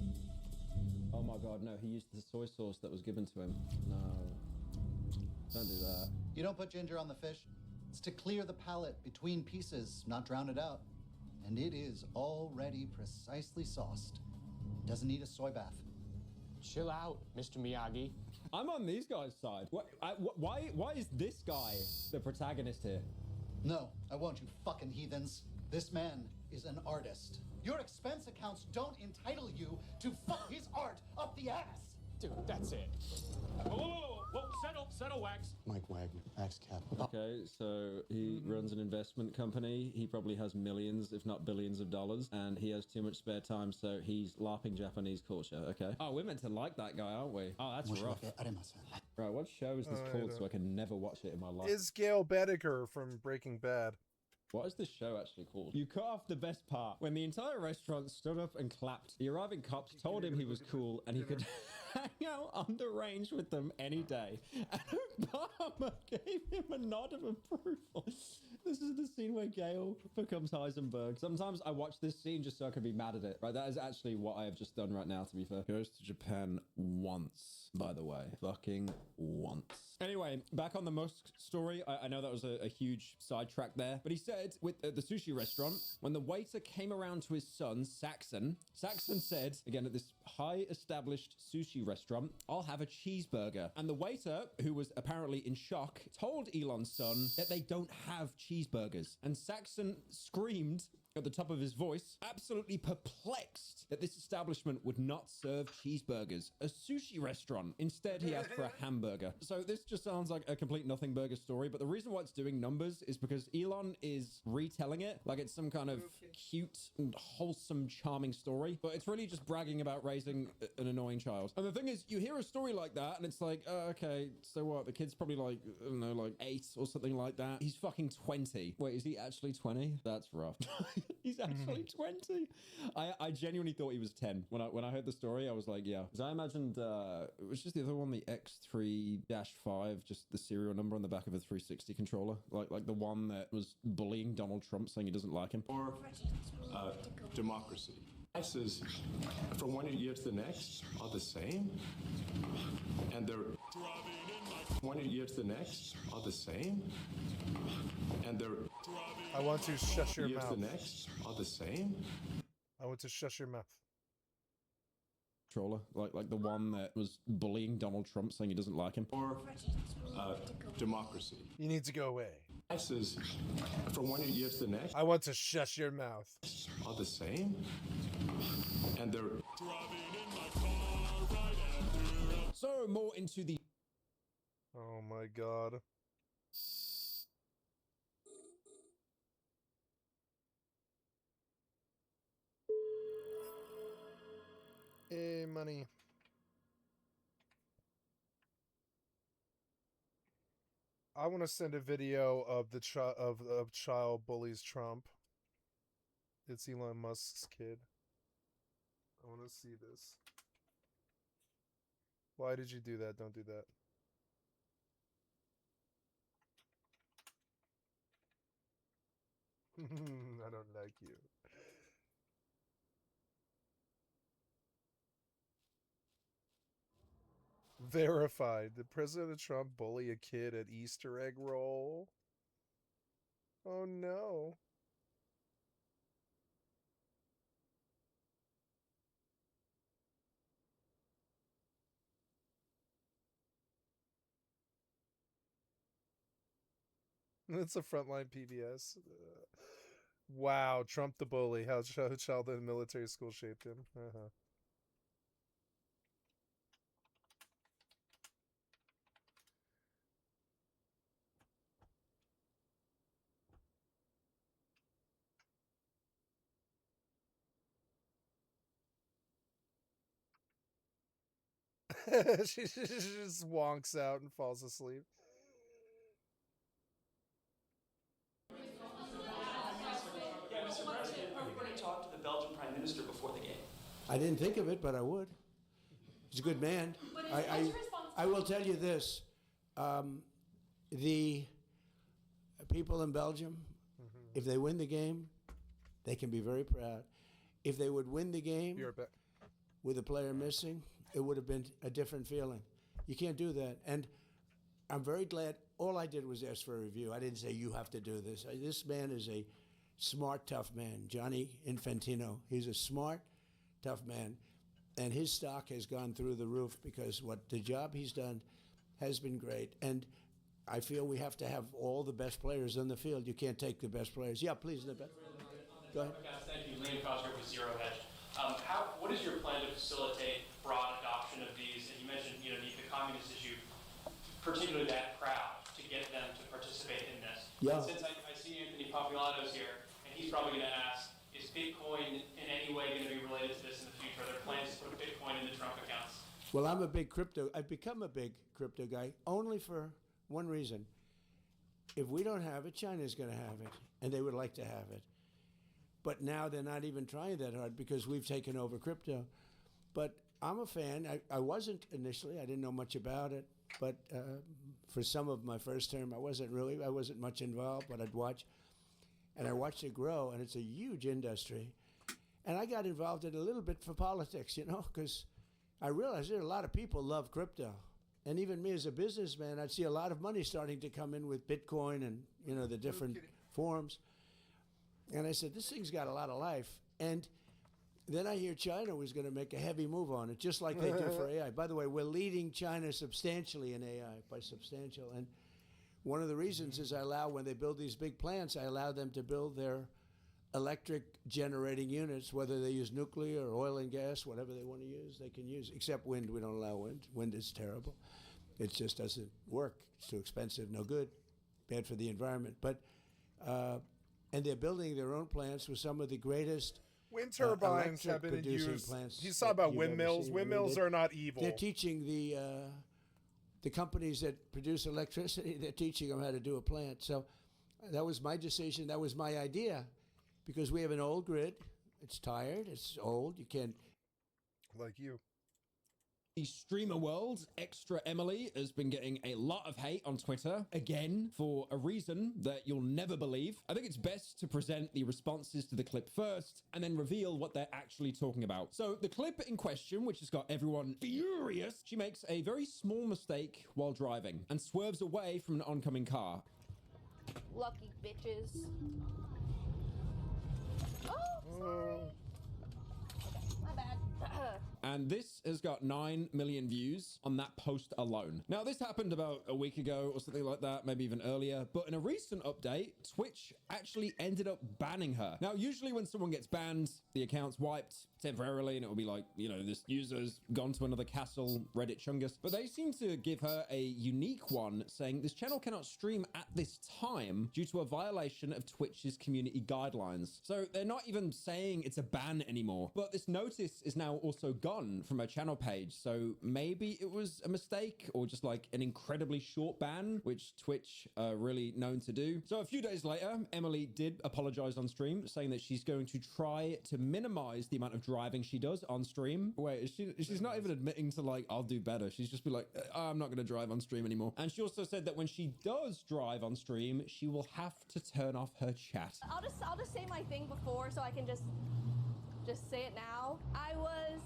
Oh my God, no, he used the soy sauce that was given to him. No. Don't do that. You don't put ginger on the fish? It's to clear the palate between pieces, not drown it out. And it is already precisely sauced. Doesn't need a soy bath. Chill out, Mr. Miyagi. I'm on these guys' side. Why is this guy the protagonist here? No, I won't, you fucking heathens. This man is an artist. Your expense accounts don't entitle you to fuck his art up the ass. Dude, that's it. Whoa, settle, Wax. Mike Wagner, Axe Cap. Okay, so he runs an investment company. He probably has millions, if not billions of dollars, and he has too much spare time, so he's LARPing Japanese culture, okay? Oh, we're meant to like that guy, aren't we? Oh, that's rough. Right, what show is this called so I can never watch it in my life? Is Gail Bedecker from Breaking Bad. What is this show actually called? You cut off the best part. When the entire restaurant stood up and clapped, the arriving cops told him he was cool and he could hang out underrange with them any day. And Obama gave him a nod of approval. This is the scene where Gale becomes Heisenberg. Sometimes I watch this scene just so I can be mad at it. Right, that is actually what I have just done right now, to be fair. Goes to Japan once, by the way. Fucking once. Anyway, back on the Musk story. I know that was a huge sidetrack there, but he said with the sushi restaurant, when the waiter came around to his son, Saxon said, again, at this high established sushi restaurant, I'll have a cheeseburger. And the waiter, who was apparently in shock, told Elon's son that they don't have cheeseburgers. And Saxon screamed at the top of his voice, absolutely perplexed that this establishment would not serve cheeseburgers, a sushi restaurant. Instead, he asked for a hamburger. So this just sounds like a complete nothing burger story, but the reason why it's doing numbers is because Elon is retelling it like it's some kind of cute and wholesome, charming story, but it's really just bragging about raising an annoying child. And the thing is, you hear a story like that and it's like, okay, so what? The kid's probably like, I don't know, like 8 or something like that. He's fucking 20. Wait, is he actually 20? That's rough. He's actually 20. I genuinely thought he was 10. When I heard the story, I was like, yeah. Because I imagined it was just the other one, the X3-5, just the serial number on the back of a 360 controller. Like the one that was bullying Donald Trump, saying he doesn't like him. Or democracy. Prices from one year to the next are the same. And they're one year to the next are the same. And they're I want to shush your mouth. The next are the same. I want to shush your mouth. Controller, like the one that was bullying Donald Trump, saying he doesn't like him. Or democracy. You need to go away. Prices from one year to the next. I want to shush your mouth. Are the same. And they're so more into the. Oh my god. Hey, money. I want to send a video of the child bullies Trump. It's Elon Musk's kid. I want to see this. Why did you do that? Don't do that. I don't like you. Verified. Did President Trump bully a kid at Easter egg roll? Oh no. It's a frontline PBS. Wow, Trump the bully. How child in military school shaped him. She just wonks out and falls asleep. Yeah, Mr. President, are you going to talk to the Belgian Prime Minister before the game? I didn't think of it, but I would. He's a good man. I will tell you this. The people in Belgium, if they win the game, they can be very proud. If they would win the game with a player missing, it would have been a different feeling. You can't do that. And I'm very glad all I did was ask for a review. I didn't say you have to do this. This man is a smart, tough man. Johnny Infantino. He's a smart, tough man. And his stock has gone through the roof because what the job he's done has been great. And I feel we have to have all the best players on the field. You can't take the best players. Yeah, please, Nabet. Go ahead. Thank you. Liam Foster with Zero Hedge. What is your plan to facilitate broad adoption of these? And you mentioned, the communist issue, particularly that crowd, to get them to participate in this. Yeah. And since I see Anthony Populato's here, and he's probably going to ask, is Bitcoin in any way going to be related to this in the future? Are there plans to put Bitcoin into Trump accounts? Well, I've become a big crypto guy only for one reason. If we don't have it, China's going to have it, and they would like to have it. But now they're not even trying that hard because we've taken over crypto. But I'm a fan. I wasn't initially. I didn't know much about it. But for some of my first term, I wasn't much involved, but I'd watch. And I watched it grow, and it's a huge industry. And I got involved in it a little bit for politics, because I realized there are a lot of people love crypto. And even me as a businessman, I'd see a lot of money starting to come in with Bitcoin and, the different forms. And I said, this thing's got a lot of life. And then I hear China was going to make a heavy move on it, just like they do for AI. By the way, we're leading China substantially in AI, by substantial. And one of the reasons is when they build these big plants, I allow them to build their electric generating units, whether they use nuclear or oil and gas, whatever they want to use, they can use, except wind. We don't allow wind. Wind is terrible. It just doesn't work. It's too expensive, no good, bad for the environment. But, and they're building their own plants with some of the greatest wind turbines have been in use. He's talking about windmills. Windmills are not evil. They're teaching the companies that produce electricity, they're teaching them how to do a plant. So that was my decision. That was my idea. Because we have an old grid. It's tired. It's old. You can't. Like you. The streamer world, Extra Emily, has been getting a lot of hate on Twitter, again, for a reason that you'll never believe. I think it's best to present the responses to the clip first, and then reveal what they're actually talking about. So the clip in question, which has got everyone furious, she makes a very small mistake while driving, and swerves away from an oncoming car. Lucky bitches. Oh, sorry. Okay, my bad. And this has got 9 million views on that post alone. Now, this happened about a week ago or something like that, maybe even earlier. But in a recent update, Twitch actually ended up banning her. Now, usually when someone gets banned, the account's wiped temporarily, and it will be like, this user's gone to another castle, Reddit Chungus. But they seem to give her a unique one, saying this channel cannot stream at this time due to a violation of Twitch's community guidelines. So they're not even saying it's a ban anymore. But this notice is now also gone from her channel page. So maybe it was a mistake or just like an incredibly short ban, which Twitch are really known to do. So a few days later, Emily did apologize on stream, saying that she's going to try to minimize the amount of driving she does on stream. Wait, she's not even admitting to like, I'll do better. She's just be like, I'm not going to drive on stream anymore. And she also said that when she does drive on stream, she will have to turn off her chat. I'll just say my thing before so I can just say it now. I was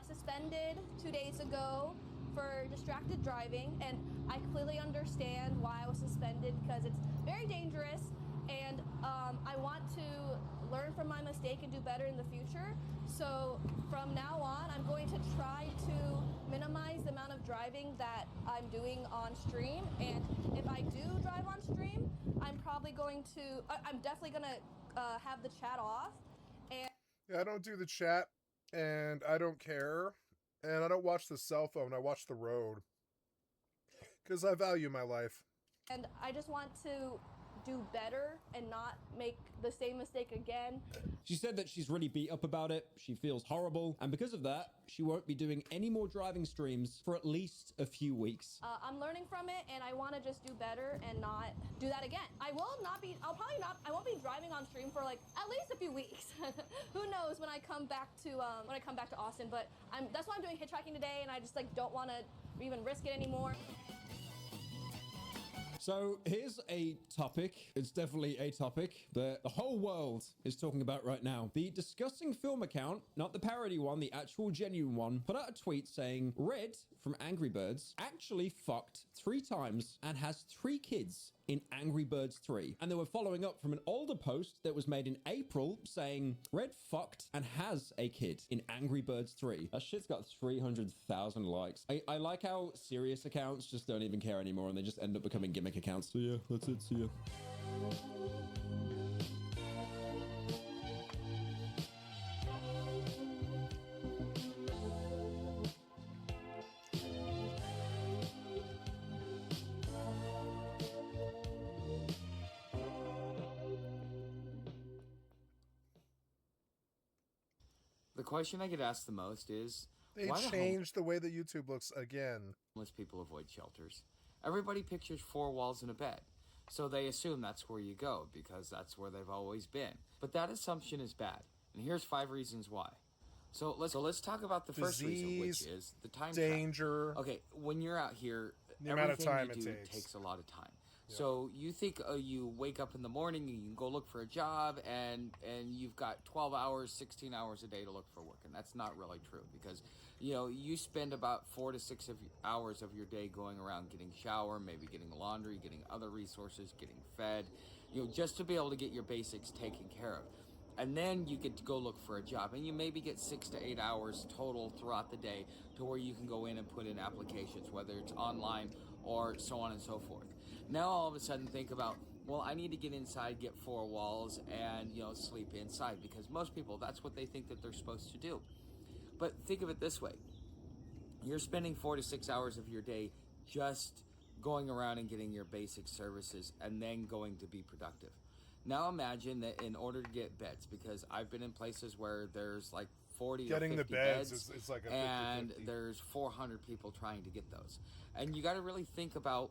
suspended 2 days ago for distracted driving, and I clearly understand why I was suspended because it's very dangerous, and I want to learn from my mistake and do better in the future. So from now on, I'm going to try to minimize the amount of driving that I'm doing on stream, and if I do drive on stream, I'm definitely going to have the chat off. And yeah, I don't do the chat, and I don't care, and I don't watch the cell phone. I watch the road because I value my life. And I just want to do better and not make the same mistake again. She said that she's really beat up about it. She feels horrible. And because of that, she won't be doing any more driving streams for at least a few weeks. I'm learning from it, and I want to just do better and not do that again. I won't be driving on stream for like at least a few weeks. Who knows when I come back to Austin, but that's why I'm doing hitchhiking today, and I just like don't want to even risk it anymore. So here's a topic. It's definitely a topic that the whole world is talking about right now. The Discussing Film account, not the parody one, the actual genuine one, put out a tweet saying Red from Angry Birds actually fucked 3 times and has 3 kids in Angry Birds 3. And they were following up from an older post that was made in April saying Red fucked and has a kid in Angry Birds 3. That shit's got 300,000 likes. I like how serious accounts just don't even care anymore and they just end up becoming gimmick accounts. So yeah, that's it. See ya. The question I get asked the most is, They why changed the way that YouTube looks again. homeless people avoid shelters? Everybody pictures 4 walls and a bed, so they assume that's where you go because that's where they've always been. But that assumption is bad, and here's 5 reasons why. So let's talk about the first reason, which is the time danger. trap. Okay, when you're out here, The amount of everything time you it do takes. a lot of time. So you think you wake up in the morning and you can go look for a job and you've got 12 hours, 16 hours a day to look for work, and that's not really true because you spend about 4 to 6 hours of your day going around getting shower, maybe getting laundry, getting other resources, getting fed, just to be able to get your basics taken care of. And then you get to go look for a job, and you maybe get 6 to 8 hours total throughout the day to where you can go in and put in applications, whether it's online or so on and so forth. Now all of a sudden think about, well, I need to get inside, get 4 walls, and sleep inside, because most people, that's what they think that they're supposed to do. But think of it this way. You're spending 4 to 6 hours of your day just going around and getting your basic services and then going to be productive. Now imagine that in order to get beds, because I've been in places where there's like 40 Getting or 50 the beds beds, is like a 50-50. and there's 400 people trying to get those. And you got to really think about,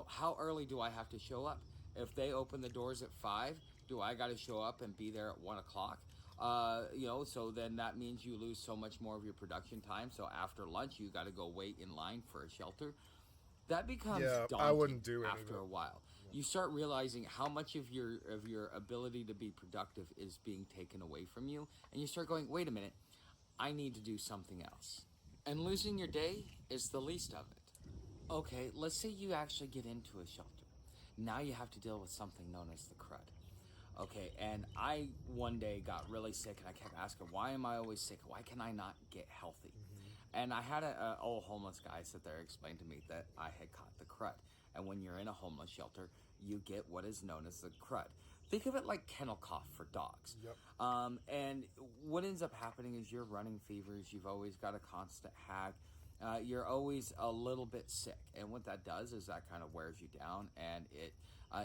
how early do I have to show up? If they open the doors at 5, do I got to show up and be there at 1 o'clock? So then that means you lose so much more of your production time. So after lunch, you got to go wait in line for a shelter. That becomes daunting I wouldn't do any of after it. a while. You start realizing how much of your ability to be productive is being taken away from you, and you start going, wait a minute, I need to do something else. And losing your day is the least of it. Okay, let's say you actually get into a shelter. Now you have to deal with something known as the crud. Okay, and I one day got really sick, and I kept asking, why am I always sick? Why can I not get healthy? And I had an old homeless guy sit there and explain to me that I had caught the crud. And when you're in a homeless shelter, you get what is known as the crud. Think of it like kennel cough for dogs. Yep. And what ends up happening is you're running fevers. You've always got a constant hag. You're always a little bit sick. And what that does is that kind of wears you down, and it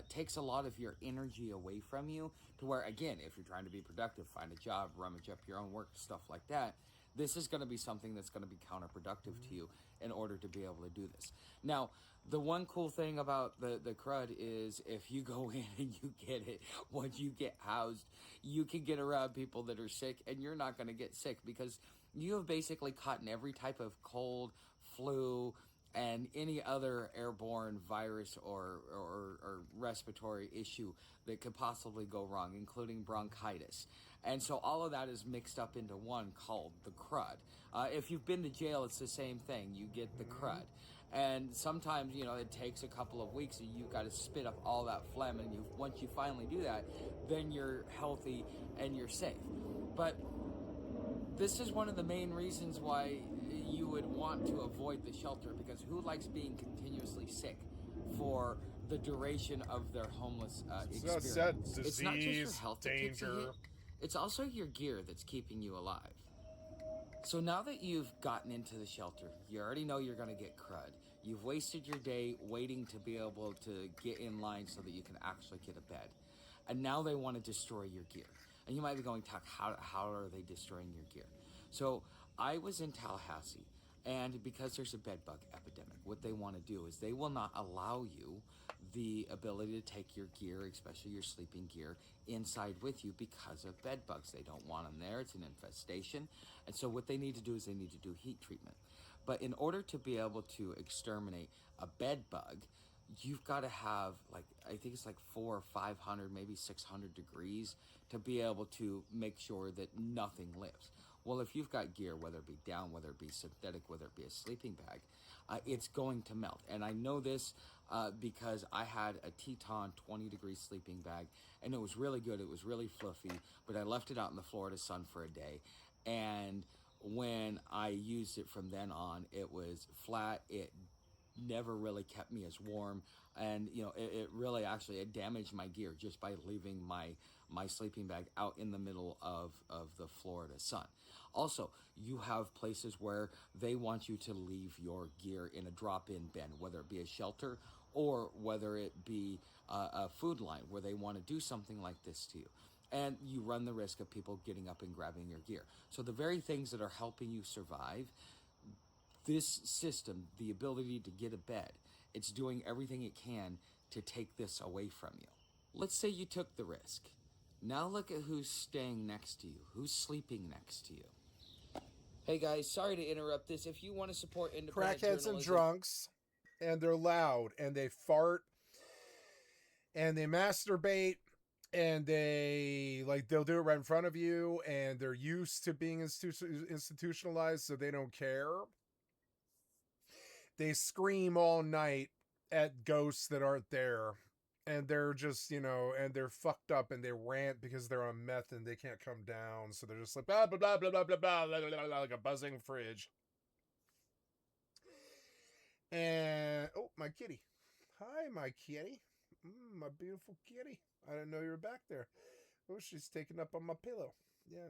takes a lot of your energy away from you to where, again, if you're trying to be productive, find a job, rummage up your own work, stuff like that, this is going to be something that's going to be counterproductive to you in order to be able to do this. Now, the one cool thing about the crud is if you go in and you get it, once you get housed, you can get around people that are sick, and you're not going to get sick because you have basically caught in every type of cold, flu, and any other airborne virus or respiratory issue that could possibly go wrong, including bronchitis. And so all of that is mixed up into one called the crud. If you've been to jail, it's the same thing. You get the crud. And sometimes, it takes a couple of weeks and you've got to spit up all that phlegm. And once you finally do that, then you're healthy and you're safe. But this is one of the main reasons why you would want to avoid the shelter, because who likes being continuously sick for the duration of their homeless experience? It's not just your health that takes a hit, it's also your gear that's keeping you alive. So now that you've gotten into the shelter, you already know you're going to get crud. You've wasted your day waiting to be able to get in line so that you can actually get a bed. And now they want to destroy your gear. And you might be going, Tuck, how are they destroying your gear? So I was in Tallahassee, and because there's a bed bug epidemic, what they want to do is they will not allow you the ability to take your gear, especially your sleeping gear, inside with you because of bed bugs. They don't want them there. It's an infestation. And so what they need to do is they need to do heat treatment. But in order to be able to exterminate a bed bug, you've got to have like, I think it's like 400 or 500, maybe 600 degrees to be able to make sure that nothing lives. Well, if you've got gear, whether it be down, whether it be synthetic, whether it be a sleeping bag, it's going to melt. And I know this because I had a Teton 20-degree sleeping bag, and it was really good. It was really fluffy, but I left it out in the Florida sun for a day. And when I used it from then on, it was flat. It never really kept me as warm, and it really actually it damaged my gear just by leaving my sleeping bag out in the middle of the Florida sun. Also, you have places where they want you to leave your gear in a drop-in bin, whether it be a shelter or whether it be a food line where they want to do something like this to you. And you run the risk of people getting up and grabbing your gear. So the very things that are helping you survive, this system, the ability to get a bed, it's doing everything it can to take this away from you. Let's say you took the risk. Now look at who's staying next to you, who's sleeping next to you. Hey guys, sorry to interrupt this. If you want to support independent Crackheads journalism, and drunks, and they're loud, and they fart, and they masturbate, and they'll do it right in front of you, and they're used to being institutionalized, so they don't care. They scream all night at ghosts that aren't there, and they're just, and they're fucked up, and they rant because they're on meth and they can't come down, so they're just like blah blah blah blah blah blah blah, like a buzzing fridge. And oh, my kitty. Hi, my kitty. My beautiful kitty. I didn't know you were back there. Oh, she's taking up on my pillow. Yeah.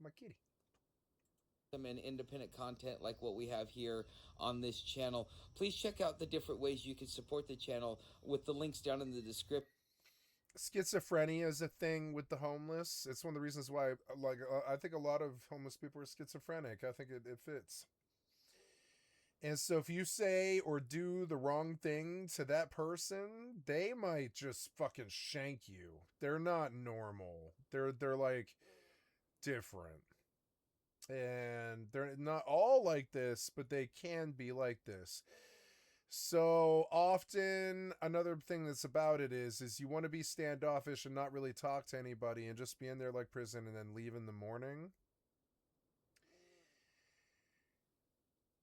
My kitty. and independent content like what we have here on this channel, please check out the different ways you can support the channel with the links down in the description. Schizophrenia is a thing with the homeless. It's one of the reasons why, I think a lot of homeless people are schizophrenic. I think it fits. And so if you say or do the wrong thing to that person, they might just fucking shank you. They're not normal. They're like different. And they're not all like this, but they can be like this. So often another thing that's about it is you want to be standoffish and not really talk to anybody and just be in there like prison and then leave in the morning.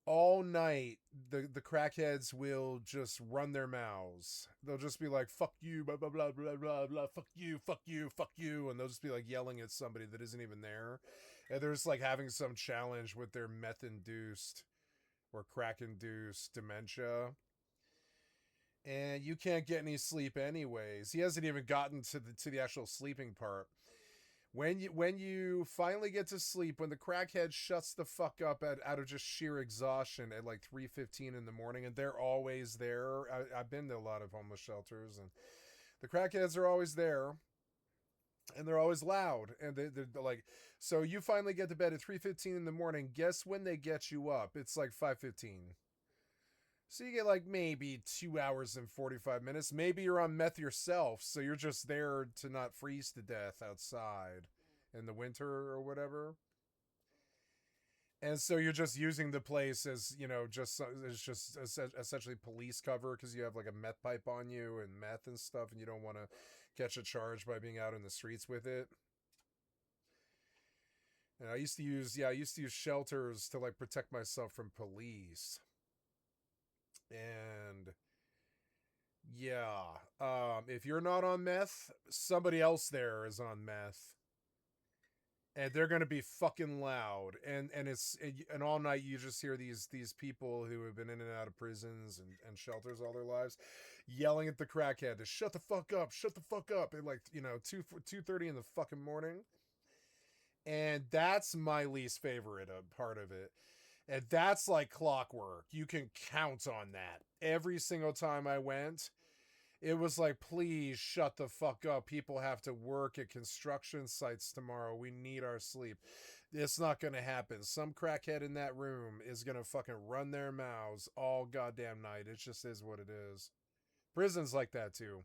All night, the crackheads will just run their mouths. They'll just be like, fuck you, blah, blah, blah, blah, blah, blah, fuck you, fuck you, fuck you. And they'll just be like yelling at somebody that isn't even there. And they're just like having some challenge with their meth-induced or crack-induced dementia. And you can't get any sleep anyways. He hasn't even gotten to the actual sleeping part. When you finally get to sleep, when the crackhead shuts the fuck up out of just sheer exhaustion at like 3:15 in the morning, and they're always there. I've been to a lot of homeless shelters, and the crackheads are always there, and they're always loud, and they're like, so you finally get to bed at 3:15 in the morning. Guess when they get you up? It's like 5:15. So you get like maybe 2 hours and 45 minutes. Maybe you're on meth yourself, so you're just there to not freeze to death outside in the winter or whatever. And so you're just using the place as, just essentially police cover because you have like a meth pipe on you and meth and stuff, and you don't want to catch a charge by being out in the streets with it. And I used to use shelters to like protect myself from police. And yeah, if you're not on meth, somebody else there is on meth, and they're gonna be fucking loud. And all night you just hear these people who have been in and out of prisons and shelters all their lives, yelling at the crackhead to shut the fuck up, at like 2:30 in the fucking morning. And that's my least favorite part of it. And that's like clockwork. You can count on that. Every single time I went, it was like, please shut the fuck up. People have to work at construction sites tomorrow. We need our sleep. It's not going to happen. Some crackhead in that room is going to fucking run their mouths all goddamn night. It just is what it is. Prison's like that too.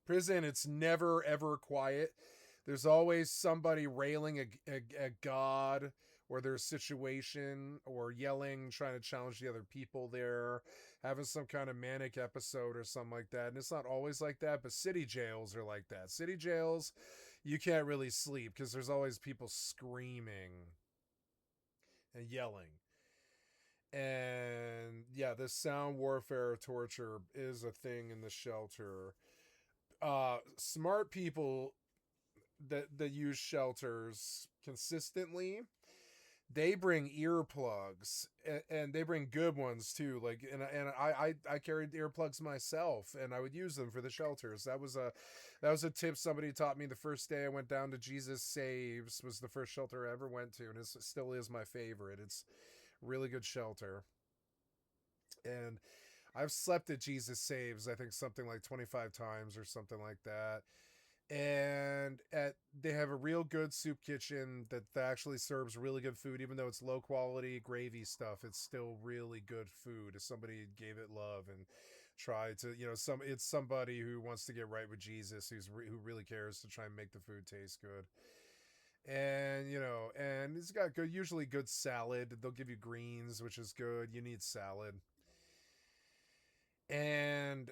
Prison, it's never ever quiet. There's always somebody railing at God or their situation, or yelling, trying to challenge the other people there, having some kind of manic episode or something like that. And it's not always like that, but city jails are like that. City jails, you can't really sleep because there's always people screaming and yelling. And yeah, this sound warfare torture is a thing in the shelter. Smart people that use shelters consistently, they bring earplugs, and they bring good ones too. Like, and I carried earplugs myself, and I would use them for the shelters. That was a tip somebody taught me the first day I went down to Jesus Saves. Was the first shelter I ever went to, and it still is my favorite. It's really good shelter. And I've slept at Jesus Saves, I think something like 25 times or something like that. And they have a real good soup kitchen that actually serves really good food, even though it's low quality gravy stuff. It's still really good food if somebody gave it love and tried to, it's somebody who wants to get right with Jesus, who really cares to try and make the food taste good. And and it's got usually good salad. They'll give you greens, which is good. You need salad. And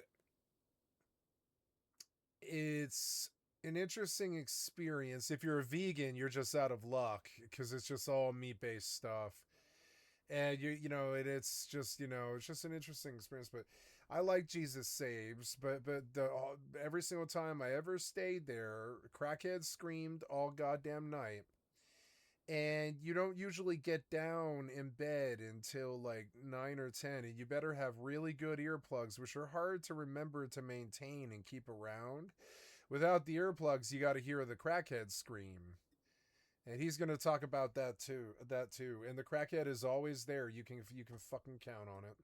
it's an interesting experience. If you're a vegan, you're just out of luck because it's just all meat-based stuff. And it's just an interesting experience. But I like Jesus Saves, but every single time I ever stayed there, crackheads screamed all goddamn night. And you don't usually get down in bed until like 9 or 10, and you better have really good earplugs, which are hard to remember to maintain and keep around. Without the earplugs, you got to hear the crackhead scream. And he's going to talk about that too. And the crackhead is always there. You can fucking count on it.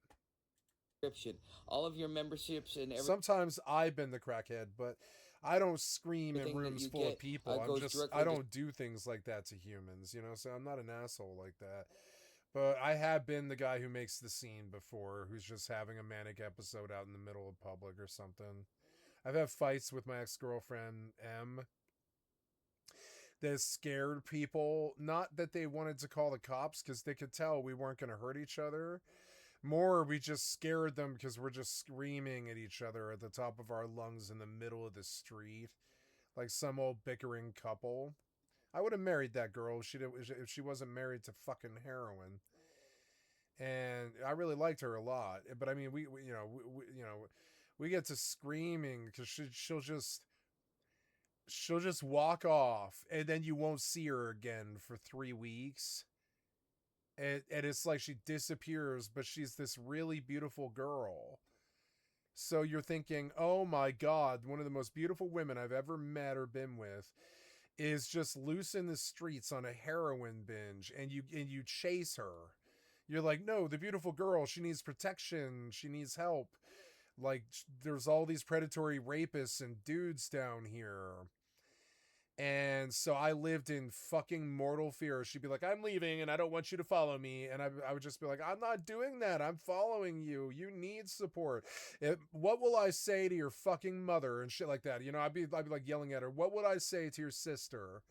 All of your memberships and everything. Sometimes I've been the crackhead, but I don't scream in rooms full of people. I don't do things like that to humans, so I'm not an asshole like that. But I have been the guy who makes the scene before, who's just having a manic episode out in the middle of public or something. I've had fights with my ex-girlfriend, M, that scared people. Not that they wanted to call the cops, because they could tell we weren't going to hurt each other. More, we just scared them because we're just screaming at each other at the top of our lungs in the middle of the street, like some old bickering couple. I would have married that girl if she wasn't married to fucking heroin. And I really liked her a lot. But I mean, we get to screaming because she'll just walk off, and then you won't see her again for 3 weeks. And it's like she disappears, but she's this really beautiful girl. So you're thinking, oh my God, one of the most beautiful women I've ever met or been with is just loose in the streets on a heroin binge, and you chase her. You're like, no, the beautiful girl, she needs protection, she needs help. Like, there's all these predatory rapists and dudes down here. And so I lived in fucking mortal fear. She'd be like, I'm leaving and I don't want you to follow me. And I would just be like, I'm not doing that. I'm following you. You need support. What will I say to your fucking mother and shit like that? I'd be like yelling at her. What would I say to your sister?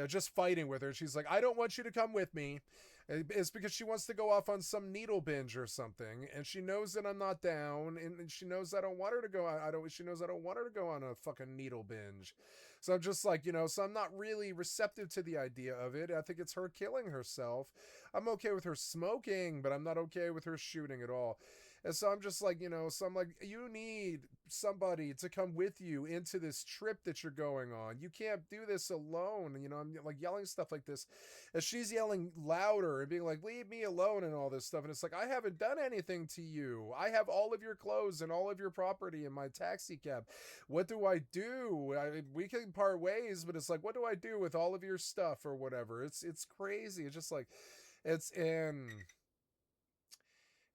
Just fighting with her. She's like, I don't want you to come with me. It's because she wants to go off on some needle binge or something, and she knows that I'm not down, and she knows I don't want her to go. She knows I don't want her to go on a fucking needle binge. So I'm just like, so I'm not really receptive to the idea of it. I think it's her killing herself. I'm okay with her smoking, but I'm not okay with her shooting at all. And so I'm just like, you need somebody to come with you into this trip that you're going on. You can't do this alone. I'm like yelling stuff like this. And she's yelling louder and being like, leave me alone and all this stuff. And it's like, I haven't done anything to you. I have all of your clothes and all of your property in my taxi cab. What do I do? We can part ways, but it's like, what do I do with all of your stuff or whatever? It's crazy. It's just like,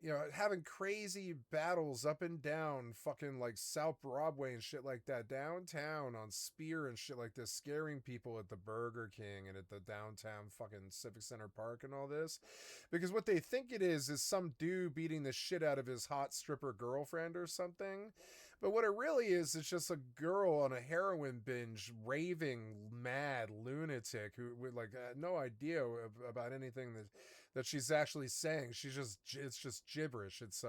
you know, having crazy battles up and down fucking like South Broadway and shit like that, downtown on Spear and shit like this, scaring people at the Burger King and at the downtown fucking Civic Center Park and all this. Because what they think it is some dude beating the shit out of his hot stripper girlfriend or something. But what it really is, it's just a girl on a heroin binge, raving, mad lunatic who would like no idea about anything that she's actually saying. It's just gibberish. It's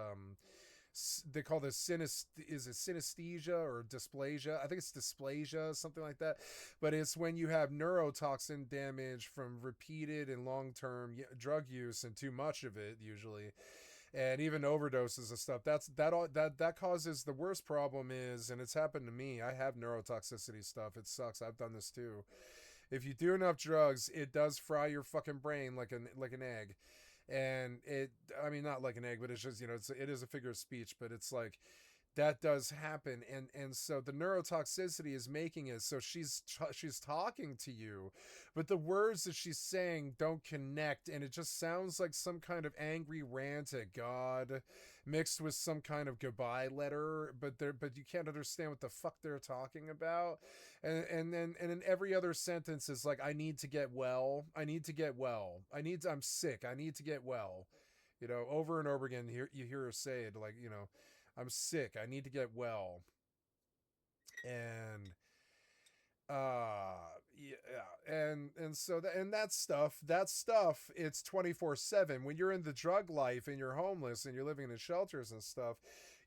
they call this is it synesthesia or dysplasia? I think it's dysplasia, something like that. But it's when you have neurotoxin damage from repeated and long-term drug use and too much of it usually. And even overdoses and stuff. That causes the worst problem is, and it's happened to me. I have neurotoxicity stuff. It sucks. I've done this too. If you do enough drugs, it does fry your fucking brain like an egg. And I mean, not like an egg, but it's just, you know, it is a figure of speech, but it's like, that does happen. And so the neurotoxicity is making it so she's talking to you, but the words that she's saying don't connect, and it just sounds like some kind of angry rant at God mixed with some kind of goodbye letter, but you can't understand what the fuck they're talking about. And then in every other sentence is like, I need to get well, I'm sick, I need to get well, you know, over and over again. You hear her say it, like, you know, I'm sick, I need to get well. And and so that stuff, it's 24/7. When you're in the drug life and you're homeless and you're living in shelters and stuff,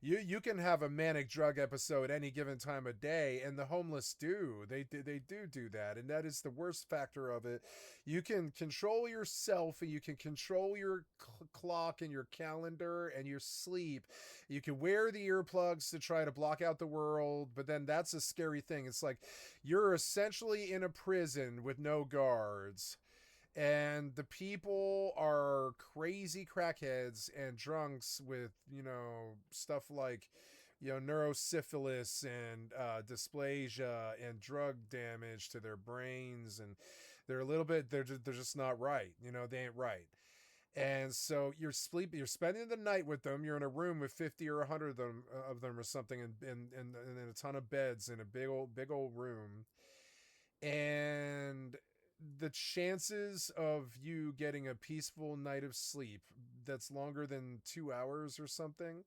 you can have a manic drug episode any given time of day, and the homeless do that, and that is the worst factor of it. You can control yourself, and you can control your clock and your calendar and your sleep. You can wear the earplugs to try to block out the world, but then that's a scary thing. It's like you're essentially in a prison with no guards, and the people are crazy crackheads and drunks with, you know, stuff like, you know, neurosyphilis and dysplasia and drug damage to their brains, and they're just not right, you know, they ain't right. And so you're spending the night with them. You're in a room with 50 or 100 of them or something, and a ton of beds in a big old room. And the chances of you getting a peaceful night of sleep that's longer than 2 hours or something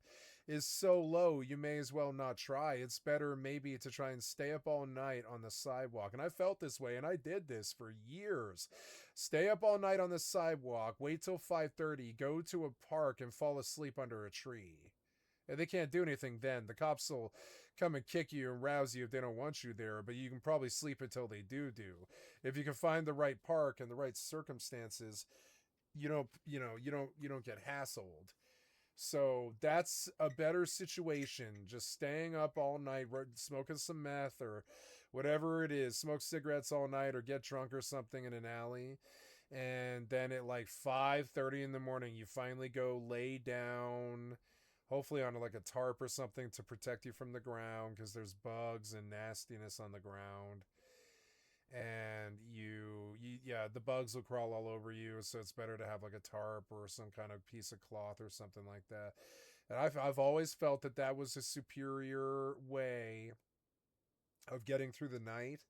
is so low, you may as well not try. It's better maybe to try and stay up all night on the sidewalk. And I felt this way, and I did this for years. Stay up all night on the sidewalk, wait till 5:30, go to a park and fall asleep under a tree. And they can't do anything then. The cops will come and kick you and rouse you if they don't want you there, but you can probably sleep until they do. If you can find the right park and the right circumstances, you don't get hassled. So that's a better situation. Just staying up all night, smoking some meth or whatever it is, smoke cigarettes all night or get drunk or something in an alley. And then at like 5:30 in the morning, you finally go lay down, hopefully on like a tarp or something to protect you from the ground, because there's bugs and nastiness on the ground. And the bugs will crawl all over you, so it's better to have like a tarp or some kind of piece of cloth or something like that. And I've always felt that was a superior way of getting through the night.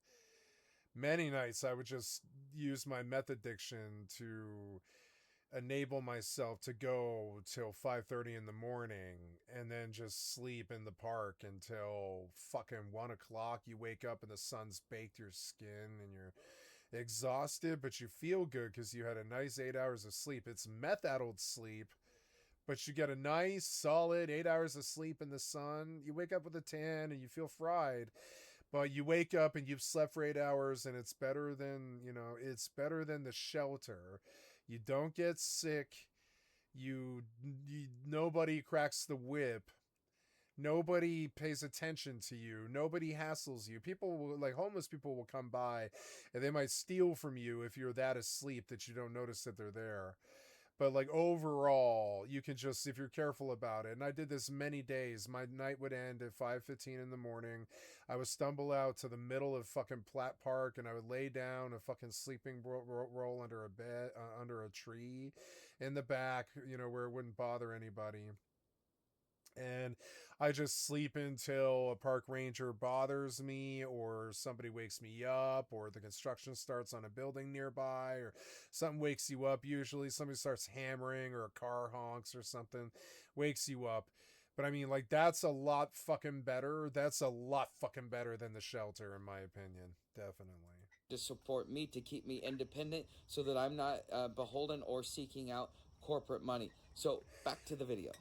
Many nights I would just use my meth addiction to enable myself to go till 5:30 in the morning and then just sleep in the park until fucking 1 o'clock. You wake up and the sun's baked your skin and you're exhausted, but you feel good because you had a nice 8 hours of sleep. It's meth-addled sleep, but you get a nice solid 8 hours of sleep in the sun. You wake up with a tan and you feel fried, but you wake up and you've slept for 8 hours, and it's better than, it's better than the shelter. You don't get sick. Nobody cracks the whip. Nobody pays attention to you. Nobody hassles you. Homeless people will come by and they might steal from you if you're that asleep that you don't notice that they're there. But like overall, you can just, if you're careful about it. And I did this many days. My night would end at 5:15 in the morning. I would stumble out to the middle of fucking Platt Park, and I would lay down a fucking sleeping roll under a bed, under a tree in the back, where it wouldn't bother anybody. And I just sleep until a park ranger bothers me, or somebody wakes me up, or the construction starts on a building nearby, or something wakes you up. Usually somebody starts hammering, or a car honks or something wakes you up. But I mean, like, that's a lot fucking better. That's a lot fucking better than the shelter, in my opinion. Definitely. To support me, to keep me independent, so that I'm not beholden or seeking out corporate money. So back to the video.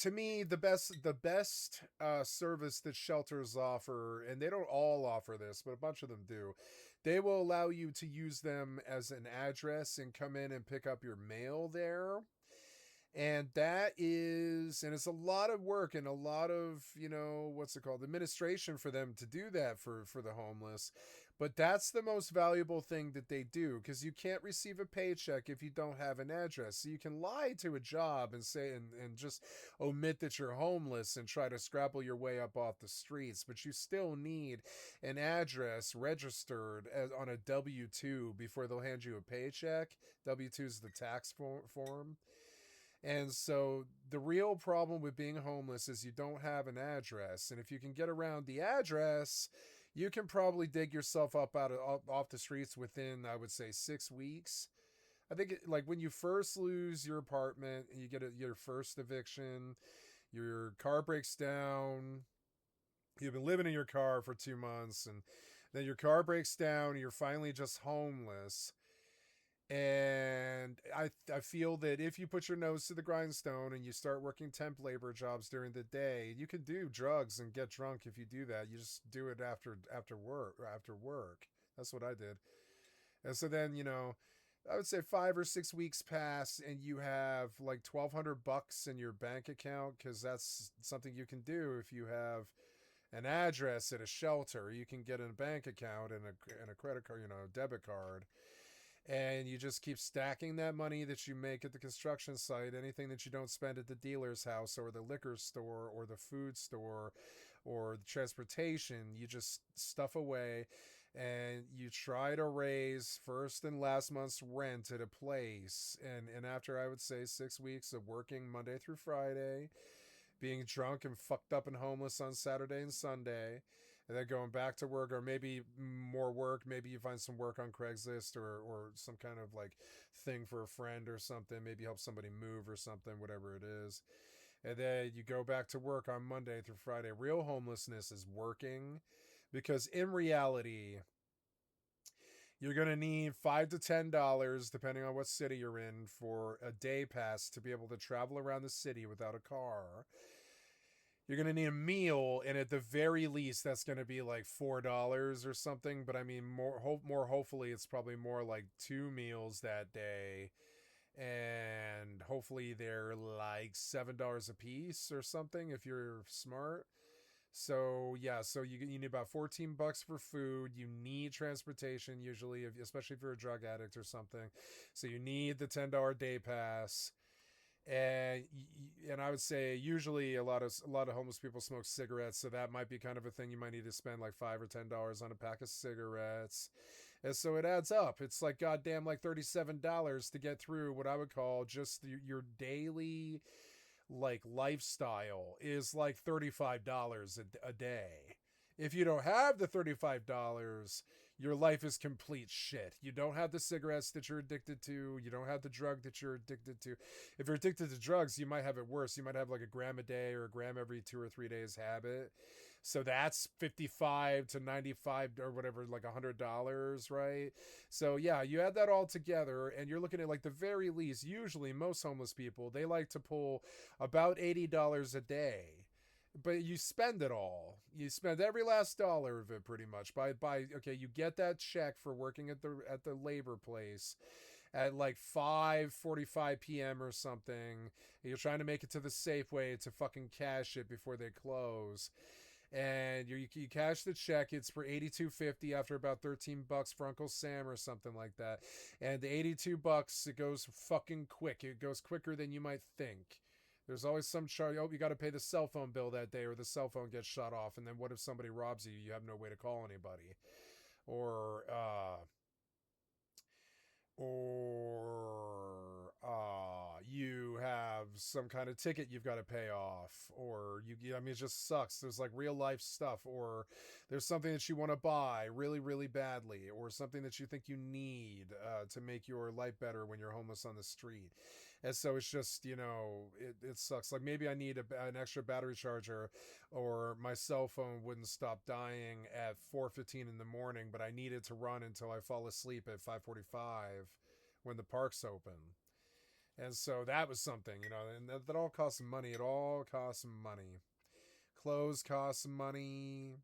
To me, the best service that shelters offer, and they don't all offer this, but a bunch of them do, they will allow you to use them as an address and come in and pick up your mail there. And it's a lot of work and a lot of, administration for them to do that for the homeless. But that's the most valuable thing that they do, because you can't receive a paycheck if you don't have an address. So you can lie to a job and say, and just omit that you're homeless and try to scrabble your way up off the streets. But you still need an address registered on a W-2 before they'll hand you a paycheck. W-2 is the tax form. And so the real problem with being homeless is you don't have an address. And if you can get around the address, you can probably dig yourself up off the streets within, I would say, 6 weeks. I think like when you first lose your apartment and you get your first eviction, your car breaks down, you've been living in your car for 2 months, and then your car breaks down and you're finally just homeless. And I feel that if you put your nose to the grindstone and you start working temp labor jobs during the day, you can do drugs and get drunk if you do that. You just do it after work. That's what I did. And so then, I would say 5 or 6 weeks pass and you have like $1,200 in your bank account, because that's something you can do if you have an address at a shelter. You can get a bank account and a credit card, a debit card. And you just keep stacking that money that you make at the construction site, anything that you don't spend at the dealer's house or the liquor store or the food store or the transportation, you just stuff away, and you try to raise first and last month's rent at a place. And after, I would say, 6 weeks of working Monday through Friday, being drunk and fucked up and homeless on Saturday and Sunday, and then going back to work, or maybe more work. Maybe you find some work on Craigslist or some kind of like thing for a friend or something. Maybe help somebody move or something, whatever it is. And then you go back to work on Monday through Friday. Real homelessness is working, because in reality, you're going to need $5 to $10, depending on what city you're in, for a day pass to be able to travel around the city without a car. You're going to need a meal, and at the very least, that's going to be like $4 or something. But I mean, more hopefully, it's probably more like 2 meals that day. And hopefully they're like $7 a piece or something if you're smart. So yeah, so you need about $14 for food. You need transportation usually, especially if you're a drug addict or something. So you need the $10 day pass. And I would say usually a lot of homeless people smoke cigarettes, so that might be kind of a thing. You might need to spend like $5 or $10 on a pack of cigarettes, and so it adds up. It's like goddamn like $37 to get through what I would call just your daily like lifestyle is like $35 a day. If you don't have the $35, your life is complete shit. You don't have the cigarettes that you're addicted to. You don't have the drug that you're addicted to. If you're addicted to drugs, you might have it worse. You might have like a gram a day or a gram every 2 or 3 days habit. So that's $55 to $95 or whatever, like $100, right? So yeah, you add that all together and you're looking at like the very least, usually most homeless people, they like to pull about $80 a day. But you spend it all. You spend every last dollar of it pretty much. Okay, you get that check for working at the labor place at like 5:45 p.m. or something. You're trying to make it to the Safeway to fucking cash it before they close. and you cash the check. It's for $82.50 after about $13 for Uncle Sam or something like that. And the $82, it goes fucking quick. It goes quicker than you might think. There's always some charge. Oh, you got to pay the cell phone bill that day, or the cell phone gets shut off. And then what if somebody robs you? You have no way to call anybody. Or you have some kind of ticket you've got to pay off, or I mean, it just sucks. There's like real life stuff, or there's something that you want to buy really, really badly, or something that you think you need to make your life better when you're homeless on the street. And so it's just, you know, it sucks. Like maybe I need an extra battery charger, or my cell phone wouldn't stop dying at 4:15 in the morning, but I need it to run until I fall asleep at 5:45 when the park's open. And so that was something, you know, and that all costs money. It all costs money. Clothes cost money.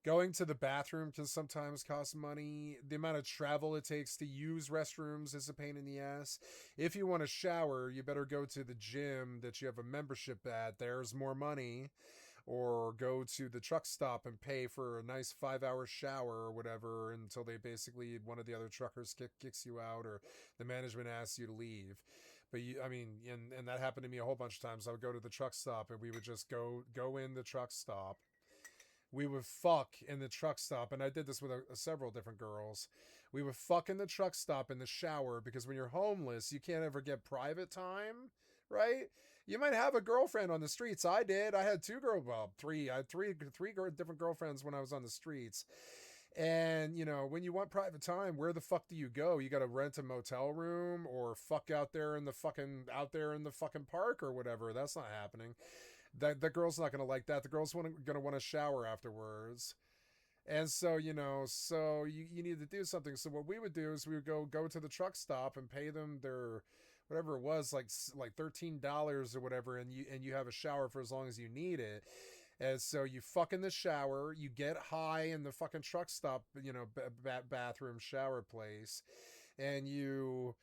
Going to the bathroom can sometimes cost money. The amount of travel it takes to use restrooms is a pain in the ass. If you want to shower, you better go to the gym that you have a membership at. There's more money. Or go to the truck stop and pay for a nice 5-hour shower or whatever until they basically, one of the other truckers kicks you out, or the management asks you to leave. But I mean, and that happened to me a whole bunch of times. I would go to the truck stop and we would just go in the truck stop. We would fuck in the truck stop, and I did this with several different girls. We would fuck in the truck stop in the shower, because when you're homeless, you can't ever get private time, right? You might have a girlfriend on the streets. I did. I had three. I had three different girlfriends when I was on the streets. And, you know, when you want private time, where the fuck do you go? You got to rent a motel room or fuck out there in the fucking park or whatever. That's not happening. The girl's not going to like that. The girl's going to want to shower afterwards. And so, you know, you need to do something. So what we would do is we would go to the truck stop and pay them their whatever it was, like $13 or whatever, and you have a shower for as long as you need it. And so you fuck in the shower, you get high in the fucking truck stop, you know, bathroom shower place, and you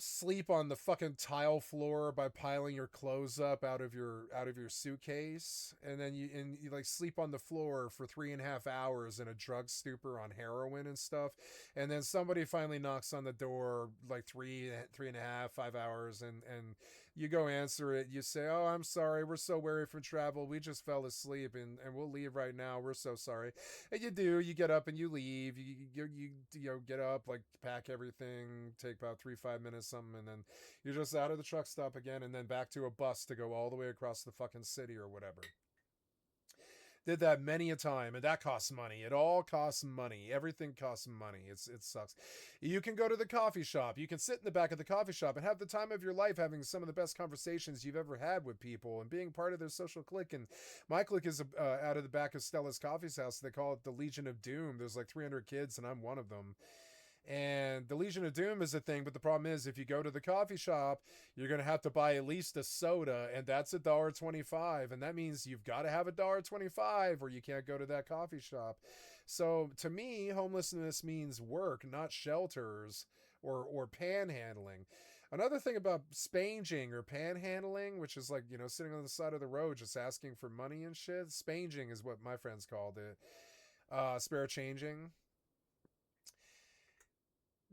sleep on the fucking tile floor by piling your clothes up out of your suitcase, and then you like sleep on the floor for 3.5 hours in a drug stupor on heroin and stuff. And then somebody finally knocks on the door, like 3.5, 5 hours, and you go answer it. You say, "Oh, I'm sorry, we're so weary from travel, we just fell asleep, and we'll leave right now, we're so sorry." And you get up and you leave. You know, get up, like pack everything, take about 3-5 minutes something, and then you're just out of the truck stop again, and then back to a bus to go all the way across the fucking city or whatever. Did that many a time, and that costs money. It all costs money. Everything costs money. It sucks. You can go to the coffee shop. You can sit in the back of the coffee shop and have the time of your life, having some of the best conversations you've ever had with people and being part of their social clique. And my clique is out of the back of Stella's Coffee's house. They call it the Legion of Doom. There's like 300 kids, and I'm one of them. And the Legion of Doom is a thing, but the problem is, if you go to the coffee shop, you're going to have to buy at least a soda, and that's $1.25, and that means you've got to have $1.25 or you can't go to that coffee shop. So to me, homelessness means work, not shelters or panhandling. Another thing about spanging or panhandling, which is like, you know, sitting on the side of the road just asking for money and shit. Spanging is what my friends called it. Spare changing.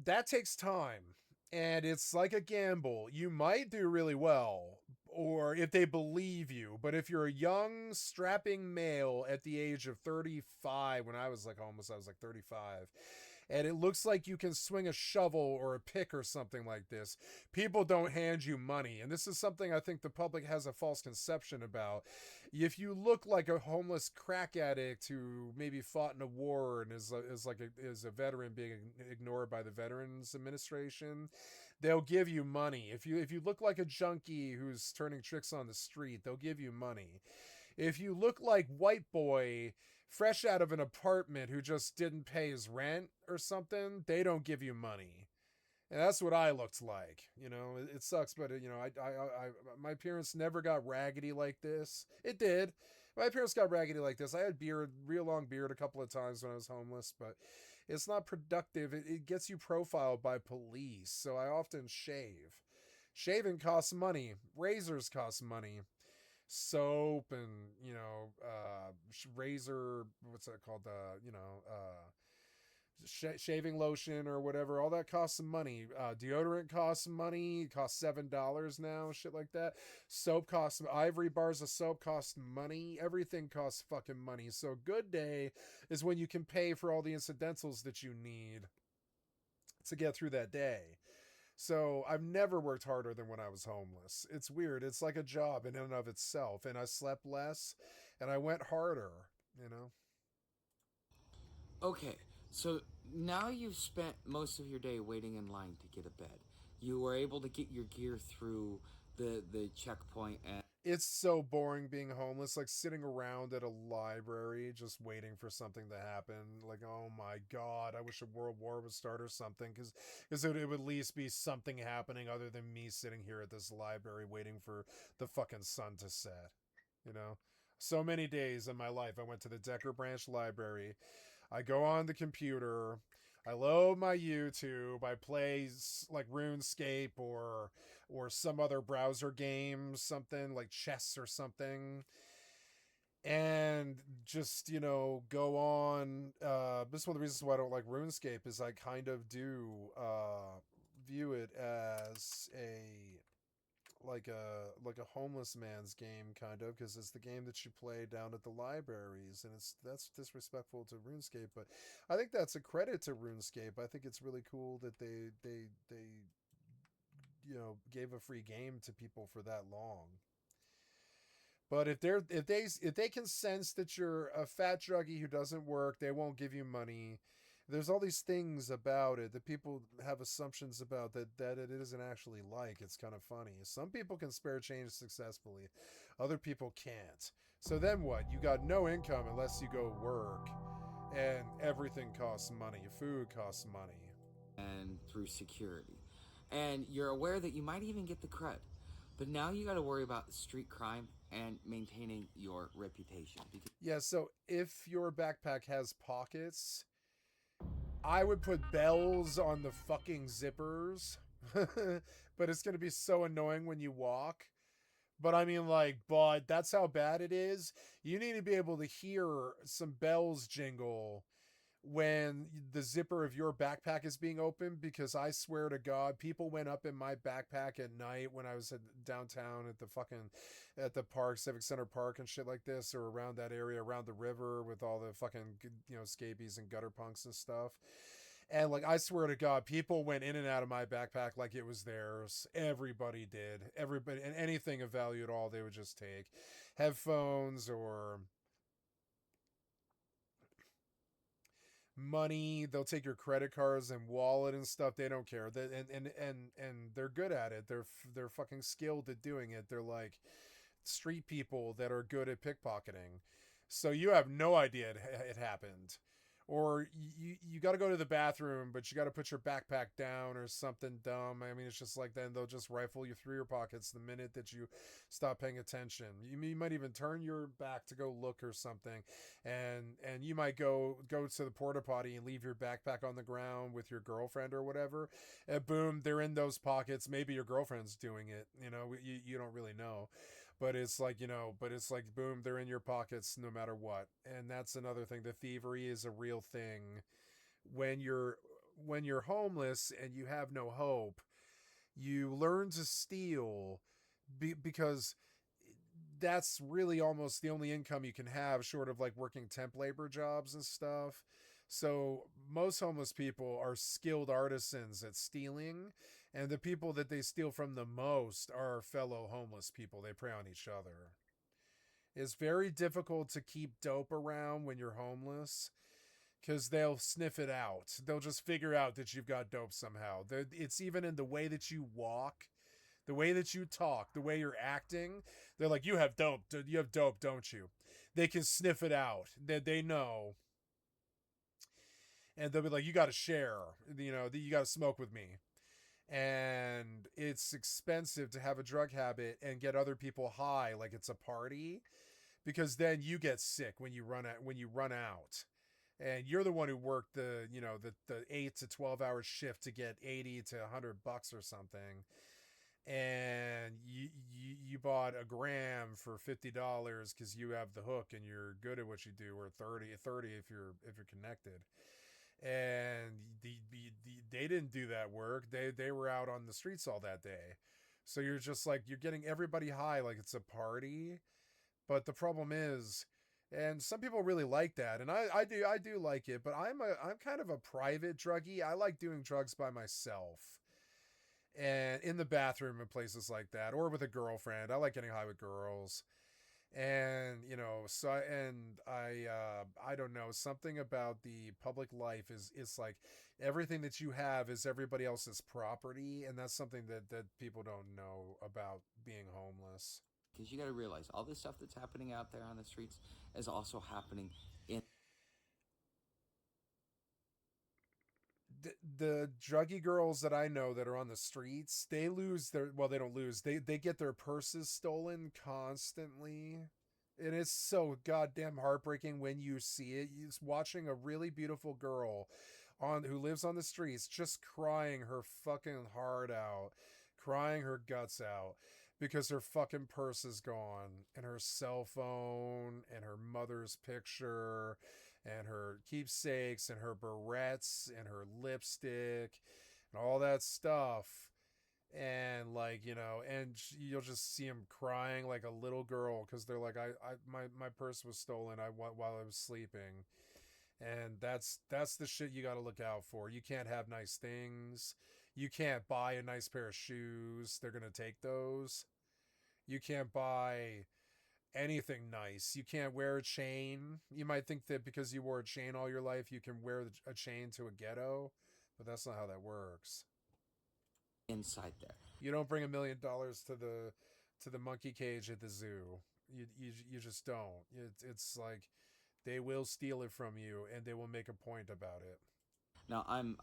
That takes time, and it's like a gamble. You might do really well, or if they believe you, but if you're a young, strapping male at the age of 35, when I was like homeless, I was like 35, and it looks like you can swing a shovel or a pick or something like this, people don't hand you money. And this is something I think the public has a false conception about. If you look like a homeless crack addict who maybe fought in a war and is a veteran being ignored by the Veterans Administration, they'll give you money. If you look like a junkie who's turning tricks on the street, they'll give you money. If you look like white boy fresh out of an apartment who just didn't pay his rent or something, they don't give you money. And that's what I looked like. You know, it sucks, but you know, I my appearance never got raggedy like this. It did. My appearance got raggedy like this. I had real long beard a couple of times when I was homeless, but it's not productive. It gets you profiled by police. So I often shave. Shaving costs money. Razors cost money. soap and, razor, what's that called? Shaving lotion or whatever. All that costs some money. Deodorant costs some money. It costs $7 now, shit like that. Soap costs, ivory bars of soap cost money. Everything costs fucking money. So good day is when you can pay for all the incidentals that you need to get through that day. So I've never worked harder than when I was homeless. It's weird. It's like a job in and of itself. And I slept less and I went harder, Okay, so now you've spent most of your day waiting in line to get a bed. You were able to get your gear through the checkpoint, and it's so boring being homeless, like sitting around at a library just waiting for something to happen. Like, oh my God, I wish a world war would start or something, because it would at least be something happening other than me sitting here at this library waiting for the fucking sun to set, So many days in my life, I went to the Decker Branch Library. I go on the computer, I load my YouTube, I play like RuneScape or some other browser game, something like chess or something, and just, go on. This is one of the reasons why I don't like RuneScape is I kind of do view it as like a homeless man's game, kind of, because it's the game that you play down at the libraries, and that's disrespectful to RuneScape. But I think that's a credit to RuneScape. I think it's really cool that they gave a free game to people for that long. But if they can sense that you're a fat druggie who doesn't work, they won't give you money. There's all these things about it that people have assumptions about that it isn't actually like. It's kind of funny. Some people can spare change successfully. Other people can't. So then what? You got no income unless you go work. And everything costs money. Food costs money. And through security. And you're aware that you might even get the cred. But now you got to worry about street crime and maintaining your reputation. Yeah, so if your backpack has pockets, I would put bells on the fucking zippers. But it's going to be so annoying when you walk. But I mean, but that's how bad it is. You need to be able to hear some bells jingle when the zipper of your backpack is being opened, because I swear to God, people went up in my backpack at night when I was downtown at the park, Civic Center Park and shit like this, or around that area, around the river with all the fucking, scabies and gutter punks and stuff. And I swear to God, people went in and out of my backpack like it was theirs. Everybody did. Everybody, and anything of value at all, they would just take. Headphones or money. They'll take your credit cards and wallet and stuff. They don't care. And they're good at it. They're fucking skilled at doing it. They're like street people that are good at pickpocketing. So you have no idea it happened. Or you got to go to the bathroom, but you got to put your backpack down or something dumb. I mean, it's just like then they'll just rifle you through your pockets the minute that you stop paying attention. You might even turn your back to go look or something, and you might go to the porta potty and leave your backpack on the ground with your girlfriend or whatever. And boom, they're in those pockets. Maybe your girlfriend's doing it. You don't really know. But it's like, boom, they're in your pockets no matter what. And that's another thing. The thievery is a real thing. When you're homeless and you have no hope, you learn to steal because that's really almost the only income you can have, short of working temp labor jobs and stuff. So most homeless people are skilled artisans at stealing, and the people that they steal from the most are fellow homeless people. They prey on each other. It's very difficult to keep dope around when you're homeless, because they'll sniff it out. They'll just figure out that you've got dope somehow. It's even in the way that you walk, the way that you talk, the way you're acting. They're like, you have dope, don't you? They can sniff it out. They know. And they'll be like, you got to share, you got to smoke with me. And it's expensive to have a drug habit and get other people high like it's a party, because then you get sick when you run out. And you're the one who worked the 8 to 12 hour shift to get $80 to $100 or something. and you bought a gram for $50 because you have the hook and you're good at what you do, or 30 if you're connected. And they didn't do that work. They were out on the streets all that day. So you're just like, you're getting everybody high like it's a party. But the problem is, and some people really like that, and I do like it, but I'm kind of a private druggie. I like doing drugs by myself. And in the bathroom and places like that, or with a girlfriend. I like getting high with girls. And so I don't know, something about the public life is like everything that you have is everybody else's property, and that's something that people don't know about being homeless. Because you got to realize all this stuff that's happening out there on the streets is also happening in the druggy girls that I know that are on the streets, they lose their, well, they don't lose, they get their purses stolen constantly. And it's so goddamn heartbreaking when you see it. You're watching a really beautiful girl who lives on the streets just crying her fucking heart out, crying her guts out because her fucking purse is gone, and her cell phone and her mother's picture and her keepsakes and her barrettes and her lipstick and all that stuff. And and you'll just see them crying like a little girl because they're like, my purse was stolen while I was sleeping. And that's the shit you got to look out for. You can't have nice things. You can't buy a nice pair of shoes. They're gonna take those. You can't buy anything nice. You can't wear a chain. You might think that because you wore a chain all your life, you can wear a chain to a ghetto, but that's not how that works. Inside there, you don't bring $1 million to the monkey cage at the zoo. You just don't. It's like they will steal it from you, and they will make a point about it. Now I'm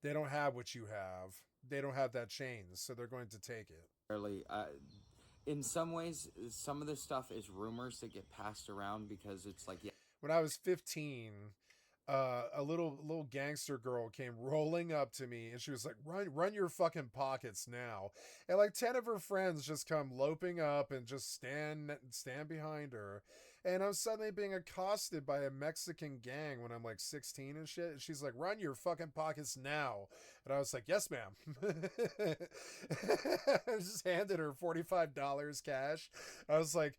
they don't have what you have. They don't have that chain, so they're going to take it. Fairly, in some ways, some of this stuff is rumors that get passed around because it's like, yeah. When I was 15, a little gangster girl came rolling up to me, and she was like, run your fucking pockets now. And like 10 of her friends just come loping up and just stand behind her. And I'm suddenly being accosted by a Mexican gang when I'm like 16 and shit. And she's like, run your fucking pockets now. And I was like, yes, ma'am. I just handed her $45 cash. I was like,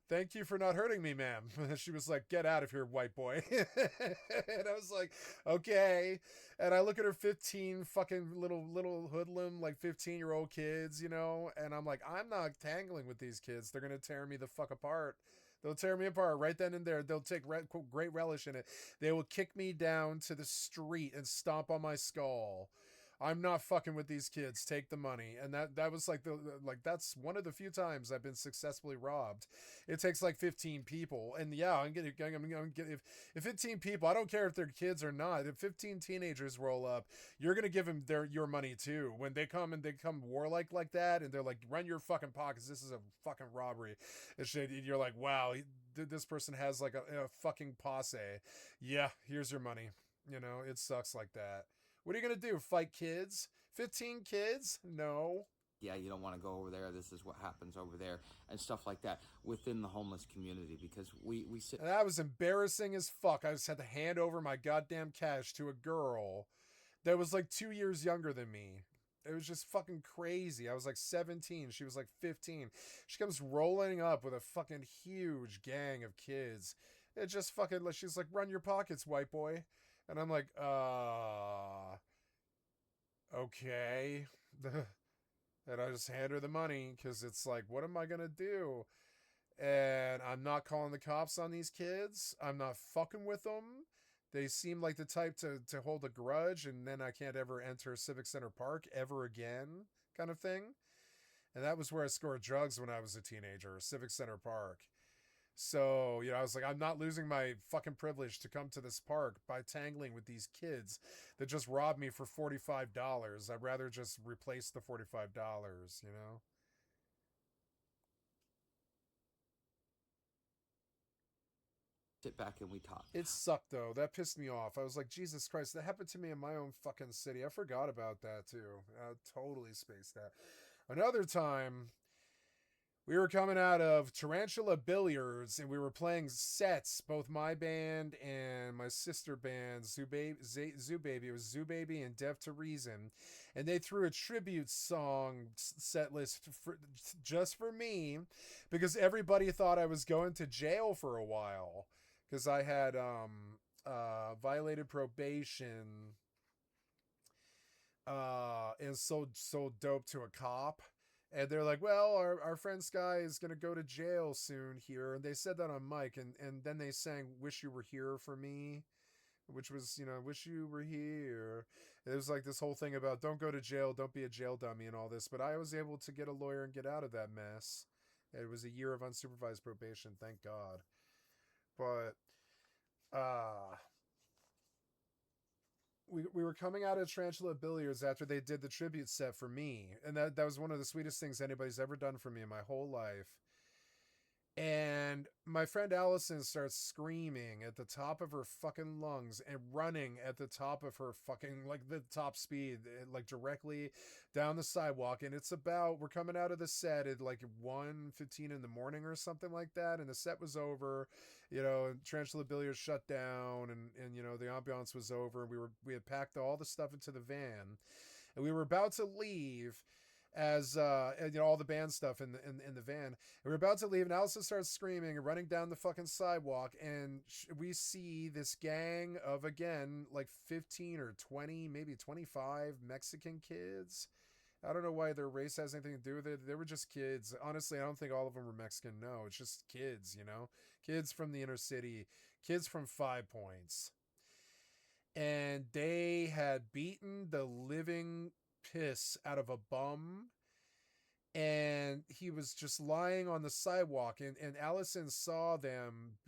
thank you for not hurting me, ma'am. She was like, get out of here, white boy. And I was like, okay. And I look at her 15 fucking little hoodlum, like 15-year-old kids, and I'm like, I'm not tangling with these kids. They're going to tear me the fuck apart. They'll tear me apart right then and there. They'll take great relish in it. They will kick me down to the street and stomp on my skull. I'm not fucking with these kids. Take the money. And that was like that's one of the few times I've been successfully robbed. It takes like 15 people. And yeah, I'm getting if 15 people, I don't care if they're kids or not. If 15 teenagers roll up, you're going to give them your money too. When they come warlike like that, and they're like, run your fucking pockets. This is a fucking robbery. And shit, you're like, wow, this person has like a fucking posse. Yeah, here's your money. It sucks like that. What are you going to do? Fight kids? 15 kids? No. Yeah, you don't want to go over there. This is what happens over there and stuff like that within the homeless community because we sit. And that was embarrassing as fuck. I just had to hand over my goddamn cash to a girl that was like 2 years younger than me. It was just fucking crazy. I was like 17. She was like 15. She comes rolling up with a fucking huge gang of kids. It just fucking, she's like, run your pockets, white boy. And I'm like, okay. And I just hand her the money because it's like, what am I going to do? And I'm not calling the cops on these kids. I'm not fucking with them. They seem like the type to hold a grudge, and then I can't ever enter Civic Center Park ever again, kind of thing. And that was where I scored drugs when I was a teenager, Civic Center Park. So, I was like, I'm not losing my fucking privilege to come to this park by tangling with these kids that just robbed me for $45. I'd rather just replace the $45, Sit back and we talk. It sucked, though. That pissed me off. I was like, Jesus Christ, that happened to me in my own fucking city. I forgot about that, too. I totally spaced that. Another time, we were coming out of Tarantula Billiards, and we were playing sets, both my band and my sister band, Zoo Baby. It was Zoo Baby and Deaf to Reason. And they threw a tribute song set list just for me, because everybody thought I was going to jail for a while, because I had violated probation and so dope to a cop. And they're like, well, our friend Sky is going to go to jail soon here. And they said that on mic. And then they sang Wish You Were Here for me, which was, wish you were here. It was like this whole thing about don't go to jail, don't be a jail dummy and all this. But I was able to get a lawyer and get out of that mess. It was a year of unsupervised probation, thank God. But we were coming out of Tarantula Billiards after they did the tribute set for me. And that was one of the sweetest things anybody's ever done for me in my whole life. And my friend Allison starts screaming at the top of her fucking lungs and running at the top of her fucking, like, the top speed, like, directly down the sidewalk. And it's about, we're coming out of the set at like 1:15 in the morning or something like that. And the set was over, and Tarantula Billiards shut down, and the ambiance was over. And we had packed all the stuff into the van, and we were about to leave, as all the band stuff in the van. And we're about to leave, and Allison starts screaming and running down the fucking sidewalk, and we see this gang of, again, like 15 or 20, maybe 25 Mexican kids. I don't know why their race has anything to do with it. They were just kids. Honestly, I don't think all of them were Mexican. No, it's just kids, kids from the inner city, kids from 5 Points. And they had beaten the living piss out of a bum, and he was just lying on the sidewalk, and Allison saw them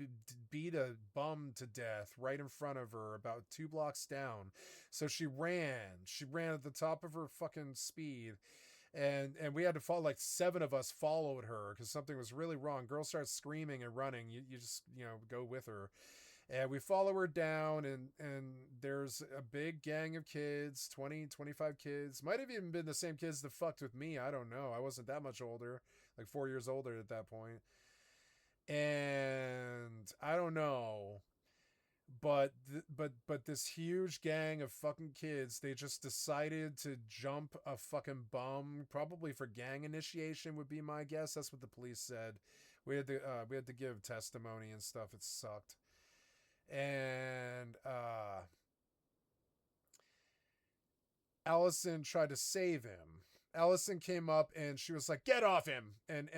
beat a bum to death right in front of her about 2 blocks down. So she ran at the top of her fucking speed, and we had to follow. Like 7 of us followed her because something was really wrong. Girl starts screaming and running, you just go with her. And we follow her down, and there's a big gang of kids, 20, 25 kids. Might have even been the same kids that fucked with me. I don't know. I wasn't that much older, like 4 years older at that point. And I don't know. But this huge gang of fucking kids, they just decided to jump a fucking bum, probably for gang initiation would be my guess. That's what the police said. We had to give testimony and stuff. It sucked. And Allison tried to save him. Allison came up and she was like, get off him. And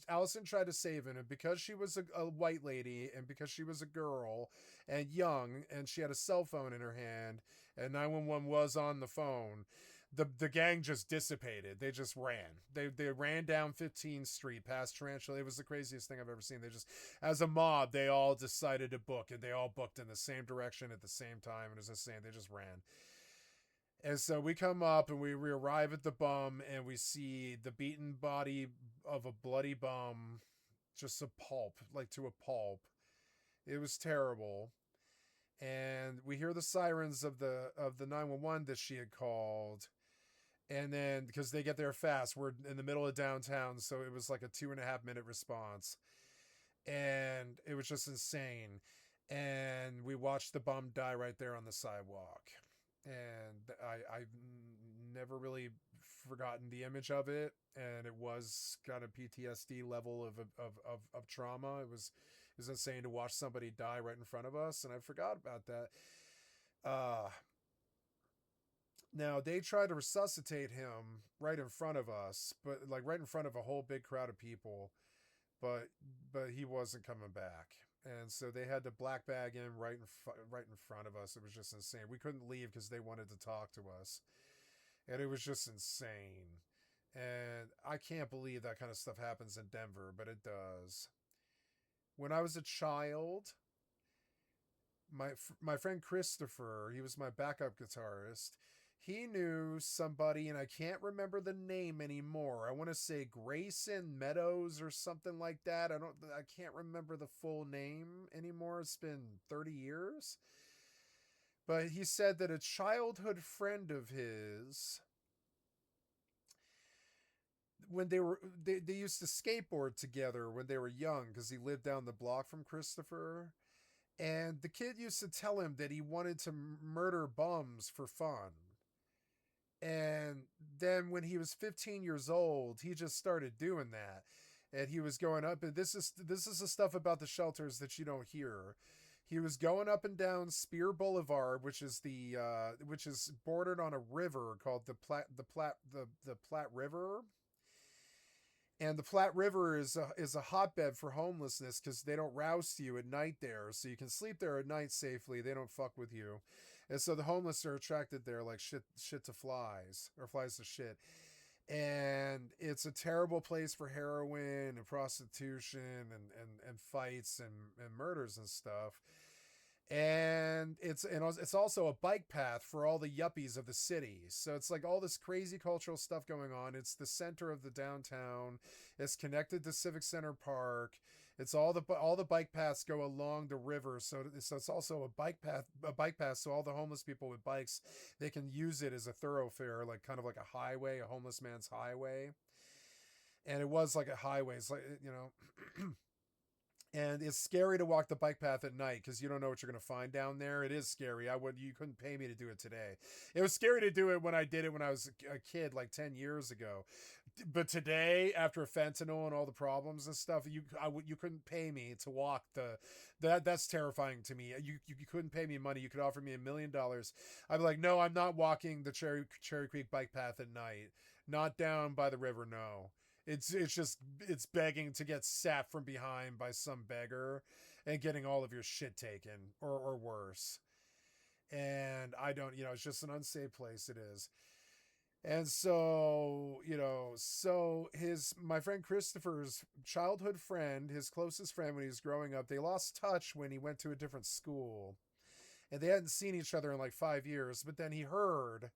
Allison tried to save him. And because she was a white lady, and because she was a girl and young, and she had a cell phone in her hand, and 911 was on the phone, the gang just dissipated. They just ran. They ran down 15th Street past Tarantula. It was the craziest thing I've ever seen. They just, as a mob, they all decided to book, and they all booked in the same direction at the same time. And it was insane. They just ran. And so we come up, and we arrive at the bum, and we see the beaten body of a bloody bum, just a pulp, like to a pulp. It was terrible. And we hear the sirens of the 911 that she had called. And then, because they get there fast, we're in the middle of downtown, so it was like a 2.5 minute response. And it was just insane. And we watched the bum die right there on the sidewalk. And I've never really forgotten the image of it. And it was kind of PTSD level of trauma. It was insane to watch somebody die right in front of us. And I forgot about that. Now, they tried to resuscitate him right in front of us, but like right in front of a whole big crowd of people, but he wasn't coming back. And so they had to black bag him right in front of us. It was just insane. We couldn't leave because they wanted to talk to us. And it was just insane. And I can't believe that kind of stuff happens in Denver, but it does. When I was a child, my friend Christopher, he was my backup guitarist. He knew somebody, and I can't remember the name anymore. I want to say Grayson Meadows or something like that. I can't remember the full name anymore. It's been 30 years. But he said that a childhood friend of his when they used to skateboard together when they were young because he lived down the block from Christopher. And the kid used to tell him that he wanted to murder bums for fun. And then when he was 15 years old, he just started doing that. And he was going up, and this is the stuff about the shelters that you don't hear. He was going up and down Spear Boulevard, which is bordered on a river called the Platte River. And the Platte River is a hotbed for homelessness because they don't roust you at night there, so you can sleep there at night safely. They don't fuck with you, and so the homeless are attracted there like shit to flies, or flies to shit. And it's a terrible place for heroin and prostitution and fights and murders and stuff. And it's also a bike path for all the yuppies of the city. So it's like all this crazy cultural stuff going on. It's the center of the downtown. It's connected to Civic Center Park. It's all the bike paths go along the river. So it's also a bike path. So all the homeless people with bikes, they can use it as a thoroughfare, like kind of like a highway, a homeless man's highway. And it was like a highway. It's like, you know. And it's scary to walk the bike path at night because you don't know what you're going to find down there. It is scary. You couldn't pay me to do it today. It was scary to do it when I did it when I was a kid, like 10 years ago. But today, after fentanyl and all the problems and stuff, you couldn't pay me to walk that's terrifying to me. You couldn't pay me money. You could offer me $1 million. I'd be like, no, I'm not walking the Cherry Creek bike path at night. Not down by the river. No. It's begging to get sat from behind by some beggar and getting all of your shit taken or worse. And I don't, it's just an unsafe place. It is. And so, my friend Christopher's childhood friend, his closest friend when he was growing up, they lost touch when he went to a different school. And they hadn't seen each other in like 5 years, but then he heard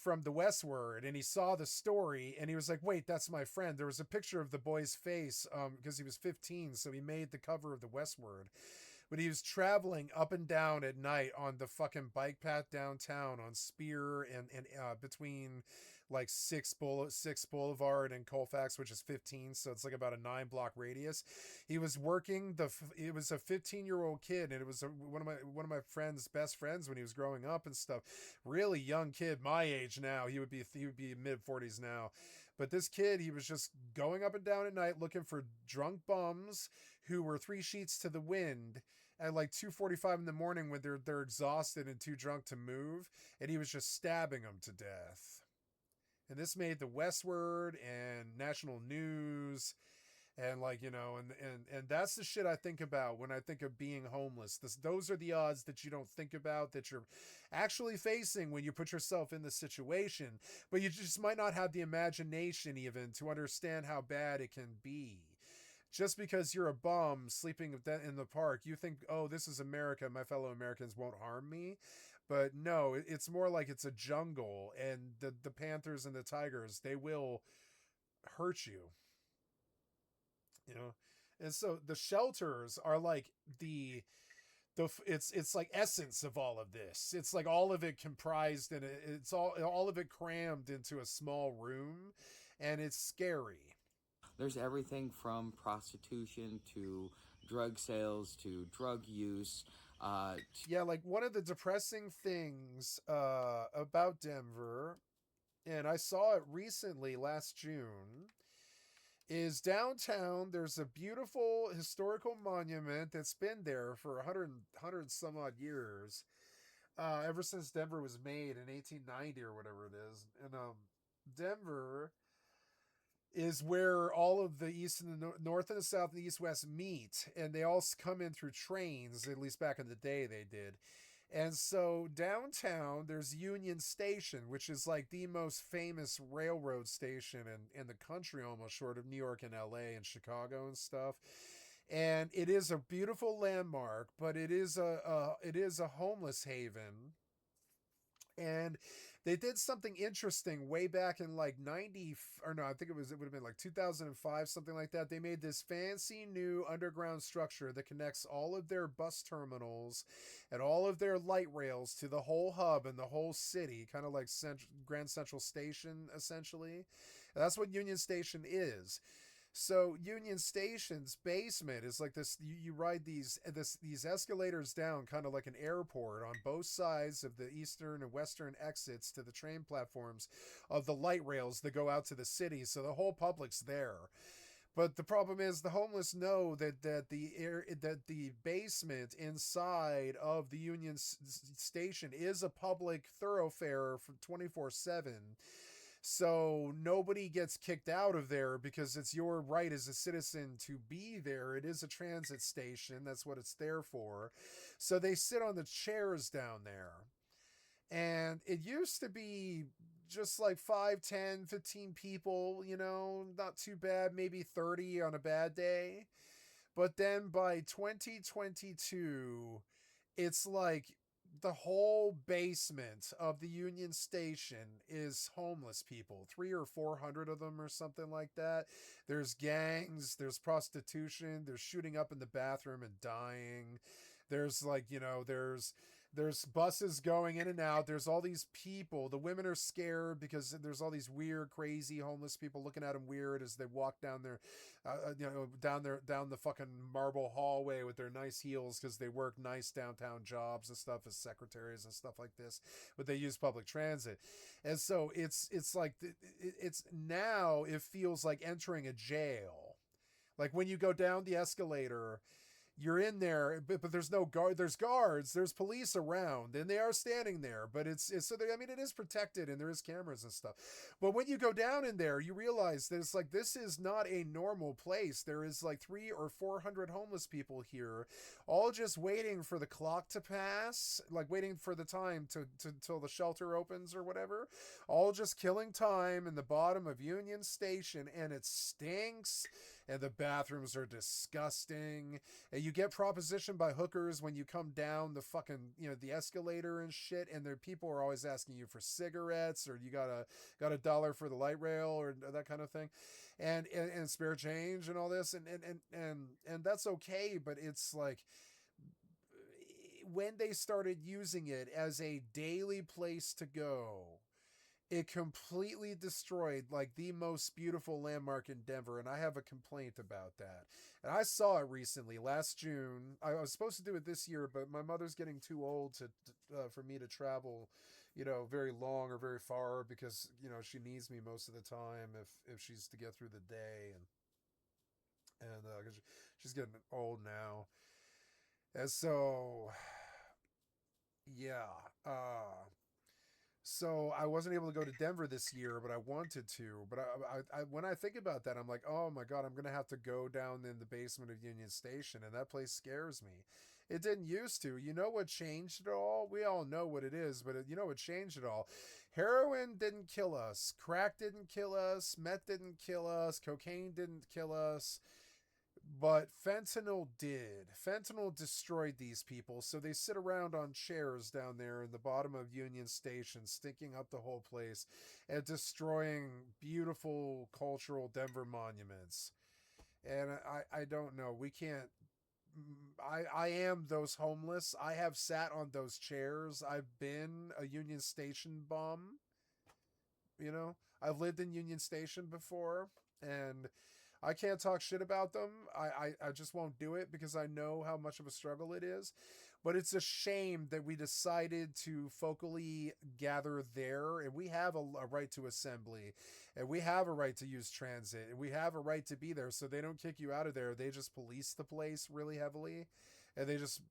from the Westward, and he saw the story, and he was like, wait, that's my friend. There was a picture of the boy's face because he was 15, so he made the cover of the Westward. But he was traveling up and down at night on the fucking bike path downtown on Spear and between like 6 Boulevard and Colfax, which is 15, so it's like about a 9-block radius. He was working it was a 15-year-old kid, and it was one of my friend's best friends when he was growing up and stuff. Really young kid, my age now. He would be mid 40s now. But this kid, he was just going up and down at night looking for drunk bums who were 3 sheets to the wind at like 2:45 in the morning when they're exhausted and too drunk to move, and he was just stabbing them to death. And this made the Westward and national news, and like, and that's the shit I think about when I think of being homeless. Those are the odds that you don't think about, that you're actually facing when you put yourself in the situation, but you just might not have the imagination even to understand how bad it can be. Just because you're a bum sleeping in the park, you think, oh, this is America, my fellow Americans won't harm me. But no, it's more like it's a jungle, and the panthers and the tigers, they will hurt you. And so the shelters are like it's like essence of all of this. It's like all of it comprised, and it's all of it crammed into a small room, and it's scary. There's everything from prostitution to drug sales to drug use. Yeah, like one of the depressing things about Denver, and I saw it recently last June, is downtown there's a beautiful historical monument that's been there for 100 some odd years, ever since Denver was made in 1890 or whatever it is. And Denver is where all of the east and the north and the south and the east west meet, and they all come in through trains. At least back in the day they did. And so downtown there's Union Station, which is like the most famous railroad station in the country, almost, short of New York and LA and Chicago and stuff. And it is a beautiful landmark, but it is a homeless haven. And they did something interesting way back in like 90, or no, I think it would have been like 2005, something like that. They made this fancy new underground structure that connects all of their bus terminals and all of their light rails to the whole hub and the whole city, kind of like Grand Central Station, essentially. That's what Union Station is. So Union Station's basement is like this. You ride these escalators down, kind of like an airport, on both sides of the eastern and western exits to the train platforms of the light rails that go out to the city. So the whole public's there. But the problem is the homeless know that the basement inside of the Union Station is a public thoroughfare for 24/7. So nobody gets kicked out of there because it's your right as a citizen to be there. It is a transit station. That's what it's there for. So they sit on the chairs down there. And it used to be just like 5, 10, 15 people, not too bad, maybe 30 on a bad day. But then by 2022, it's like the whole basement of the Union Station is homeless people, 300 or 400 of them or something like that. There's gangs, there's prostitution, there's shooting up in the bathroom and dying. There's there's buses going in and out. There's all these people. The women are scared because there's all these weird, crazy homeless people looking at them weird as they walk down their, down the fucking marble hallway with their nice heels because they work nice downtown jobs and stuff as secretaries and stuff like this, but they use public transit. And so it's like, now it feels like entering a jail. Like when you go down the escalator, you're in there, but there's no guard. There's guards. There's police around, and they are standing there. But it is protected, and there is cameras and stuff. But when you go down in there, you realize that it's like this is not a normal place. There is like 300 or 400 homeless people here, all just waiting for the clock to pass, like waiting for the time to till the shelter opens or whatever. All just killing time in the bottom of Union Station, and it stinks. And the bathrooms are disgusting. And you get propositioned by hookers when you come down the fucking, the escalator and shit. And there people are always asking you for cigarettes, or you got a dollar for the light rail, or that kind of thing. And spare change and all this. And that's okay. But it's like, when they started using it as a daily place to go, it completely destroyed like the most beautiful landmark in Denver, and I have a complaint about that. And I saw it recently, last June. I was supposed to do it this year, but my mother's getting too old for me to travel, very long or very far, because she needs me most of the time if she's to get through the day, and 'cause she's getting old now, and so yeah. So I wasn't able to go to Denver this year, but I wanted to. But I when I think about that, I'm like, oh my God, I'm going to have to go down in the basement of Union Station, and that place scares me. It didn't used to. You know what changed it all? We all know what it is, but you know what changed it all? Heroin didn't kill us. Crack didn't kill us. Meth didn't kill us. Cocaine didn't kill us. But fentanyl did. Fentanyl destroyed these people, so they sit around on chairs down there in the bottom of Union Station, stinking up the whole place and destroying beautiful cultural Denver monuments. And I don't know. We can't. I am those homeless. I have sat on those chairs. I've been a Union Station bum. I've lived in Union Station before, and I can't talk shit about them. I just won't do it because I know how much of a struggle it is. But it's a shame that we decided to focally gather there, and we have a right to assembly, and we have a right to use transit, and we have a right to be there, so they don't kick you out of there. They just police the place really heavily. And they just,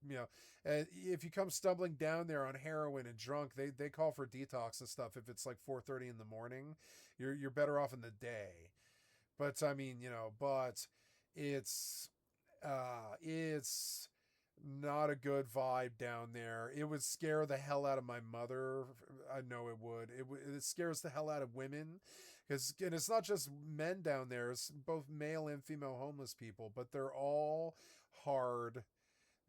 and if you come stumbling down there on heroin and drunk, they call for detox and stuff. If it's like 4:30 in the morning, you're better off in the day. But I mean, but it's not a good vibe down there. It would scare the hell out of my mother. I know it would. It scares the hell out of women, and it's not just men down there. It's both male and female homeless people, but they're all hard.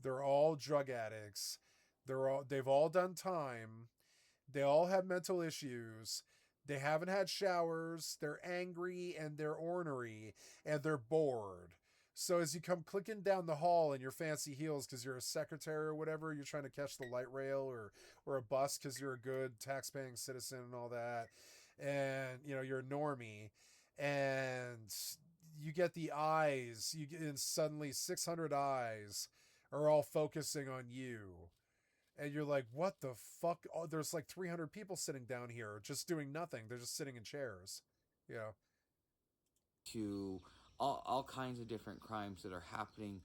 They're all drug addicts. They've all done time. They all have mental issues. They haven't had showers, they're angry, and they're ornery, and they're bored. So as you come clicking down the hall in your fancy heels because you're a secretary or whatever, you're trying to catch the light rail or a bus because you're a good tax-paying citizen and all that, and you're a normie, and you get the eyes, and suddenly 600 eyes are all focusing on you. And you're like, what the fuck? Oh, there's like 300 people sitting down here just doing nothing. They're just sitting in chairs. Yeah. To all kinds of different crimes that are happening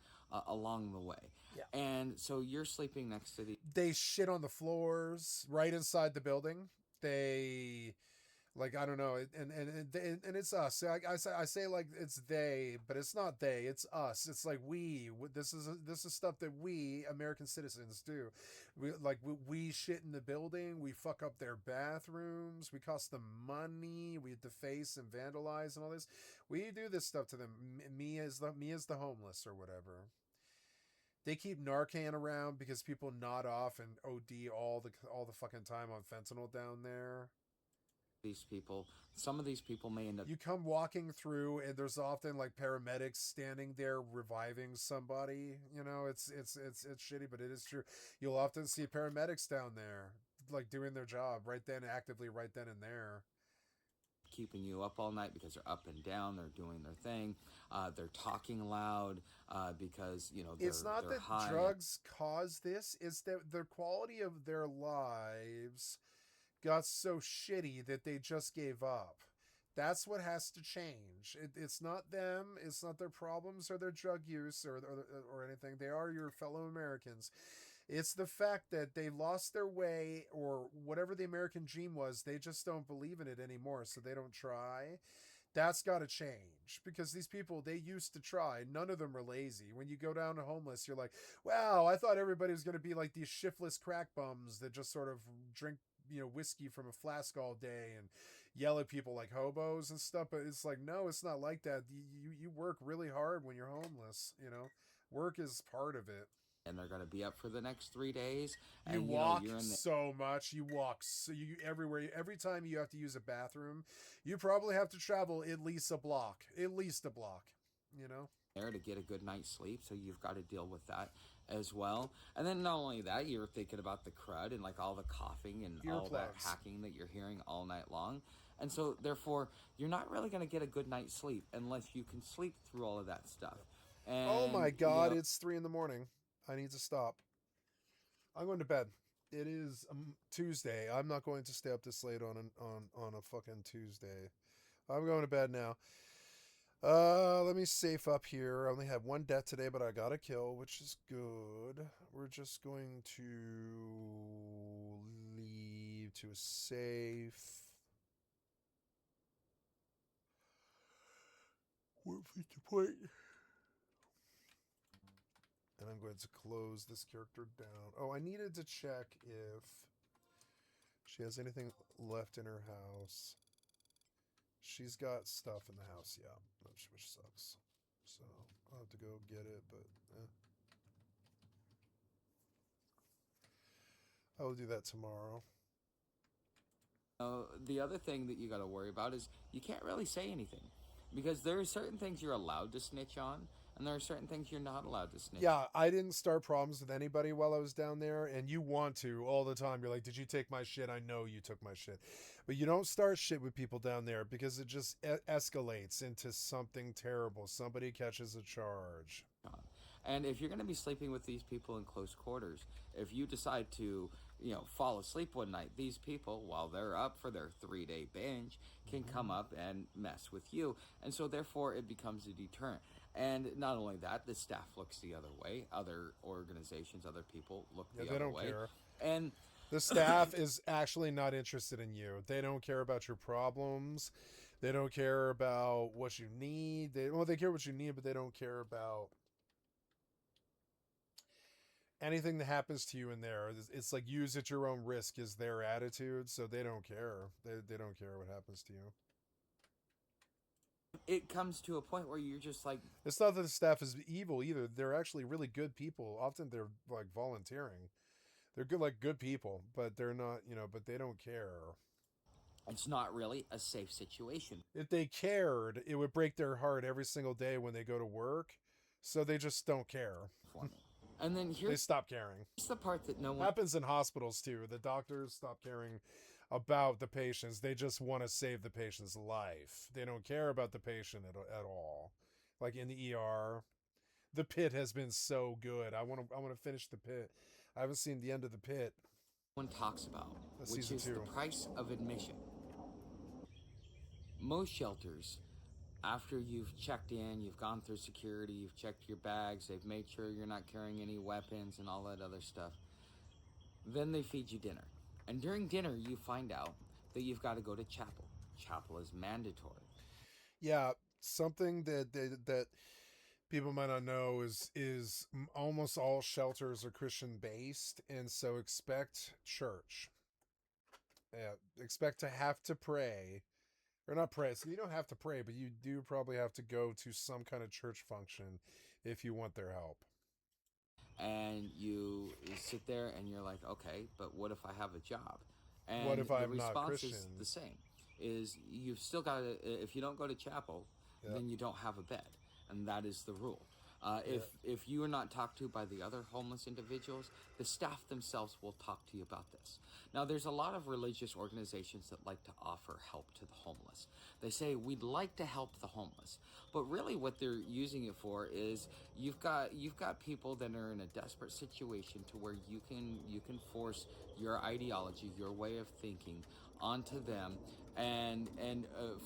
along the way. Yeah. And so you're sleeping next to the... They shit on the floors right inside the building. They... Like, I don't know, and it's us. So I say like it's they, but it's not they. It's us. It's like we. This is stuff that we American citizens do. We shit in the building. We fuck up their bathrooms. We cost them money. We deface and vandalize and all this. We do this stuff to them. Me as the homeless or whatever. They keep Narcan around because people nod off and OD all the fucking time on fentanyl down there. These people, some of these people may end up... You come walking through and there's often like paramedics standing there reviving somebody. You know, it's shitty, but it is true. You'll often see paramedics down there like doing their job actively right then and there. Keeping you up all night because they're up and down, they're doing their thing, they're talking loud because, you know, it's not that high. Drugs cause this, it's that the quality of their lives got so shitty that they just gave up. That's what has to change. It's not them. It's not their problems or their drug use or anything. They are your fellow Americans. It's the fact that they lost their way, or whatever the American dream was. They just don't believe in it anymore, so they don't try. That's got to change, because these people, they used to try. None of them are lazy. When you go down to homeless, you're like, wow, I thought everybody was going to be like these shiftless crack bums that just sort of drink, you know, whiskey from a flask all day and yell at people like hobos and stuff. But it's like, no, it's not like that. You work really hard when you're homeless, you know. Work is part of it. And they're going to be up for the next 3 days. And, you walk you're in so much. You walk you everywhere. Every time you have to use a bathroom, you probably have to travel at least a block. You know. There to get a good night's sleep, so you've got to deal with that as well. And then not only that, you're thinking about the crud and like all the coughing and all that hacking that you're hearing all night long. And so therefore, you're not really going to get a good night's sleep unless you can sleep through all of that stuff. And, oh my God, it's 3 a.m. I need to stop. I'm going to bed. It is Tuesday. I'm not going to stay up this late on a fucking Tuesday. I'm going to bed now. Let me safe up here. I only have 1 death today, but I got a kill, which is good. We're just going to leave to a safe. Where's the point? And I'm going to close this character down. Oh, I needed to check if she has anything left in her house. She's got stuff in the house, yeah, which sucks. So I'll have to go get it, but I will do that tomorrow. The other thing that you got to worry about is you can't really say anything, because there are certain things you're allowed to snitch on, and there are certain things you're not allowed to snitch. Yeah, I didn't start problems with anybody while I was down there, and you want to all the time. You're like, did you take my shit? I know you took my shit. But you don't start shit with people down there, because it just escalates into something terrible. Somebody catches a charge. And if you're going to be sleeping with these people in close quarters, if you decide to, you know, fall asleep one night, these people, while they're up for their 3-day binge, can come up and mess with you. And so therefore it becomes a deterrent. And not only that, the staff looks the other way. Other organizations, other people look the other way. They don't care. And the staff is actually not interested in you. They don't care about your problems. They don't care about what you need. They care what you need, but they don't care about anything that happens to you in there. It's like use at your own risk is their attitude, so they don't care. They don't care what happens to you. It comes to a point where you're just like... It's not that the staff is evil either. They're actually really good people. Often they're like volunteering. They're good people, but they're not, you know, but they don't care. It's not really a safe situation. If they cared, it would break their heart every single day when they go to work. So they just don't care. And then they stop caring. It's the part that no one... happens in hospitals too. The doctors stop caring about the patients. They just want to save the patient's life. They don't care about the patient at all. Like in the ER, the Pit has been so good. I want to finish the Pit. I haven't seen the end of the Pit. One talks about, That's which season is 2. the price of admission. Most shelters, after you've checked in, you've gone through security, you've checked your bags, they've made sure you're not carrying any weapons and all that other stuff, then they feed you dinner. And during dinner, you find out that you've got to go to chapel. Chapel is mandatory. Yeah, something that people might not know is almost all shelters are Christian based, and so expect church. Yeah, expect to have to pray, or not pray. So you don't have to pray, but you do probably have to go to some kind of church function if you want their help. And you sit there and you're like, okay, but what if I have a job? And What if I'm the not response Christian? is the same. Is you've still got to, if you don't go to chapel, then you don't have a bed. And that is the rule. If you are not talked to by the other homeless individuals, the staff themselves will talk to you about this. Now, there's a lot of religious organizations that like to offer help to the homeless. They say, we'd like to help the homeless. But really what they're using it for is you've got people that are in a desperate situation to where you can force your ideology, your way of thinking onto them and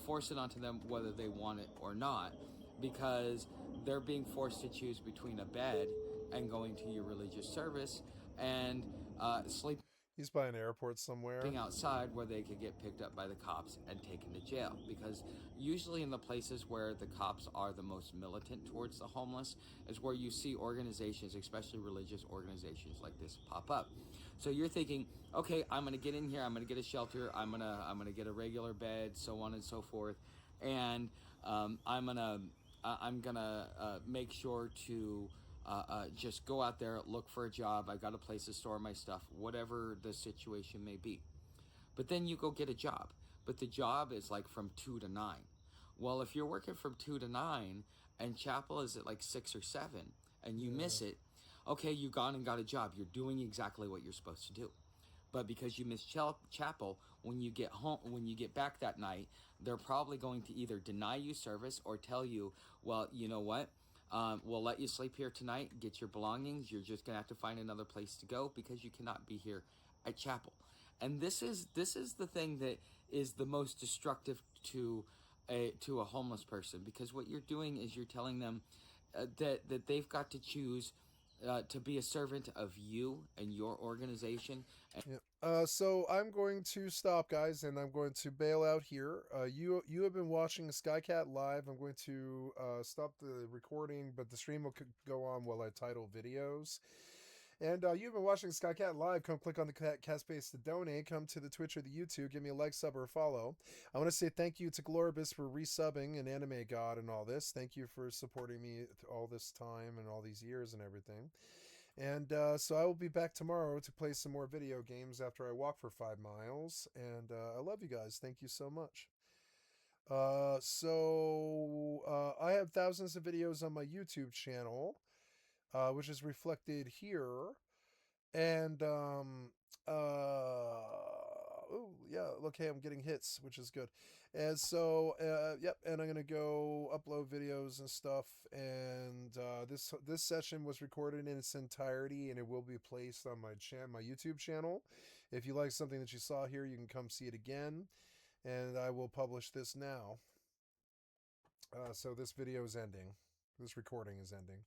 force it onto them whether they want it or not, because they're being forced to choose between a bed and going to your religious service and sleeping. He's by an airport somewhere. Outside where they could get picked up by the cops and taken to jail, because usually in the places where the cops are the most militant towards the homeless is where you see organizations, especially religious organizations like this, pop up. So you're thinking, okay, I'm going to get in here, I'm going to get a shelter, I'm going to get a regular bed, so on and so forth, and I'm going to make sure to just go out there, look for a job. I got a place to store my stuff, whatever the situation may be. But then you go get a job. But the job is like from 2 to 9. Well, if you're working from 2 to 9 and chapel is at like 6 or 7 and you miss it, okay, you gone and got a job. You're doing exactly what you're supposed to do. But because you missed chapel, when you get home, when you get back that night, they're probably going to either deny you service or tell you, well, you know what? We'll let you sleep here tonight, get your belongings. You're just going to have to find another place to go because you cannot be here at chapel. And this is the thing that is the most destructive to a homeless person, because what you're doing is you're telling them that they've got to choose to be a servant of you and your organization. So I'm going to stop, guys, and I'm going to bail out here. You have been watching Skycatlive. I'm going to stop the recording, but the stream will go on while I title videos. And you've been watching Skycatlive. Come click on the cat space to donate. Come to the Twitch or the YouTube. Give me a like, sub, or a follow. I want to say thank you to Gloribus for resubbing and Anime God and all this. Thank you for supporting me all this time and all these years and everything. And so I will be back tomorrow to play some more video games after I walk for 5 miles. And I love you guys. Thank you so much. I have thousands of videos on my YouTube channel, which is reflected here. And, yeah, okay, I'm getting hits, which is good. And so, yep, and I'm going to go upload videos and stuff. And this session was recorded in its entirety, and it will be placed on my YouTube channel. If you like something that you saw here, you can come see it again. And I will publish this now. So this video is ending. This recording is ending.